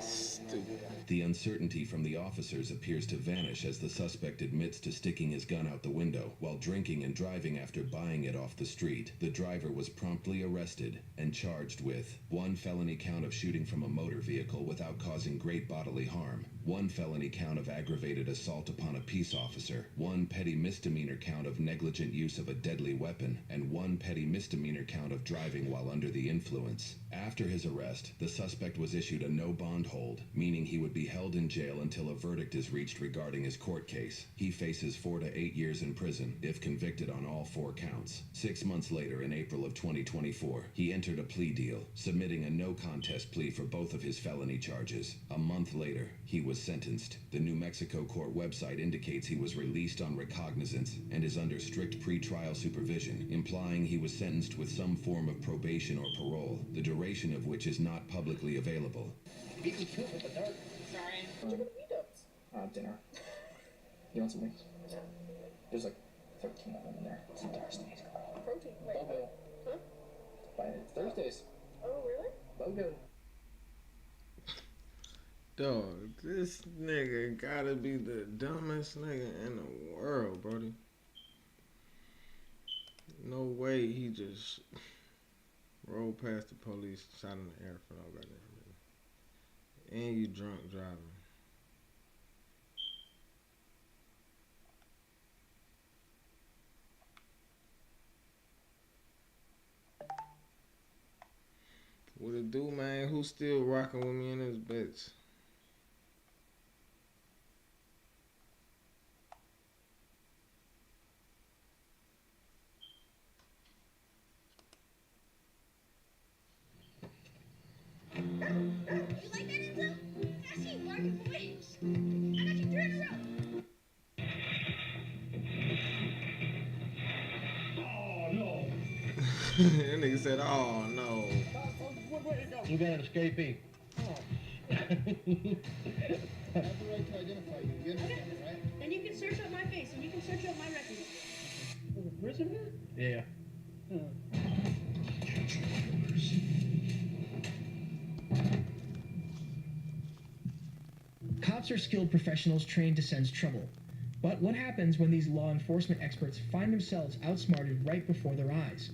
Stupid. The uncertainty from the officers appears to vanish as the suspect admits to sticking his gun out the window while drinking and driving after buying it off the street. The driver was promptly arrested and charged with 1 felony count of shooting from a motor vehicle without causing great bodily harm, 1 felony count of aggravated assault upon a peace officer, 1 petty misdemeanor count of negligent use of a deadly weapon, and 1 petty misdemeanor count of driving while under the influence. After his arrest, the suspect was issued a no-bond hold, meaning he would be held in jail until a verdict is reached regarding his court case. He faces 4 to 8 years in prison if convicted on all 4 counts. 6 months later, in April of 2024, he entered a plea deal, submitting a no-contest plea for both of his felony charges. A month later, he was sentenced. The New Mexico court website indicates he was released on recognizance and is under strict pre-trial supervision, implying he was sentenced with some form of probation or parole, the duration of which is not publicly available. Beat me to it with the dart. Sorry. What you gonna beat up? Dinner. You want some wings? There's like 13 of them in there. It's Thursdays. Protein. Wait. Bogo. Huh? It's Thursdays. Oh, really? Bogo. Dog, this nigga gotta be the dumbest nigga in the world, Brody. No way he just rolled past the police, shot in the air for no goddamn reason. And you drunk driving. What it do, man? Who's still rocking with me in this bitch? You like that intro? I see Market Police. I got you 3 in a row. Oh, no. That nigga said, oh, no. You got an escapee. Oh, I have the right to identify you. You understand it, right? Then you can search up my face and you can search up my record. There's a prison here? Yeah. Cops are skilled professionals trained to sense trouble. But what happens when these law enforcement experts find themselves outsmarted right before their eyes?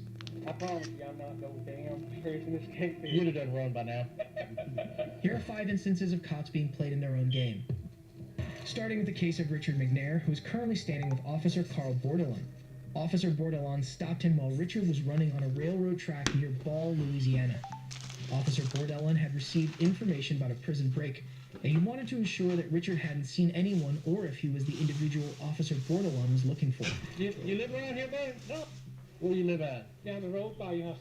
I promise you I'm not no damn person escape. You'd have done wrong by now. Here are 5 instances of cops being played in their own game. Starting with the case of Richard McNair, who is currently standing with Officer Carl Bordelon. Officer Bordelon stopped him while Richard was running on a railroad track near Ball, Louisiana. Officer Bordelon had received information about a prison break, and he wanted to ensure that Richard hadn't seen anyone or if he was the individual Officer Bordelon was looking for. You live around here, man? No. Where do you live at? Down the road by your house.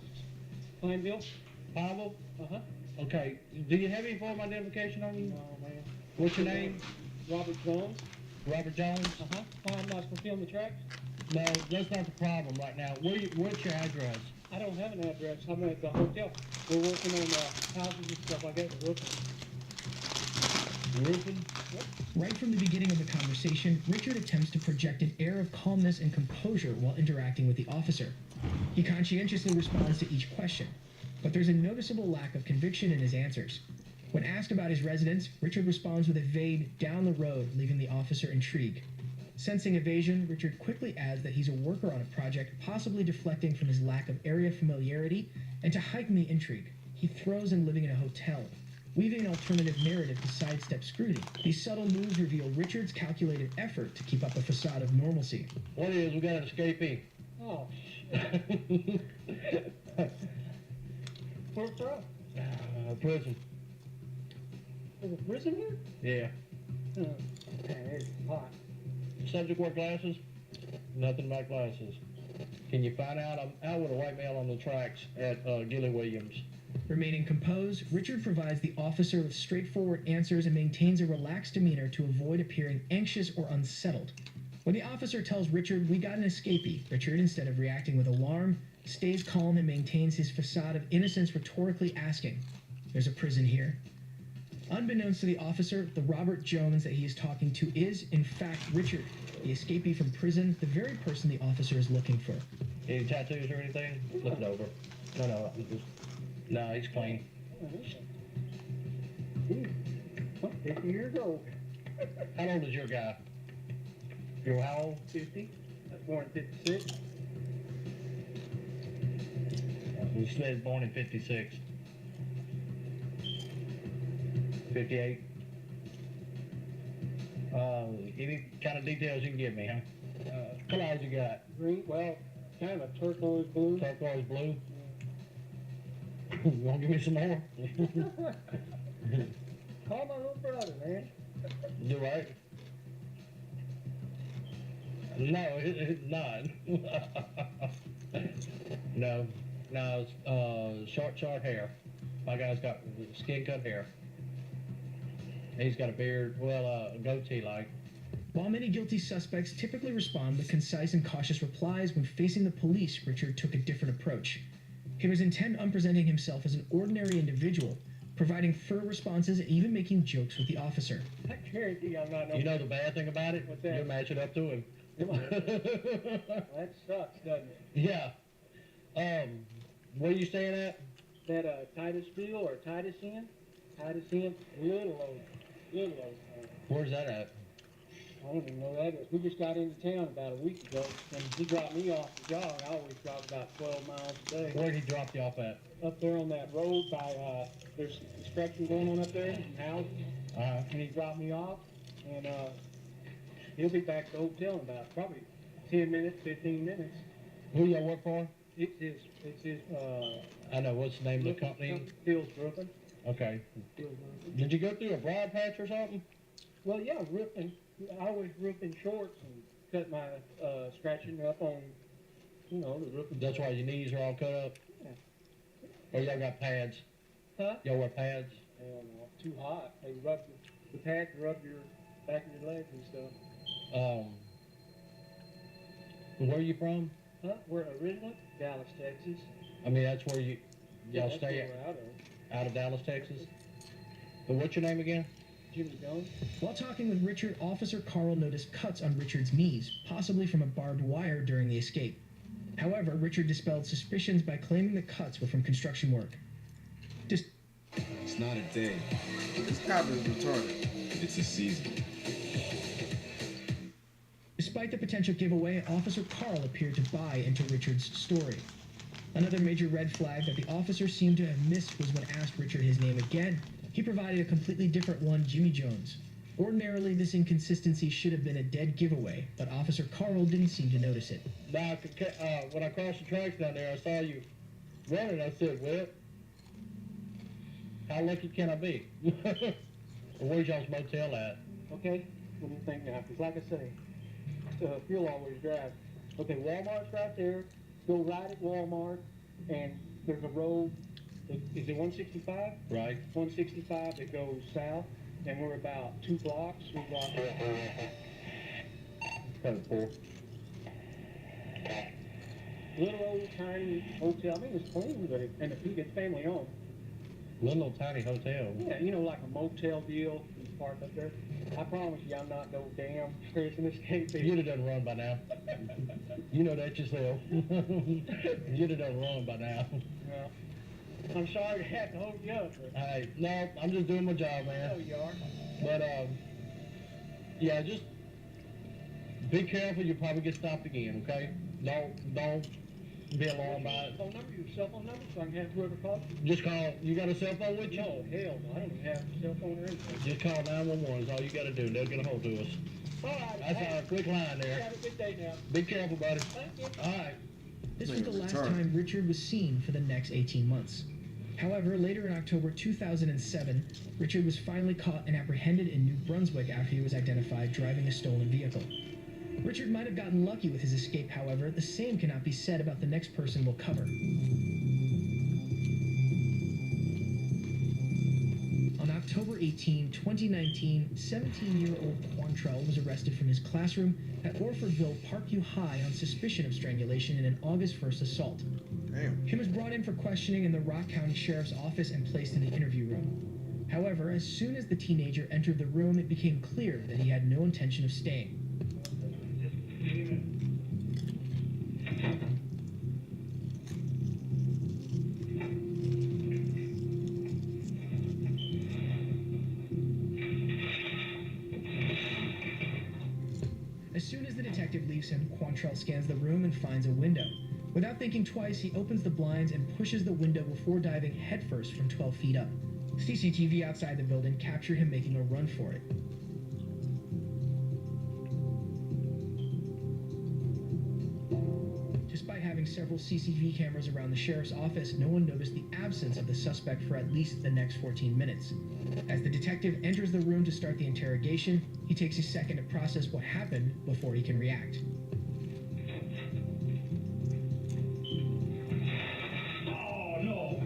Pineville? Pineville? Uh-huh. Okay. Do you have any form of identification on you? No, man. What's your name? Robert Jones. Robert Jones? Uh-huh. Why, I'm not supposed to be on the track? No, that's not the problem right now. What's your address? I don't have an address. I'm at the hotel. We're working on houses and stuff like that. We're roofing. Roofing? Yep. Right from the beginning of the conversation, Richard attempts to project an air of calmness and composure while interacting with the officer. He conscientiously responds to each question, but there's a noticeable lack of conviction in his answers. When asked about his residence, Richard responds with a vague "down the road," leaving the officer intrigued. Sensing evasion, Richard quickly adds that he's a worker on a project, possibly deflecting from his lack of area familiarity, and to heighten the intrigue, he throws in living in a hotel, weaving an alternative narrative to sidestep scrutiny. These subtle moves reveal Richard's calculated effort to keep up a facade of normalcy. What is? We got an escapee. Oh, shit. Where's from? Prison. There's a prison here? Yeah. Man, it's hot. Subject wear glasses? Nothing about glasses. Can you find out? I'm out with a white male on the tracks at Gilly Williams. Remaining composed, Richard provides the officer with straightforward answers and maintains a relaxed demeanor to avoid appearing anxious or unsettled. When the officer tells Richard, "We got an escapee," Richard, instead of reacting with alarm, stays calm and maintains his facade of innocence, rhetorically asking, "There's a prison here?" Unbeknownst to the officer, the Robert Jones that he is talking to is, in fact, Richard, the escapee from prison, the very person the officer is looking for. Any tattoos or anything? Look it over. No, no, he's clean. 50 years old. How old is your guy? You're how old? 50. That's born in 56. You said born in 56. 58. Any kind of details you can give me, huh? What eyes you got? Green, well, kind of a turquoise blue. Turquoise blue? You want to give me some more? Call my little brother, man. Do right? No, it's not. No, it's short hair. My guy's got skin cut hair. He's got a beard, well, a goatee like. While many guilty suspects typically respond with concise and cautious replies when facing the police, Richard took a different approach. He was intent on presenting himself as an ordinary individual, providing firm responses and even making jokes with the officer. I guarantee I'm not. You know the bad thing about it? What's that? You're matching up to him. That sucks, doesn't it? Yeah. Where you staying at? That Titusville or Titus Inn? Titus Inn, little old. Where's that at? I don't even know that is. We just got into town about a week ago, and he dropped me off the jog. I always drive about 12 miles a day. Where'd he drop you off at? Up there on that road by, there's construction going on up there, houses. And he dropped me off, and he'll be back at the hotel in about probably 10 minutes, 15 minutes. Who y'all work for? It's his, I know, what's the name of the company? Phil's Roofing. Okay. Did you go through a broad patch or something? Well, yeah, roofing. I always roof in shorts and cut my scratching up on, the roofing. That's why your knees are all cut up? Yeah. Or y'all got pads? Huh? Y'all wear pads? Hell no, too hot. They rub the pads rub your back of your legs and stuff. Where are you from? Huh? We're originally Dallas, Texas. I mean, that's where y'all that's stay where we're out of. Out of Dallas, Texas? But what's your name again? Jimmy Jones. While talking with Richard, Officer Carl noticed cuts on Richard's knees, possibly from a barbed wire during the escape. However, Richard dispelled suspicions by claiming the cuts were from construction work. It's not a day. This cop is retarded. It's a season. Despite the potential giveaway, Officer Carl appeared to buy into Richard's story. Another major red flag that the officer seemed to have missed was when asked Richard his name again, he provided a completely different one, Jimmy Jones. Ordinarily, this inconsistency should have been a dead giveaway, but Officer Carl didn't seem to notice it. Now, when I crossed the tracks down there, I saw you running. I said, well, how lucky can I be? Where's y'all's motel at? Okay, what do you think now? Because like I say, you'll always drive. Okay, Walmart's right there. Go right at Walmart, and there's a road. Is it 165? Right. 165 that goes south, and we're about 3 blocks. Kind of poor. Little old tiny hotel. I mean, it's clean, but it's family owned. Little tiny hotel. Yeah, like a motel deal. It's parked up there. I promise you, I'm not no damn prison escape. You'd have done run by now. You know that yourself. You'd have done run by now. Well, I'm sorry to have to hold you up. Hey, no, I'm just doing my job, man. I know you are. But, yeah, just be careful. You'll probably get stopped again, okay? Don't be alarmed by it. Your cell phone number, so I can have whoever calls you? Just call. You got a cell phone with you? No, hell no. I don't even have a cell phone or anything. Just call 911 is all you got to do. They'll get a hold of us. All right. That's our quick line there. Have a good day now. Be careful, buddy. Thank you. All right. This was the last time Richard was seen for the next 18 months. However, later in October 2007, Richard was finally caught and apprehended in New Brunswick after he was identified driving a stolen vehicle. Richard might have gotten lucky with his escape, however, the same cannot be said about the next person we'll cover. On October 18, 2019, 17-year-old Quantrell was arrested from his classroom at Orfordville Parkview High on suspicion of strangulation in an August 1st assault. Damn. He was brought in for questioning in the Rock County Sheriff's Office and placed in the interview room. However, as soon as the teenager entered the room, it became clear that he had no intention of staying. As soon as the detective leaves him, Quantrell scans the room and finds a window. Without thinking twice, he opens the blinds and pushes the window before diving headfirst from 12 feet up. CCTV outside the building captured him making a run for it. Despite having several CCTV cameras around the sheriff's office, no one noticed the absence of the suspect for at least the next 14 minutes. As the detective enters the room to start the interrogation, he takes a second to process what happened before he can react. Oh, no.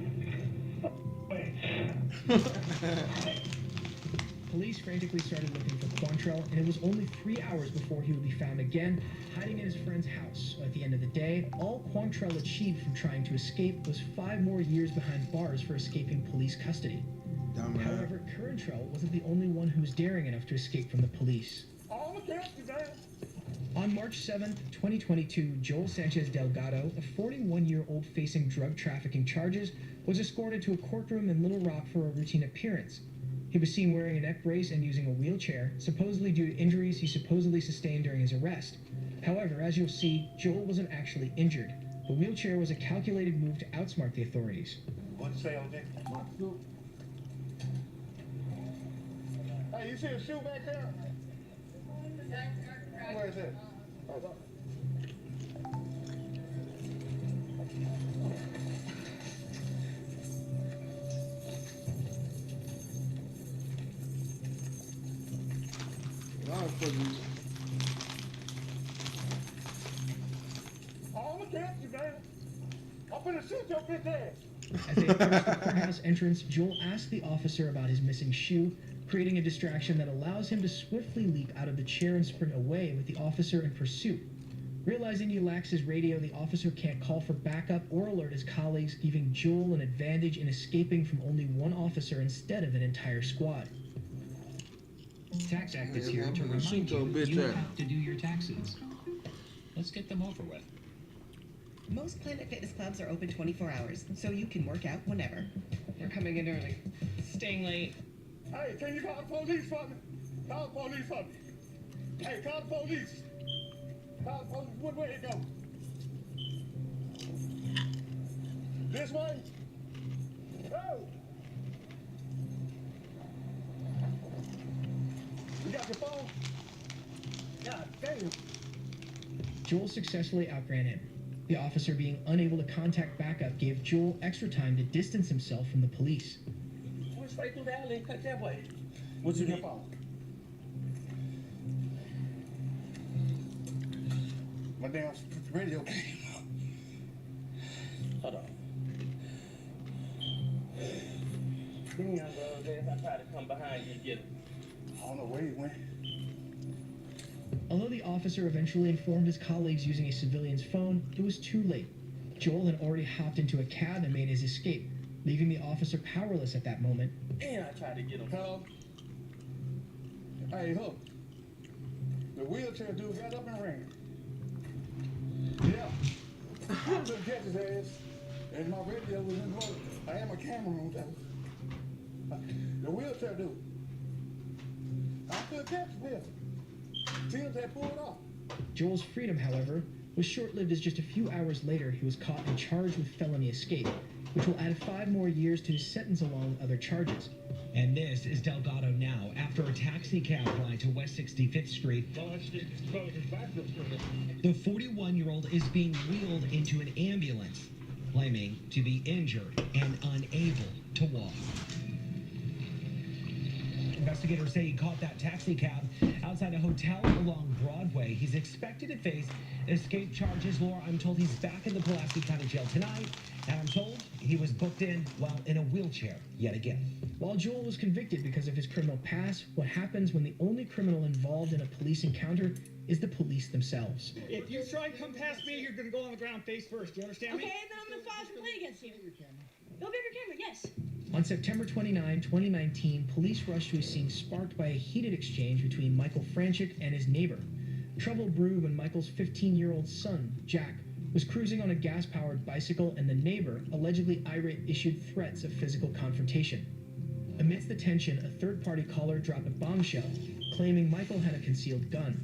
Police frantically started looking for Quantrell, and it was only 3 hours before he would be found again, hiding in his friend's house. At the end of the day, all Quantrell achieved from trying to escape was 5 more years behind bars for escaping police custody. However, Quantrell wasn't the only one who was daring enough to escape from the police. On March 7th, 2022, Joel Sanchez Delgado, a 41-year-old facing drug trafficking charges, was escorted to a courtroom in Little Rock for a routine appearance. He was seen wearing a neck brace and using a wheelchair, supposedly due to injuries he supposedly sustained during his arrest. However, as you'll see, Joel wasn't actually injured. The wheelchair was a calculated move to outsmart the authorities. What'd you say, OJ? Hey, you see a shoe back there? Where is it? I'm gonna catch you, man. I'm gonna shoot your bitch ass. As they approached the courthouse entrance, Joel asked the officer about his missing shoe, creating a distraction that allows him to swiftly leap out of the chair and sprint away with the officer in pursuit. Realizing he lacks his radio, the officer can't call for backup or alert his colleagues, giving Joel an advantage in escaping from only one officer instead of an entire squad. Tax Act is here to remind you you have to do your taxes. Let's get them over with. Most Planet Fitness clubs are open 24 hours, so you can work out whenever. We're coming in early, staying late. Hey, can you call the police for me? Call the police for me. Hey, call the police. Call the police. What way it go? This way? Oh! You got your phone? God damn. Joel successfully outran him. The officer being unable to contact backup gave Joel extra time to distance himself from the police. Went straight through the alley and cut that way. What's in your phone? My damn radio came up. Hold on. Damn, bro, I tried to come behind you and get him. I don't know where he went. Although the officer eventually informed his colleagues using a civilian's phone, it was too late. Joel had already hopped into a cab and made his escape, leaving the officer powerless at that moment. And I tried to get him. Hello? Hey, look. The wheelchair dude got up and ran. Yeah. I couldn't catch his ass. And my radio was in order. I had my camera on though. The wheelchair dude. I couldn't catch him. Tim had pulled off. Joel's freedom, however, was short-lived as just a few hours later he was caught and charged with felony escape, which will add 5 more years to his sentence along with other charges. And this is Delgado now, after a taxi cab ride to West 65th Street. The 41-year-old is being wheeled into an ambulance, claiming to be injured and unable to walk. Investigators say he caught that taxi cab outside a hotel along Broadway. He's expected to face escape charges. Laura, I'm told he's back in the Pulaski County Jail tonight, and I'm told he was booked in while in a wheelchair yet again. While Joel was convicted because of his criminal past, what happens when the only criminal involved in a police encounter is the police themselves? If you try and come past me, you're going to go on the ground face first. Do you understand me? Okay, then I'm going to file a complaint against you. Go grab your camera, yes. On September 29, 2019, police rushed to a scene sparked by a heated exchange between Michael Franchik and his neighbor. Trouble brewed when Michael's 15-year-old son, Jack, was cruising on a gas-powered bicycle, and the neighbor, allegedly irate, issued threats of physical confrontation. Amidst the tension, a third-party caller dropped a bombshell, claiming Michael had a concealed gun.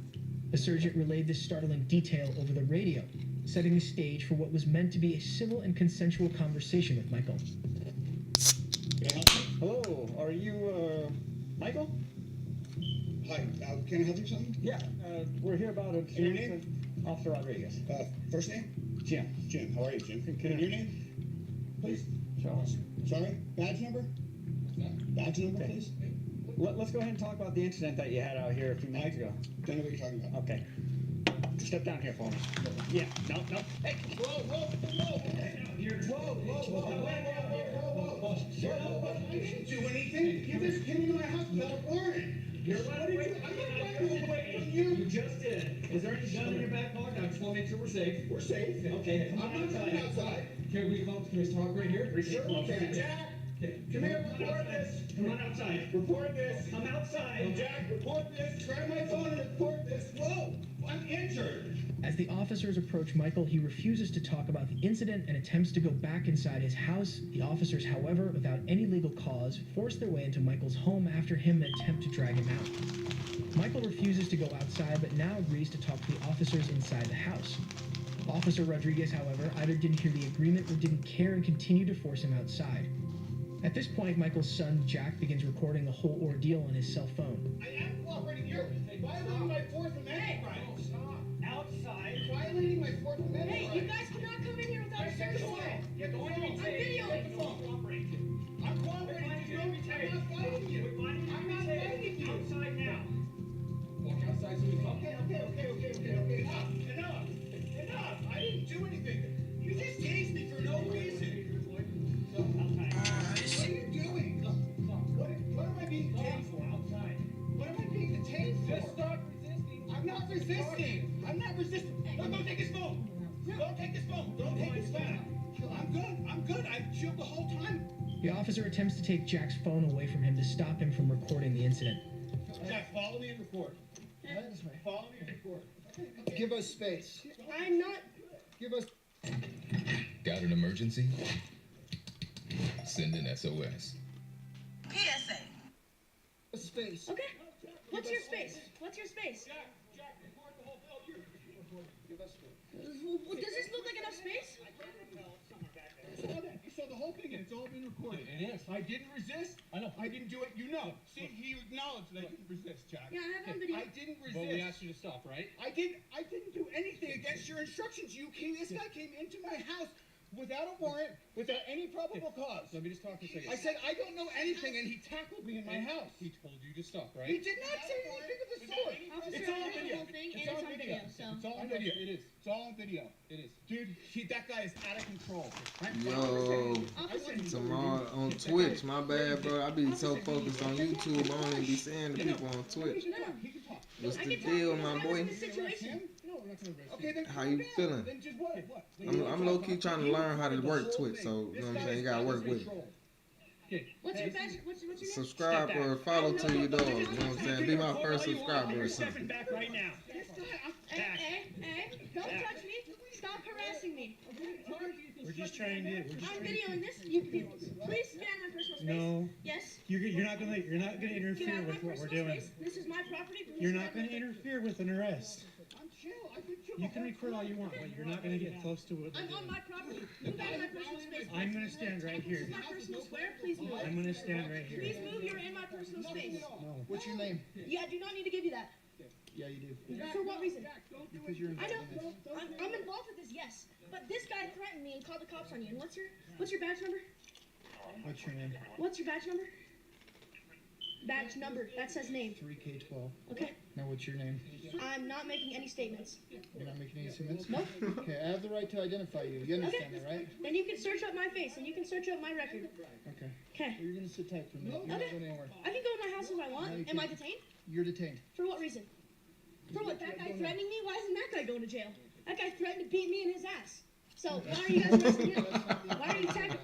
The sergeant relayed this startling detail over the radio, setting the stage for what was meant to be a civil and consensual conversation with Michael. Hello, are you, Michael? Hi, can I help you with something? Yeah, we're here about a... Your name? Officer Rodriguez. First name? Jim. Jim, how are you, Jim? Can And your name? Please. Charles. Sorry? Badge number? Badge number, Okay. please? Let's go ahead and talk about the incident that you had out here a few minutes ago. Don't know what you're talking about. Okay. Step down here for me. Yeah, no. Hey, whoa. Shut up, I didn't do anything. You just came into my house without a warrant. You're running away. I'm not running away from you. You just did. Is there any gun in your back pocket? I just want to make sure we're safe. We're safe. Okay. I'm not coming outside. Can we talk right here? Sure, okay. Jack, come here, report this. Come on outside. Report this. I'm outside. Jack, report this. Try my phone and report this. Whoa, I'm injured. As the officers approach Michael, he refuses to talk about the incident and attempts to go back inside his house. The officers, however, without any legal cause, force their way into Michael's home after him and attempt to drag him out. Michael refuses to go outside, but now agrees to talk to the officers inside the house. Officer Rodriguez, however, either didn't hear the agreement or didn't care and continued to force him outside. At this point, Michael's son, Jack, begins recording the whole ordeal on his cell phone. I am cooperating. You're violating my Fourth Amendment rights. Outside. You're violating my Fourth Amendment rights. Hey, you guys cannot come in here without a search warrant. You're going to be I'm videoing the phone. I'm cooperating. I'm not fighting you. I'm not fighting you. Outside now. Walk outside so we talk. Okay. Enough. I didn't do anything. You just tased me for no reason. What are you doing? What am I being detained for? Outside. What am I being detained for? Just stop resisting. I'm not resisting. No, don't take his phone. Don't take his phone. I'm good. I chilled the whole time. The officer attempts to take Jack's phone away from him to stop him from recording the incident. Jack, follow me and record. Follow me and record. Give us space. I'm not. Give us. Got an emergency? Send an SOS. PSA. Space. Okay. What's your space? Jack, record the whole bill. Give us space. Does this look like enough space? You saw the whole thing and it's all been recorded. It is. I didn't resist. I know. I didn't do it. You know. See, he acknowledged that I didn't resist, Jack. Yeah, I have on video. I didn't resist. Well, we asked you to stop, right? I didn't do anything against your instructions. This guy came into my house without a warrant, without any probable cause. Let me just talk for a second. I said, I don't know anything, and he tackled me in my house. He told you to stop, right? He did not say anything of the sort. Officer, I heard the whole thing, and it's on video, so. It's all on video. It is. It's all on video. It is. Dude, that guy is out of control. Yo, tomorrow on Twitch, my bad, bro. I be so focused on YouTube, I don't even be seeing the people on Twitch. What's the deal, my boy? Okay, then How you feeling? Then just what? I'm low key trying to learn how to work Twitch, so you know what I'm saying. You gotta work with me. What's your badge? What's your name? Subscribe or follow to your dog. You know what I'm saying. Be my first subscriber or something. Back right now. Hey, don't touch me. Stop harassing me. We're just trying to. I'm videoing this. Please get out of my personal space. No. Yes. You're not gonna Get out interfere of my with what we're personal doing. space. This is my property. Please You're get not out of my gonna interfere with an arrest. I'm chill. I've been chill. You can record all you want, but you're not gonna get close to it. I'm on my property. Move out of my personal space. I'm gonna stand right This here. is my personal square. Please move. I'm gonna stand right here. Please move. You're in my personal space. No. What's your name? Yeah, I do not need to give you that. Yeah, you do. For what reason? Because you're I know. I'm involved with this, yes. But this guy threatened me and called the cops on you. And what's your badge number? What's your name? What's your badge number? Badge number. That says name. 3K12. Okay. Now what's your name? I'm not making any statements. You're not making any statements? Nope. Okay, I have the right to identify you. You understand that, right? Then you can search up my face and you can search up my record. Okay. Okay. You're gonna sit tight for a minute. You're not Okay. going anywhere. I can go to my house if I want. No, you Am I can't. detained? You're detained. For what reason? For what? That guy threatening me? Why isn't that guy going to jail? That guy threatened to beat me in his ass. So why are you guys arresting him? Why are you attacking?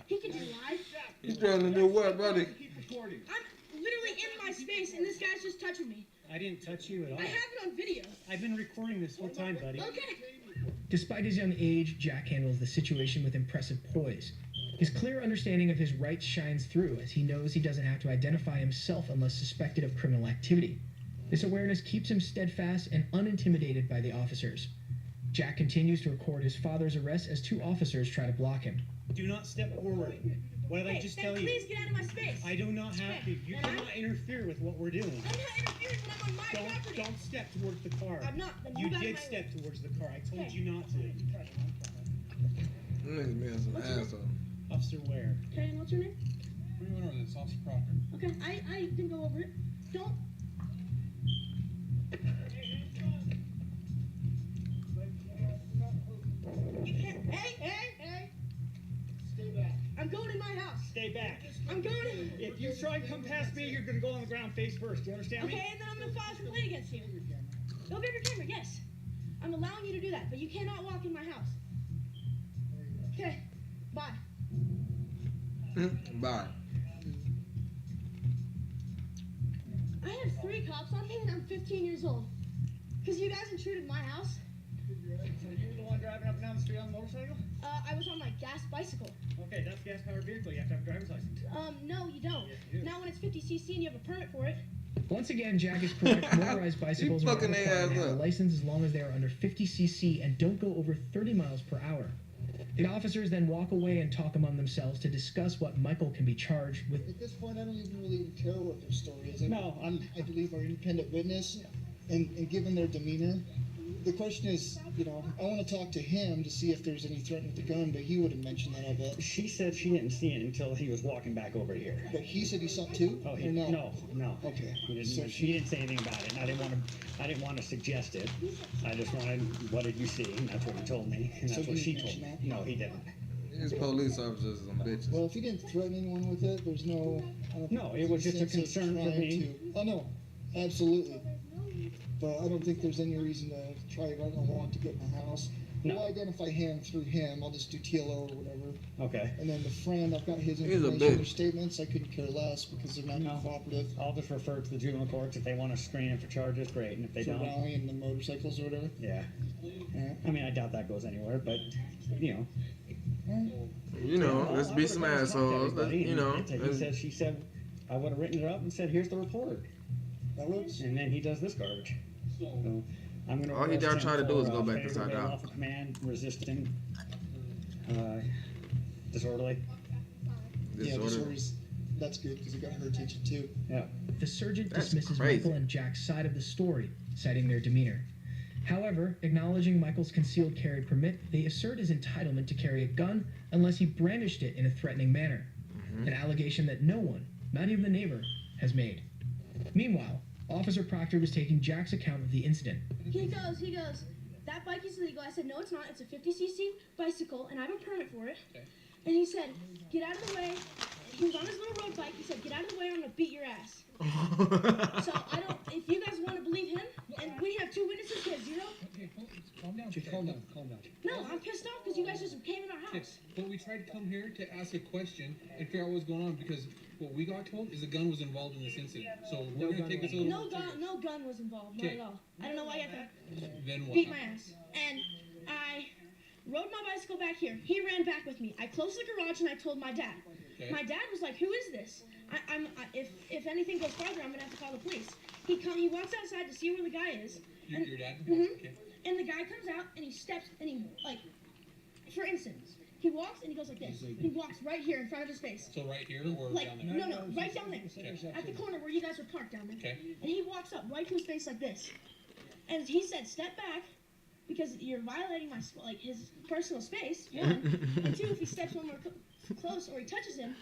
He can do live. You trying to do what, buddy? Keep recording. I'm literally in my space, and this guy's just touching me. I didn't touch you at all. I have it on video. I've been recording this whole time, buddy. Okay. Despite his young age, Jack handles the situation with impressive poise. His clear understanding of his rights shines through as he knows he doesn't have to identify himself unless suspected of criminal activity. This awareness keeps him steadfast and unintimidated by the officers. Jack continues to record his father's arrest as two officers try to block him. Do not step forward. What did I just tell you? Please get out of my space. I do not have to. You cannot interfere with what we're doing. I'm not interfering when I'm on my property. Don't step towards the car. I'm not. Then You move out of did my step way. towards the car. I told you not to. Niggas being some asshole. Officer Ware. Okay, and what's your name? What do you want over this? Officer Proctor. Okay, I can go over it. Don't. You can't. Hey! Stay back. I'm going in my house. Stay back. I'm going. If you try and come past me, you're going to go on the ground face first. Do you understand me? Okay, and then I'm gonna file a complaint against you. Go grab your camera. Yes, I'm allowing you to do that, but you cannot walk in my house. Okay, bye. Bye. I have 3 cops on me, and I'm 15 years old. Cause you guys intruded my house. So you were the one driving up and down the street on the motorcycle? I was on my gas bicycle. Okay, that's a gas-powered vehicle. You have to have a driver's license. No, you don't. Yes, you do. Not when it's 50cc and you have a permit for it. Once again, Jack is correct. Motorized bicycles are not fucking required their to ass have a up. license as long as they are under 50cc and don't go over 30 miles per hour. The officers then walk away and talk among themselves to discuss what Michael can be charged with. At this point, I don't even really care what their story is. No, I believe our independent witness, and given their demeanor, the question is, you know, I want to talk to him to see if there's any threat with the gun, but he wouldn't mention that, I bet. She said she didn't see it until he was walking back over here. But he said he saw it too? Oh, Or no? No. Okay. He didn't, So she didn't say anything about it. And I didn't want to suggest it. I just wanted, what did you see? And that's what he told me. And So that's what he she didn't told me. mention that? No, he didn't. These police officers are some bitches. Well, if he didn't threaten anyone with it, there's no... I don't No, think it was there's just a sense of concern for trying me. to- Oh, no, absolutely. But I don't think there's any reason to try running along to get in the house. No. We'll identify him through him. I'll just do TLO or whatever. Okay. And then the friend, I've got his He's a information, bitch. their statements. I couldn't care less because they're not No. cooperative. I'll just refer to the juvenile courts. If they want to screen him for charges, great. And if they For don't, Raleigh and the motorcycles or whatever. yeah. Yeah. I mean, I doubt that goes anywhere, but, you know. You know, let's I be would've some gone and talked to assholes. everybody, You know, and he said, she said, I would have written it up and said, here's the report. That works. And then he does this garbage. So I'm gonna. All he arrest gotta him try to do is for, go back failure to to side obey out. lawful command, resisting, disorderly. Yeah, disorder. that's good because it got her attention too. Yeah. The sergeant That's dismisses crazy. Michael and Jack's side of the story, citing their demeanor. However, acknowledging Michael's concealed carry permit, they assert his entitlement to carry a gun unless he brandished it in a threatening manner. An allegation that no one, not even the neighbor, has made. Meanwhile, Officer Proctor was taking Jack's account of the incident. He goes, that bike is illegal. I said, no, it's not. It's a 50cc bicycle, and I have a permit for it. Okay. And he said, get out of the way. He was on his little road bike. He said, get out of the way or I'm going to beat your ass. So I don't, if you guys want to believe him, and we have 2 witnesses, he has 0. Okay, calm down. Calm down. No, I'm pissed off because you guys just came in our Okay, house. but we tried to come here to ask a question and figure out what's going on because what we got told is a gun was involved in this incident. So we're gonna take this a little. No gun was involved, not Okay. at all. I don't know why you have to Then what? beat my ass. And I rode my bicycle back here. He ran back with me. I closed the garage and I told my dad. Okay. My dad was like, "Who is this? If anything goes farther, I'm gonna have to call the police." He walks outside to see where the guy is. Your dad? Mhm. Okay. And the guy comes out and he steps and he for instance, he walks and he goes like this. He walks right here in front of his face. So right here or Like down there? no, right down there, at the corner where you guys are parked down there. Okay. And he walks up right to his face like this, and he said, "Step back, because you're violating my his personal space." 1, and 2, if he steps one more close or he touches him,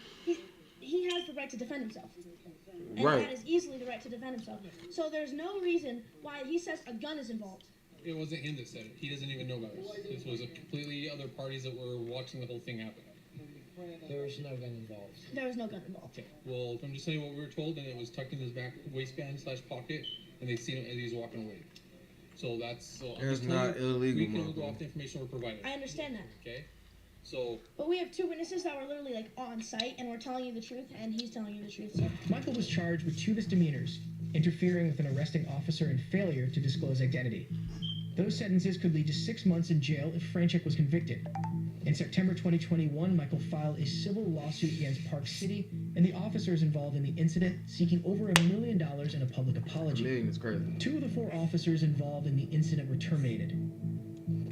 he has the right to defend himself. And Right. that is easily the right to defend himself. So there's no reason why he says a gun is involved. It wasn't him that said it. He doesn't even know about this. This was a completely other parties that were watching the whole thing happen. There was no gun involved. There was no gun involved. Okay. Well, I'm just telling you what we were told, and it was tucked in his back waistband / pocket, and they seen him as he was walking away. So that's. So I'm It's just telling not you, illegal, we can only motherfucker. go off the information we're provided. I understand that. Okay. So. But we have two witnesses that were literally like on site, and we're telling you the truth, and he's telling you the truth. So. Michael was charged with 2 misdemeanors, interfering with an arresting officer and failure to disclose identity. Those sentences could lead to 6 months in jail if Franchek was convicted. In September 2021, Michael filed a civil lawsuit against Park City and the officers involved in the incident, seeking over $1 million in a public apology. $1 million is crazy. 2 of the 4 officers involved in the incident were terminated.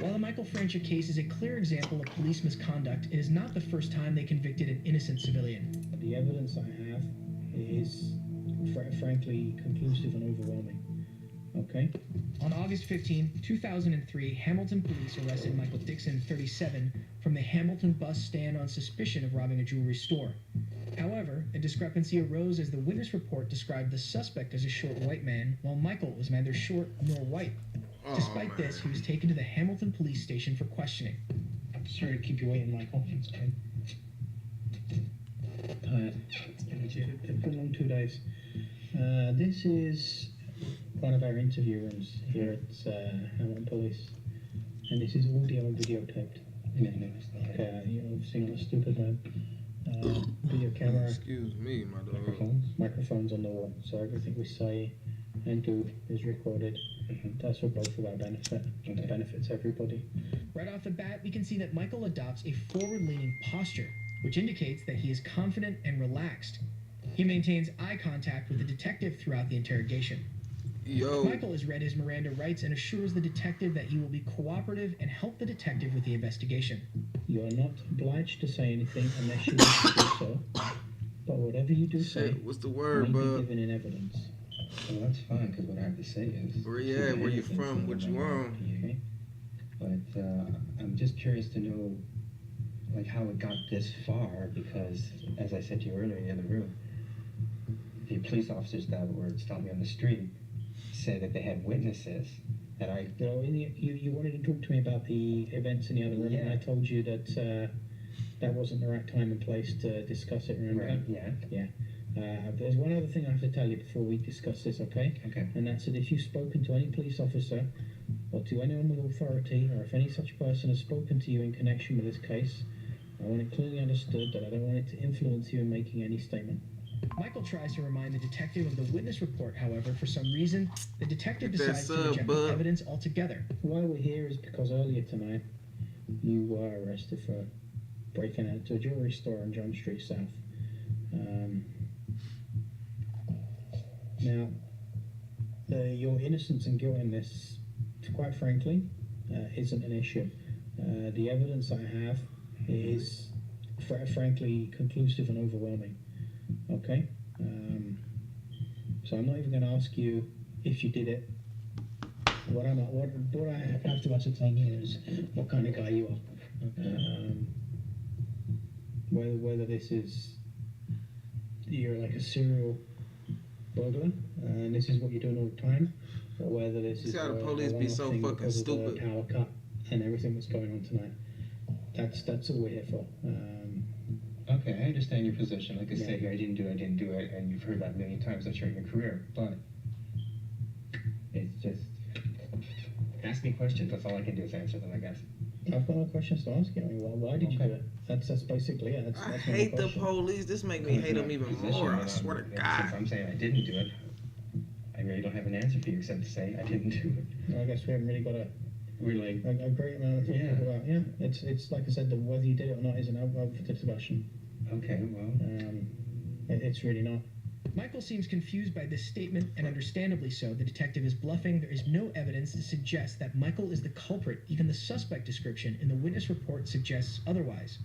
While the Michael Franchek case is a clear example of police misconduct, it is not the first time they convicted an innocent civilian. The evidence I have is frankly conclusive and overwhelming. Okay? On August 15, 2003, Hamilton police arrested Michael Dixon, 37, from the Hamilton bus stand on suspicion of robbing a jewelry store. However, a discrepancy arose as the witness report described the suspect as a short white man, while Michael was neither short nor white. Despite this, he was taken to the Hamilton police station for questioning. Sorry to keep you waiting, Michael. It's okay. It's been a long 2 days. This is one of our interview rooms here at Hamilton Police, and this is audio and videotaped. You're obviously not stupid, man. Video camera. Excuse me, my dog. Microphones on the wall, so everything we say and do is recorded. That's for both of our benefit. It benefits everybody. Right off the bat, we can see that Michael adopts a forward-leaning posture, which indicates that he is confident and relaxed. He maintains eye contact with the detective throughout the interrogation. Michael has read his Miranda rights and assures the detective that he will be cooperative and help the detective with the investigation. You are not obliged to say anything unless you wish to do so. But whatever you do say, what's the word, may bud? be given in evidence. Well, that's fine, because what I have to say is... Where you at? Where you from? What you on? Okay. But I'm just curious to know, like, how it got this far, because, as I said to you earlier in the other room, the police officers that were stopped me on the street said that they had witnesses that I... You wanted to talk to me about the events in the other room, and I told you that that wasn't the right time and place to discuss it, remember? Right, yeah. Yeah. There's one other thing I have to tell you before we discuss this, okay? Okay. And that's that if you've spoken to any police officer or to anyone with authority, or if any such person has spoken to you in connection with this case, I want it clearly understood that I don't want it to influence you in making any statement. Michael tries to remind the detective of the witness report, however, for some reason, the detective decides to reject the evidence altogether. Why we're here is because earlier tonight, you were arrested for breaking into a jewelry store on John Street South. Now, your innocence and guilt in this, quite frankly, isn't an issue. The evidence I have is, frankly, conclusive and overwhelming. Okay? So I'm not even going to ask you if you did it. What I have to ascertain here is what kind of guy you are. Whether this is, you're like a serial burglar, and this is what you're doing all the time, or whether this is See how the police be so fucking stupid. Power cut and everything that's going on tonight. That's all we're here for. Okay, I understand your position. Like I said here, I didn't do it, and you've heard that a million times, I'm sure, in your career. But it's just, ask me questions. That's all I can do is answer them, I guess. I've got no questions to ask you. I mean, why did you do it? That's basically it. I hate the police. This make me hate them even more. I swear to God. If I'm saying I didn't do it, I really don't have an answer for you except to say I didn't do it. I guess we haven't really got a great amount to talk about. Yeah, it's like I said, whether you did it or not isn't up for discussion. Okay, well, it's really not. Michael seems confused by this statement, and understandably so. The detective is bluffing. There is no evidence to suggest that Michael is the culprit. Even the suspect description in the witness report suggests otherwise.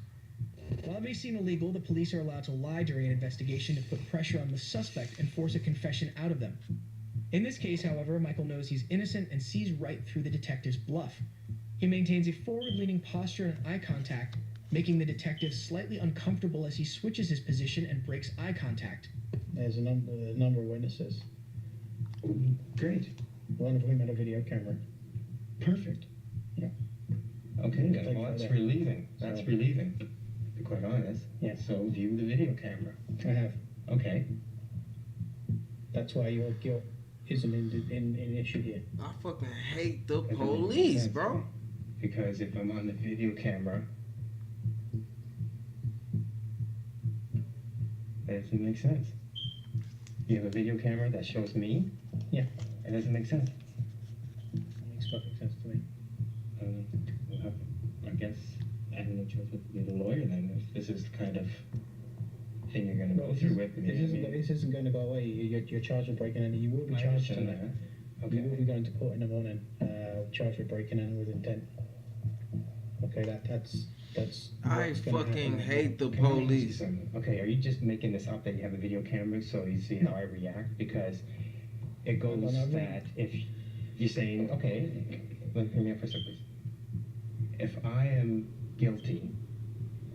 While it may seem illegal, the police are allowed to lie during an investigation to put pressure on the suspect and force a confession out of them. In this case, however, Michael knows he's innocent and sees right through the detective's bluff. He maintains a forward-leaning posture and eye contact, making the detective slightly uncomfortable as he switches his position and breaks eye contact. There's a number of witnesses. Great. One of whom had a video camera. Perfect. Yeah. Okay, then. Well, that's relieving. That's relieving, to be quite honest. Yeah. So view the video camera. I have. Okay. That's why your guilt isn't an issue here. I fucking hate the police, bro. Because if I'm on the video camera It doesn't make sense. You have a video camera that shows me? Yeah. It doesn't make sense. It makes perfect sense to me. Well, I guess I have no choice but to be the lawyer then, if this is the kind of thing you're going to go through with me. This isn't going to go away. You're charged with breaking in. You will be I charged understand tonight. that. Okay. You will be going to court in the morning, charged with breaking in with intent. Okay, that's. I fucking hate the police. Okay, are you just making this up that you have a video camera so you see how I react? Because it goes that if you're saying, okay, let me hear for a second, please. If I am guilty,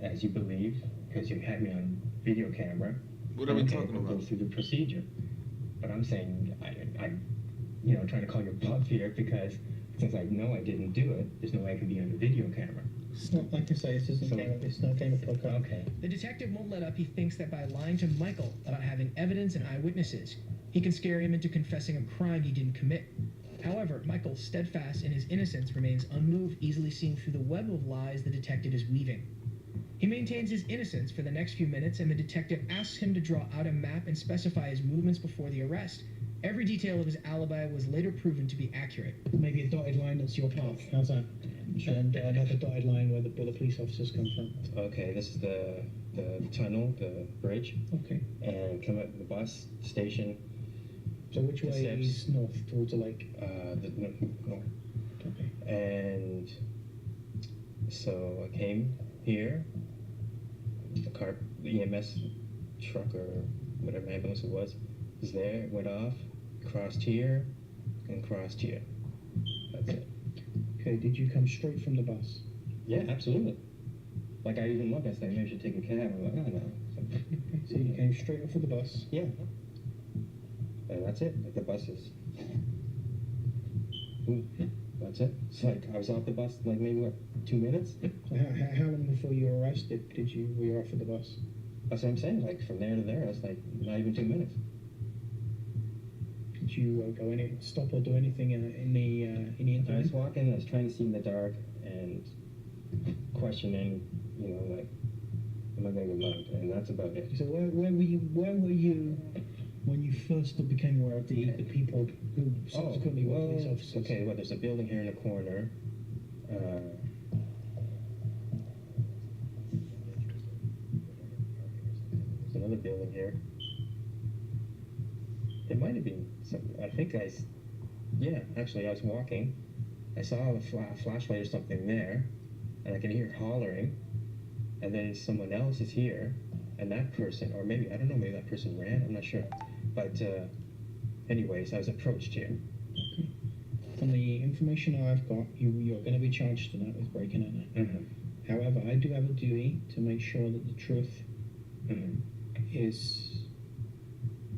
as you believe, because you had me on video camera, what are we talking about? Go through the procedure. But I'm saying, I'm trying to call your bluff here because since I know I didn't do it, there's no way I can be on the video camera. Like I say, it's not a game of poker. Okay. The detective won't let up. He thinks that by lying to Michael about having evidence and eyewitnesses, he can scare him into confessing a crime he didn't commit. However, Michael, steadfast in his innocence, remains unmoved, easily seeing through the web of lies the detective is weaving. He maintains his innocence for the next few minutes, and the detective asks him to draw out a map and specify his movements before the arrest. Every detail of his alibi was later proven to be accurate. Maybe a dotted line that's your path. How's that? And another dotted line where the police officers come from. Okay, this is the tunnel, the bridge. Okay. And come up the bus station. So which way is north, towards the lake? North. Okay. And so I came here. The EMS truck or whatever ambulance it was there, went off, crossed here, and crossed here. That's it. Okay, did you come straight from the bus? Yeah, absolutely. Like, I even looked, I said, maybe I should take a cab. I'm like, oh, no. Okay, so you came straight off of the bus? Yeah. And that's it. Like, the bus is... Ooh, that's it. It's like, I was off the bus, like, maybe, what, 2 minutes? So how long before you were arrested were you off of the bus? That's what I'm saying. Like, from there to there, it's like, not even 2 minutes. Did you stop or do anything in the interim? I was walking, I was trying to see in the dark and questioning, like, am I going to get mugged? And that's about it. So where were you when you first became aware of the people who subsequently were police officers? Okay, well, there's a building here in the corner. There's another building here. It might have been something. I think actually I was walking. I saw a flashlight or something there, and I can hear hollering, and then someone else is here, and that person, or maybe, I don't know, maybe that person ran, I'm not sure. But anyways, I was approached here. Okay. From the information I've got, you're going to be charged tonight with breaking in. Mm-hmm. However, I do have a duty to make sure that the truth is...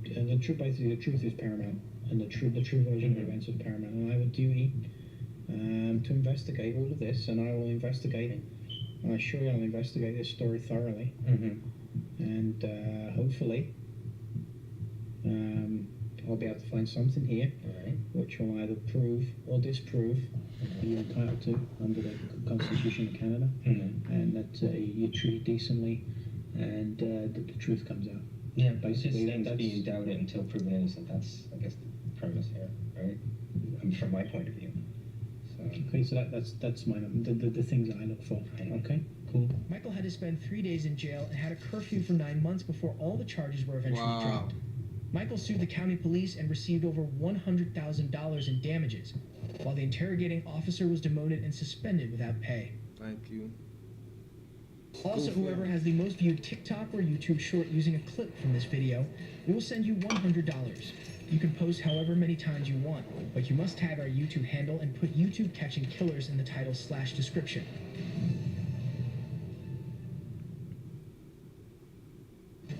basically the truth is paramount, and the true version of events is paramount. And I have a duty to investigate all of this, and I will investigate it. And I assure you I'll investigate this story thoroughly. And hopefully I'll be able to find something here which will either prove or disprove that you're entitled to under the Constitution of Canada, and that you're treated decently, and that the truth comes out. Yeah, basically that's being doubted until proven innocent. That's, I guess, the premise here, right? I mean, from my point of view. So. Okay, so that's the things that I look for. Okay, cool. Michael had to spend 3 days in jail and had a curfew for 9 months before all the charges were eventually dropped. Michael sued the county police and received over $100,000 in damages, while the interrogating officer was demoted and suspended without pay. Thank you. Also, whoever has the most viewed TikTok or YouTube short using a clip from this video, we will send you $100. You can post however many times you want, but you must tag our YouTube handle and put YouTube Catching Killers in the title/description.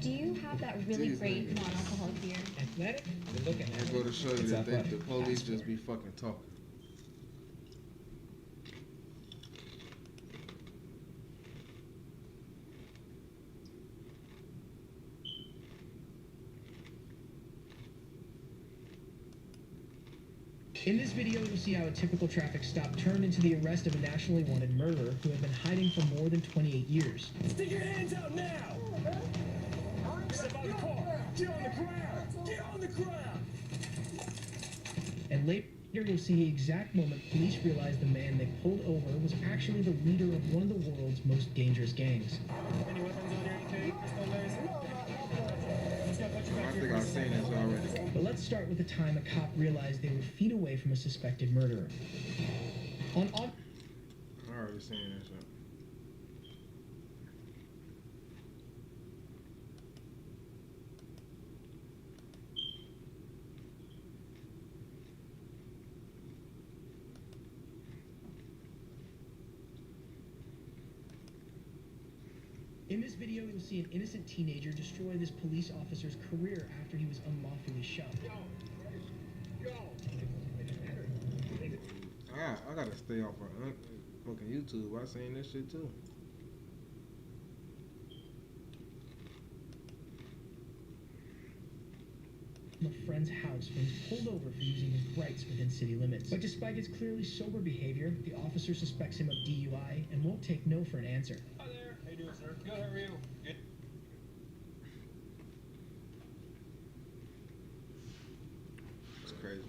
Do you have that really great non-alcoholic beer? Athletic? Look at that. Go to show you that the police just be fucking talking. In this video, you'll see how a typical traffic stop turned into the arrest of a nationally wanted murderer who had been hiding for more than 28 years. Stick your hands out now! And later you'll see the exact moment police realized the man they pulled over was actually the leader of one of the world's most dangerous gangs. Any weapons on your AK, pistoles? I think I've seen this already. But let's start with the time a cop realized they were feet away from a suspected murderer. On August... I already seen this. In this video, you'll see an innocent teenager destroy this police officer's career after he was unlawfully shot. I gotta stay off of fucking YouTube. I seen this shit too. From a friend's house when he's pulled over for using his rights within city limits. But despite his clearly sober behavior, the officer suspects him of DUI and won't take no for an answer. Hi there. How you doing, sir? Good, how are you? Good. It's crazy.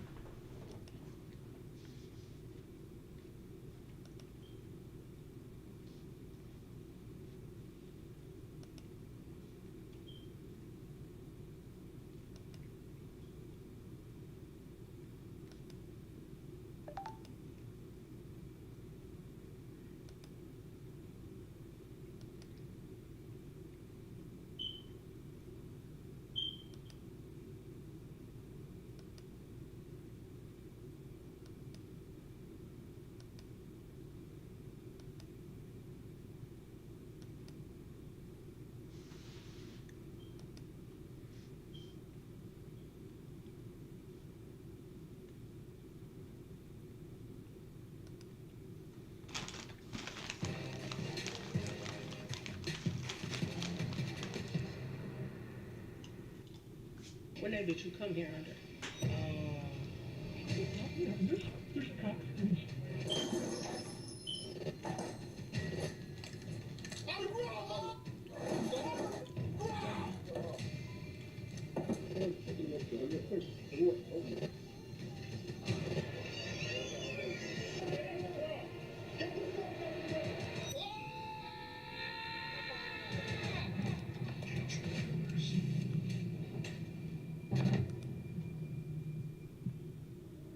What name did you come here under?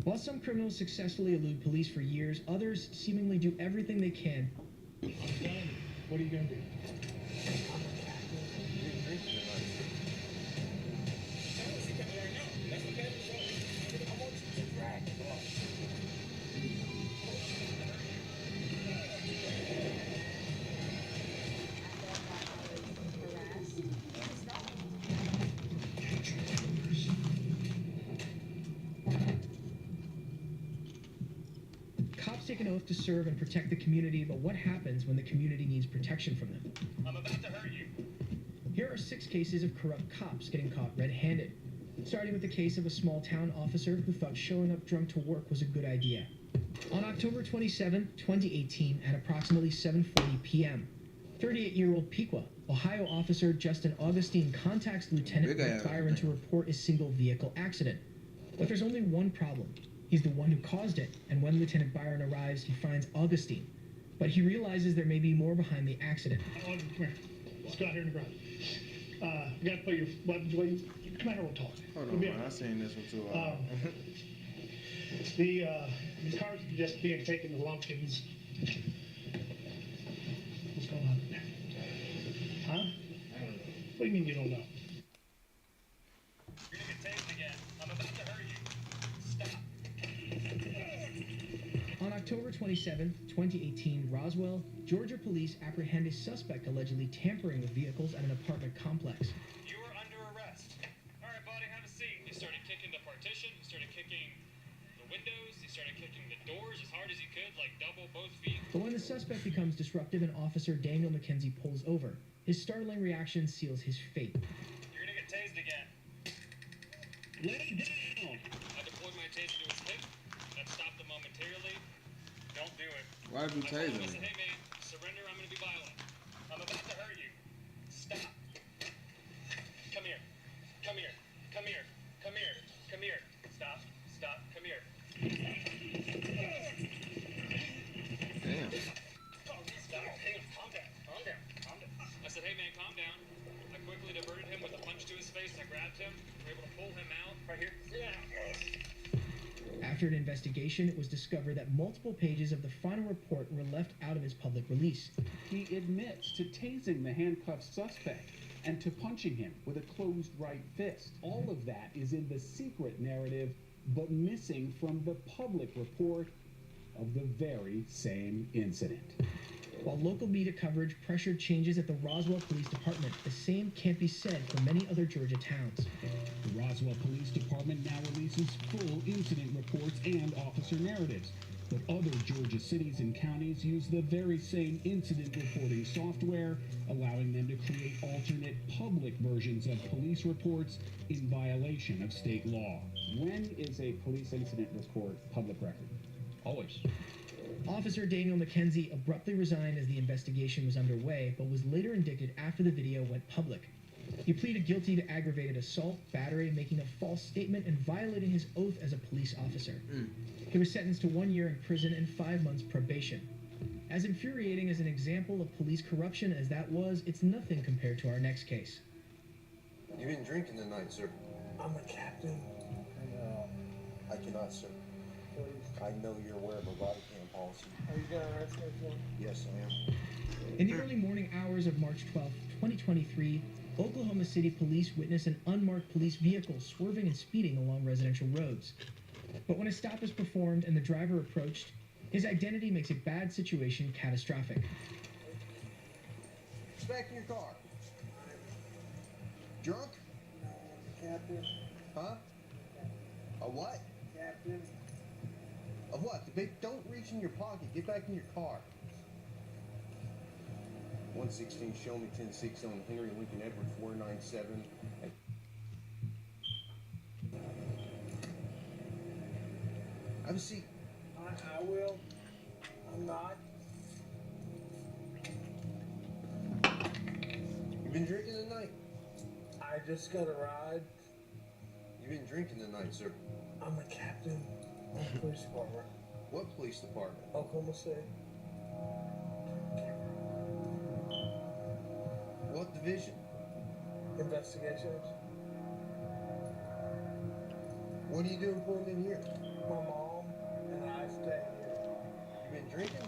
While some criminals successfully elude police for years, others seemingly do everything they can. What are you gonna do? Cops take an oath to serve and protect the community, but what happens when the community needs protection from them? I'm about to hurt you. Here are 6 cases of corrupt cops getting caught red-handed, starting with the case of a small-town officer who thought showing up drunk to work was a good idea. On October 27, 2018, at approximately 7:40 p.m., 38-year-old Piqua, Ohio officer Justin Augustine contacts Lieutenant Rick Byron to report a single-vehicle accident. But there's only one problem. He's the one who caused it, and when Lieutenant Byron arrives, he finds Augustine. But he realizes there may be more behind the accident. Come here. Let's go out here in the garage. You gotta put your weapons away. Come out here, we'll talk. Hold on, man. I seen this one too. The car's just being taken to Lumpkins. What's going on there? Huh? I don't know. What do you mean you don't know? You're gonna get tased again. I'm about to hurt you. Stop. On October 27, 2018, Roswell, Georgia police apprehend a suspect allegedly tampering with vehicles at an apartment complex. You are under arrest. All right, buddy, have a seat. He started kicking the partition. He started kicking the windows. He started kicking the doors as hard as he could, like double both feet. But when the suspect becomes disruptive and Officer Daniel McKenzie pulls over, his startling reaction seals his fate. You're gonna get tased again. Lay down. I deployed my taser to his hip. That stopped him momentarily. Don't do it. Why did you tase him? Hey man, surrender. I'm gonna be violent. I'm about to hurt you. Stop. Come here. Come here. Come here. Come here. Come here. Stop. Stop. Come here. grabbed him. We were able to pull him out right here. Yeah. After an investigation, it was discovered that multiple pages of the final report were left out of his public release. He admits to tasing the handcuffed suspect and to punching him with a closed right fist. All of that is in the secret narrative, but missing from the public report of the very same incident. While local media coverage pressured changes at the Roswell Police Department, the same can't be said for many other Georgia towns. The Roswell Police Department now releases full incident reports and officer narratives, but other Georgia cities and counties use the very same incident reporting software, allowing them to create alternate public versions of police reports in violation of state law. When is a police incident report public record? Always. Officer Daniel McKenzie abruptly resigned as the investigation was underway, but was later indicted after the video went public. He pleaded guilty to aggravated assault, battery, making a false statement, and violating his oath as a police officer. He was sentenced to 1 year in prison and 5 months probation. As infuriating as an example of police corruption as that was, it's nothing compared to our next case. You've been drinking tonight, sir. I'm a captain. I cannot, sir. I know you're aware of our body cam policy. Are you gonna arrest me, Jim? Yes, I am. In the early morning hours of March 12, 2023, Oklahoma City police witnessed an unmarked police vehicle swerving and speeding along residential roads. But when a stop is performed and the driver approached, his identity makes a bad situation catastrophic. Get back in your car. Drunk? Captain. Huh? A what? Captain. Of what? Don't reach in your pocket. Get back in your car. 116 show me 10-6 on Henry Lincoln Edward 497. Have a seat. I will. I'm not. You've been drinking tonight? I just got a ride. You've been drinking tonight, sir. I'm a captain of the police department. What police department? Oklahoma City. What division? Investigations. What are you doing pulling in here? My mom and I stay here. You been drinking?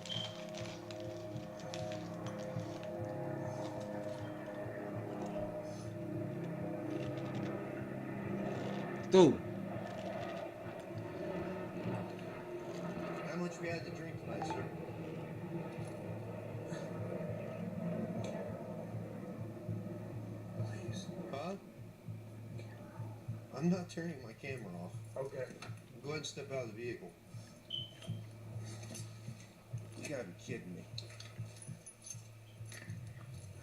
Dude. How much we had to drink tonight, sir? Please. Huh? I'm not turning my camera off. Okay. Go ahead and step out of the vehicle. You gotta be kidding me.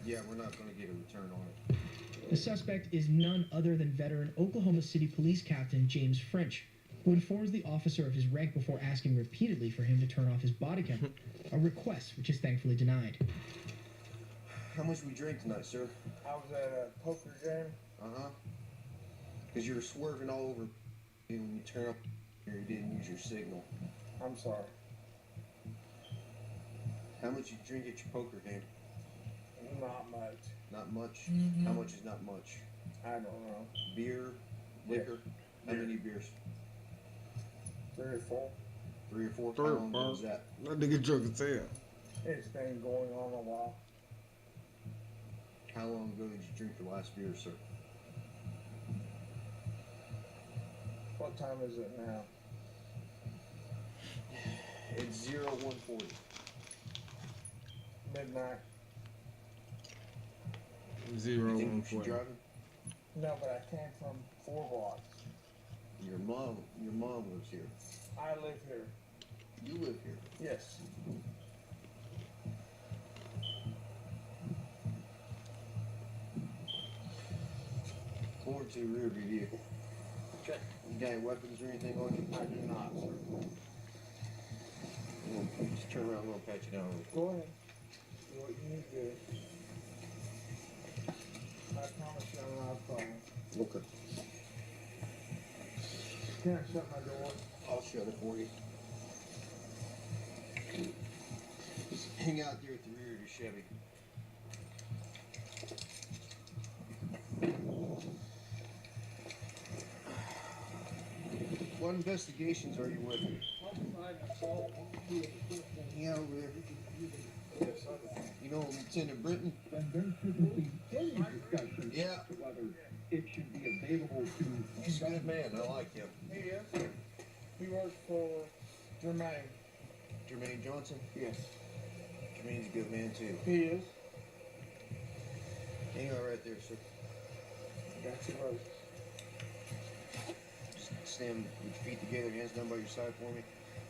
Yeah, we're not gonna get a return on it. The suspect is none other than veteran Oklahoma City Police Captain James French, who informs the officer of his rank before asking repeatedly for him to turn off his body cam, a request which is thankfully denied. How much we drink tonight, sir? I was at a poker game. Uh-huh. Because you were swerving all over when you turn up here, you didn't use your signal. I'm sorry. How much you drink at your poker game? Not much. Not much? Mhm. How much is not much? I don't know. Beer? Liquor? How Beer. many beers? 3 or 4. 3 or 4? Three How or long four. ago was that? That nigga drunk as hell. It's been going on a while. How long ago did you drink the last beer, sir? What time is it now? It's 0140. Midnight. 0 You think 1 you should 4. driving? No, but I came from 4 blocks. Your mom lives here. I live here. You live here. Yes. Forward to the rear of your vehicle. Okay. You got any weapons or anything on you? I do not, sir. Just turn around, I'm gonna pat you down. Go ahead. Do what you need to do. I promise you I'm not a problem. Okay. Can I shut my door? I'll shut it for you. Just hang out there at the rear of your Chevy. What investigations are you with? Yeah, over there. You know Lieutenant Britton? Yeah. It should be available to. He's a good man. I like him. He is. He works for Jermaine. Jermaine Johnson? Yes. Jermaine's a good man too. He is. Hang on right there, sir. That's right. Just stand with your feet together, hands down by your side for me.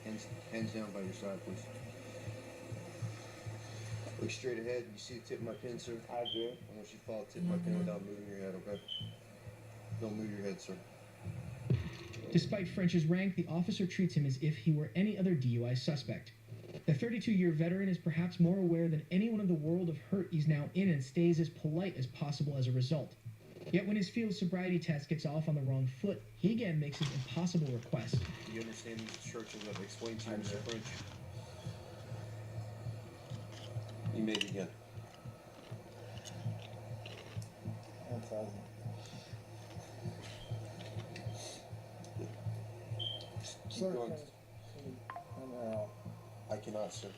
Hands down by your side, please. Look straight ahead. You see the tip of my pen, sir? I do. I want you to follow the tip of my pen without moving your head, okay? Don't move your head, sir. Despite French's rank, the officer treats him as if he were any other DUI suspect. The 32-year veteran is perhaps more aware than anyone of the world of hurt he's now in and stays as polite as possible as a result. Yet when his field sobriety test gets off on the wrong foot, he again makes his impossible request. Do you understand these instructions I've explained to you, Mr. French? You may begin. Sir, I cannot, sir.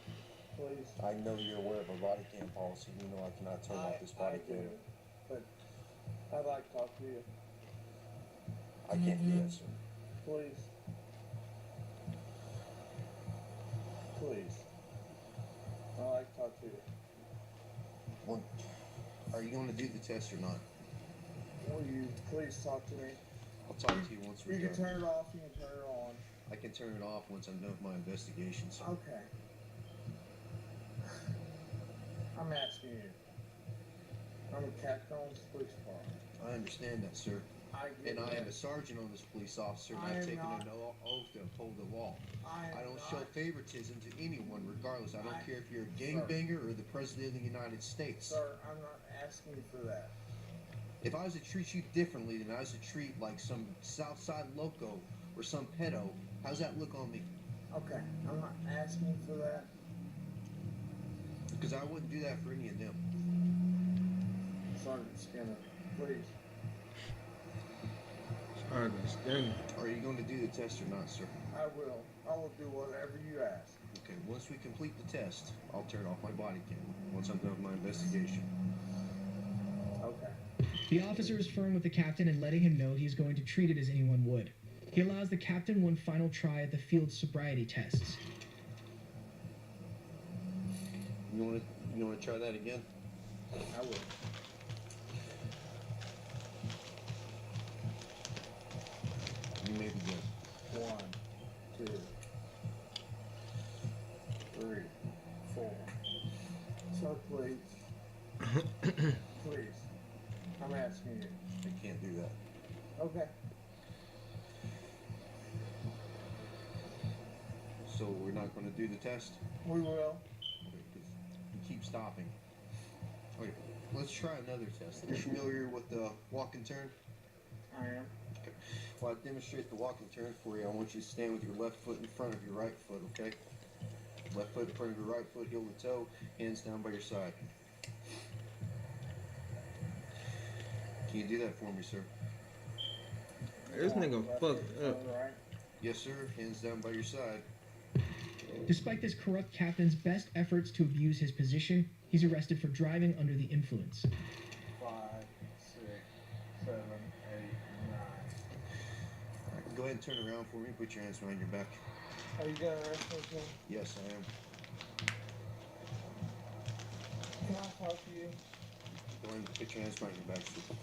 please. I know you're aware of a body cam policy. You know I cannot turn off this body cam. But I'd like to talk to you. I can't do that, sir. Please. Please. I'd like to talk to you. Well, are you going to do the test or not? Will you please talk to me? I'll talk to you once we're You can done. turn it off, you can turn it on. I can turn it off once I'm done with my investigation, sir. Okay. I'm asking you. I'm a captain on this police department. I understand that, sir. I get And I am that. a sergeant on this police officer, and I I've am taken not. an oath to uphold the law. I don't show not. favoritism to anyone, regardless. I don't I- care if you're a Sir. gangbanger or the President of the United States. Sir, I'm not asking you for that. If I was to treat you differently than I was to treat like some Southside loco or some pedo, how's that look on me? Okay, I'm not asking you for that. Because I wouldn't do that for any of them. Sergeant Skinner, please. Sergeant Skinner. Are you going to do the test or not, sir? I will. I will do whatever you ask. Okay, once we complete the test, I'll turn off my body cam once I'm done with my investigation. Okay. The officer is firm with the captain and letting him know he is going to treat it as anyone would. He allows the captain one final try at the field sobriety tests. You want to try that again? I will. You may begin. 1, 2, 3, 4. Sir, please. Please. I'm asking you. I can't do that. Okay. So we're not going to do the test? We will. Okay, 'cause you keep stopping. Okay, let's try another test. You're familiar with the walk and turn? I am. Okay. While I demonstrate the walk and turn for you, I want you to stand with your left foot in front of your right foot, okay? Left foot in front of your right foot, heel to toe, hands down by your side. Can you do that for me, sir? This nigga fucked up. Alright. Yes, sir. Hands down by your side. Despite this corrupt captain's best efforts to abuse his position, he's arrested for driving under the influence. 5, 6, 7, 8, 9. Go ahead and turn around for me. Put your hands behind your back. Are you gonna arrest me, Tim? Yes, I am. Can I talk to you? Go ahead and put your hands behind your back, sir.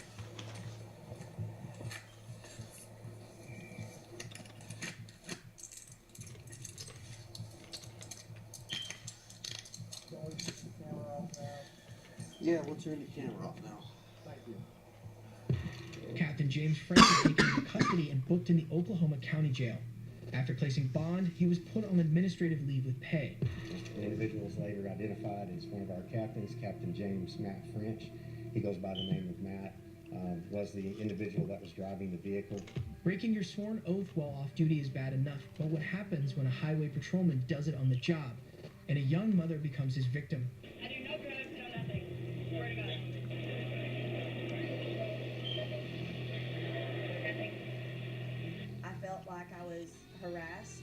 Can we get the camera off now? Yeah, we'll turn the camera off now. Thank you. Captain James French is taken into custody and booked in the Oklahoma County Jail. After placing bond, he was put on administrative leave with pay. The individual is later identified as one of our captains, Captain James Matt French. He goes by the name of Matt. Was the individual that was driving the vehicle. Breaking your sworn oath while off duty is bad enough, but what happens when a highway patrolman does it on the job, and a young mother becomes his victim? I do no drugs, no nothing. Swear to God. I felt like like I was harassed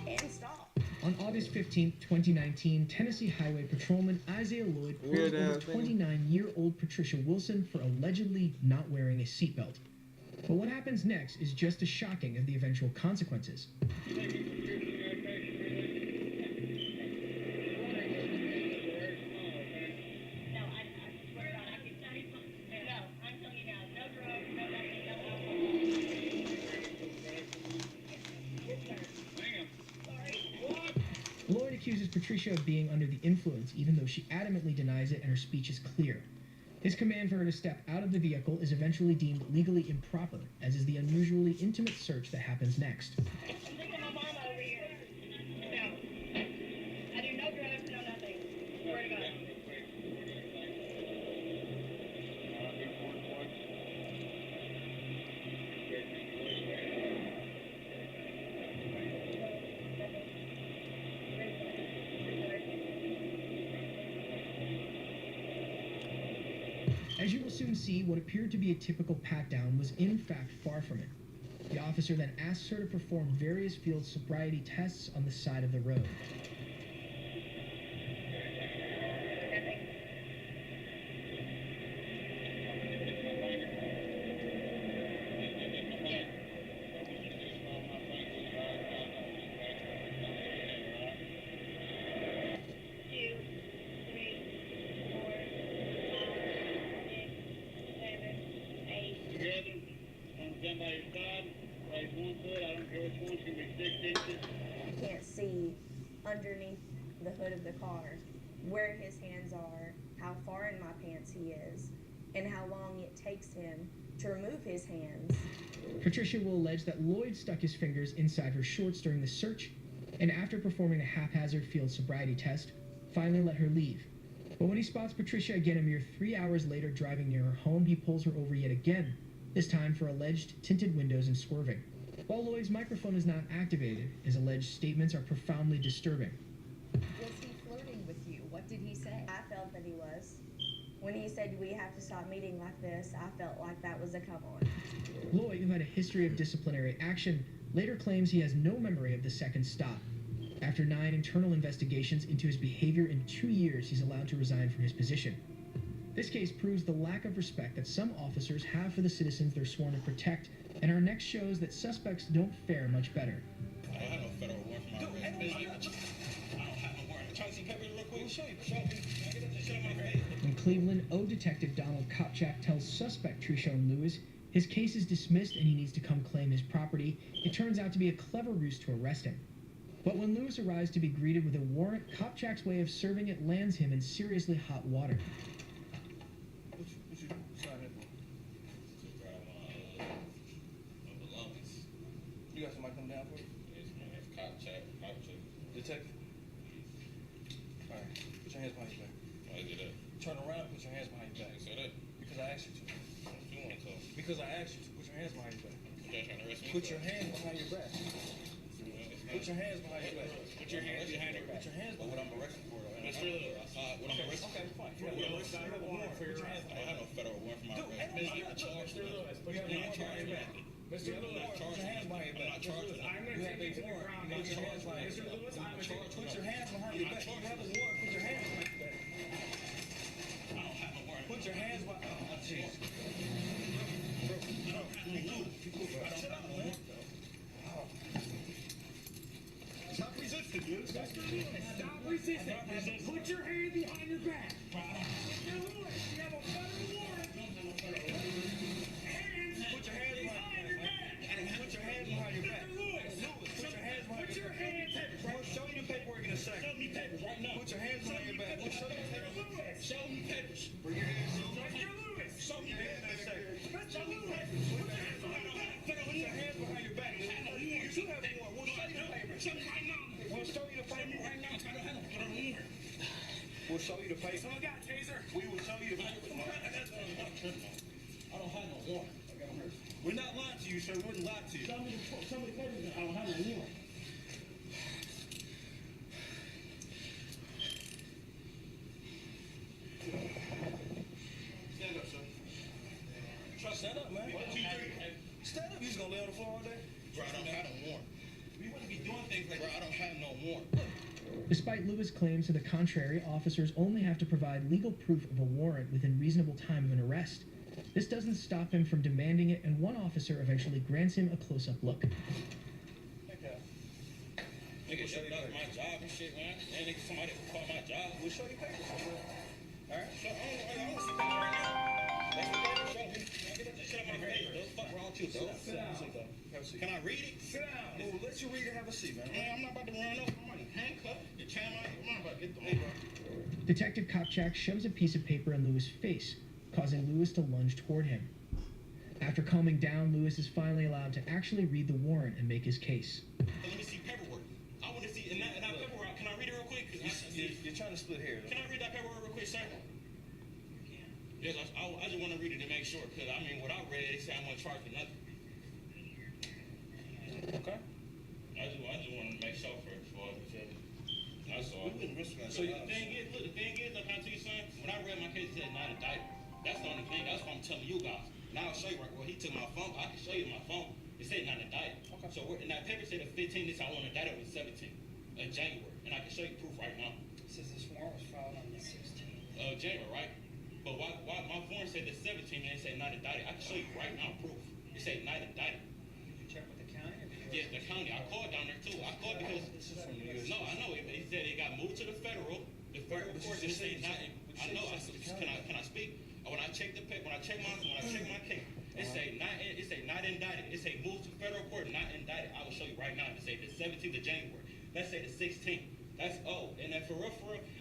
and stopped. On August 15, 2019, Tennessee Highway Patrolman Isaiah Lloyd pulled over 29-year-old Patricia Wilson for allegedly not wearing a seatbelt. But what happens next is just as shocking as the eventual consequences. Lloyd accuses Patricia of being under the influence, even though she adamantly denies it and her speech is clear. His command for her to step out of the vehicle is eventually deemed legally improper, as is the unusually intimate search that happens next. I'm taking my mama over here. No. I do no drugs, no nothing. Swear to God. As you will soon see, what appeared to be a typical pat-down was in fact far from it. The officer then asks her to perform various field sobriety tests on the side of the road. I can't see underneath the hood of the car where his hands are, how far in my pants he is, and how long it takes him to remove his hands. Patricia will allege that Lloyd stuck his fingers inside her shorts during the search, and after performing a haphazard field sobriety test, finally let her leave. But when he spots Patricia again a mere 3 hours later driving near her home, he pulls her over yet again, this time for alleged tinted windows and swerving. While Lloyd's microphone is not activated, his alleged statements are profoundly disturbing. Was he flirting with you? What did he say? I felt that he was. When he said we have to stop meeting like this, I felt like that was a come on. Lloyd, who had a history of disciplinary action, later claims he has no memory of the second stop. After 9 internal investigations into his behavior in 2 years, he's allowed to resign from his position. This case proves the lack of respect that some officers have for the citizens they're sworn to protect, and our next shows that suspects don't fare much better. I don't have no federal warrant for my arrest. I don't have no warrant. Try to see papers real quick. Show me. In Cleveland, O Detective Donald Kopchak tells suspect Trishon Lewis his case is dismissed and he needs to come claim his property. It turns out to be a clever ruse to arrest him. But when Lewis arrives to be greeted with a warrant, Kopchak's way of serving it lands him in seriously hot water. You got somebody come down for you? Yes, man. That's Kopchak. Detective? Alright, put your hands behind your back. Why is it up? Turn around, put your hands behind your back. Say that. Because I asked you to. What you want to? Because I asked you to. Put your hands behind your back. You guys trying to arrest me? Put your hands behind your back. Put your hands behind your back. Put your hands behind your back. Put your hands behind your back. What I'm arrested for, though. Mr. Lewis, what I'm arrested for? Okay, fine. You have a warrant for your arrest. I don't have no federal warrant for my arrest. I'm not charged with it. Put your hands behind your back. Mr. Lewis, put your hands behind your back. I'm not charged with it. I'm going to take you to the ground. Put your hands behind your back. Put your hands behind your back. You have a warrant. Put your hands behind your back. I don't have no warrant. Put your hands behind. Oh, jeez. Shut up, man. Stop resisting, dude. Stop resisting. Put your hand behind your back. Mr. Lewis, you have a federal warrant. Put your hands behind your back. Put your hands behind your back. Lewis, put your hands behind your back. Put your hands. We'll show you the paperwork in a second. Show me papers right now. Put your hands behind your back. We'll show you the paperwork. Show me papers. Bring your hands. Mr. Lewis, show me papers in a second. Mr. Lewis, put your hands behind your back. Put your hands behind your back. You have a warrant. We'll show you the papers. Show me right now. We'll show you the paper right now. I don't have no federal warrant. We'll show you the paper. Someone got a taser. We will show you the paper. I don't have no warrant. We're not lying to you, sir. We wouldn't lie to you. Show me the papers. I don't have no warrant. Stand up, sir. Stand up, man. 1, 2, 3. Stand up. You just gonna lay on the floor all day? Bro, I don't have no warrant. We wouldn't be doing things like that. Bro, I don't have no warrant. Despite Lewis' claims to the contrary, officers only have to provide legal proof of a warrant within reasonable time of an arrest. This doesn't stop him from demanding it, and one officer eventually grants him a close-up look. Nigga, that's my job and shit, man. And nigga, somebody call my job. We'll show you papers. Alright? So, I don't see papers right now. That's the paper. Show me. Get that shit out my face. What the fuck wrong with you, though? Sit down. Have a seat. Can I read it? Sit down. Well, let you read it. Have a seat, man. Man, I'm not about to run over. I'm already handcuffed. The chain out. I'm not about to get the over. Detective Kopchak shoves a piece of paper in Lewis' face, causing Lewis to lunge toward him. After calming down, Lewis is finally allowed to actually read the warrant and make his case. Let me see paperwork. I want to see, and that paperwork, can I read it real quick? You're trying to split hairs. Can I read that paperwork real quick, sir? Yes, I just want to read it to make sure, because, I mean, what I read, they say I'm going to charge for nothing. Okay. I just want to make sure for all you feel me. That's all. So the thing is, I can't tell you something, when I read my case, it said not indicted. That's the only thing, that's what I'm telling you guys. Now I'll show you, well, he took my phone, I can show you my phone. It said not indicted. Okay. So in that paper said the 15th, this I want to indict on the 17th of January. And I can show you proof right now. It says this warrant was filed on the 16th. January, right? But why my form said the 17th and it said not indicted? I can show you right now proof. It said not indicted. Did you check with the county? Yeah, the county. I called down there too. I called because this is from the U.S. No, I know. He said it got moved to the federal. The federal court just said not. I know. Can I speak? When I checked the paper, when I checked my case, it say not indicted. It say moved to federal court, not indicted. I will show you right now. It say the 17th of January. Let's say the 16th. That's and then for real,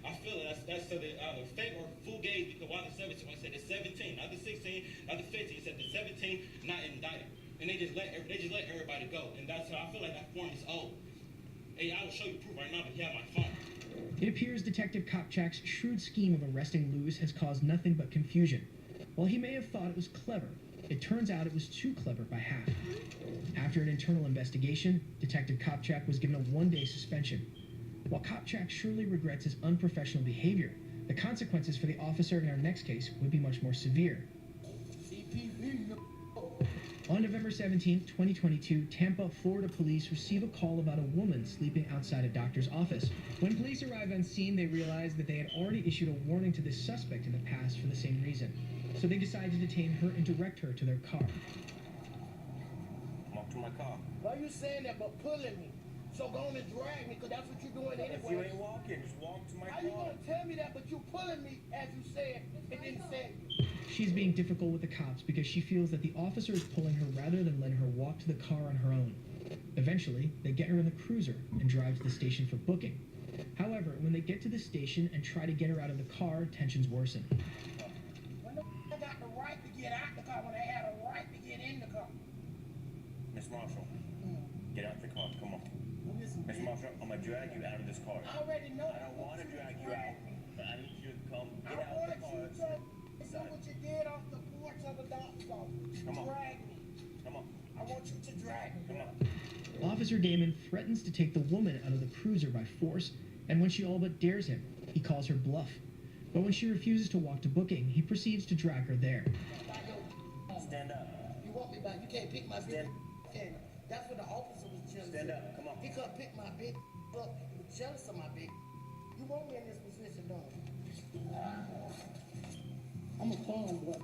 I feel that's so that either fake or fugazi because why the 17th? I said the 17th, not the 16th, not the 15th. It said the 17th, not indicted, and they just let everybody go, and that's how I feel like that form is old. Hey, I will show you proof right now, but you have my phone. It appears Detective Kopchak's shrewd scheme of arresting Lewis has caused nothing but confusion. While he may have thought it was clever, it turns out it was too clever by half. After an internal investigation, Detective Kopchak was given a one-day suspension. While Kopchak surely regrets his unprofessional behavior, the consequences for the officer in our next case would be much more severe. On November 17, 2022, Tampa, Florida police receive a call about a woman sleeping outside a doctor's office. When police arrive on scene, they realize that they had already issued a warning to this suspect in the past for the same reason. So they decide to detain her and direct her to their car. Walk to my car. Why you saying that but pulling me? So go on and drag me, because that's what you're doing anyway. If you ain't walking, just walk to my car. How you gonna tell me that, but you pulling me, as you said, and then said. She's being difficult with the cops because she feels that the officer is pulling her rather than letting her walk to the car on her own. Eventually, they get her in the cruiser and drive to the station for booking. However, when they get to the station and try to get her out of the car, tensions worsen. When the got the right to get out the car when they had a right to get in the car? Miss Marshall, get out the car. Come on. Miss Marshall, I'm gonna drag you out of this car. I already know. I don't want to drag you out, but I need you to come get out of the car. So what you did off the porch of the doctor's office. Come on. Drag me. Come on. I want you to drag me. Come on. Officer Damon threatens to take the woman out of the cruiser by force, and when she all but dares him, he calls her bluff. But when she refuses to walk to booking, he proceeds to drag her there. Stand up. You want me back? You can't pick my big can. That's what the officer was jealous of. Stand up. Come on. He couldn't pick my big up. He was jealous of my big. You want me in this position, don't you? I'm a farm boy.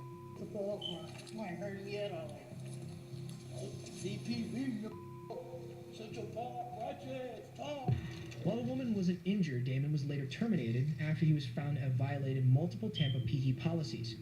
You ain't heard me at all. CPV, shut your paw, watch your ass, Tom. While the woman wasn't injured, Damon was later terminated after he was found to have violated multiple Tampa PD policies.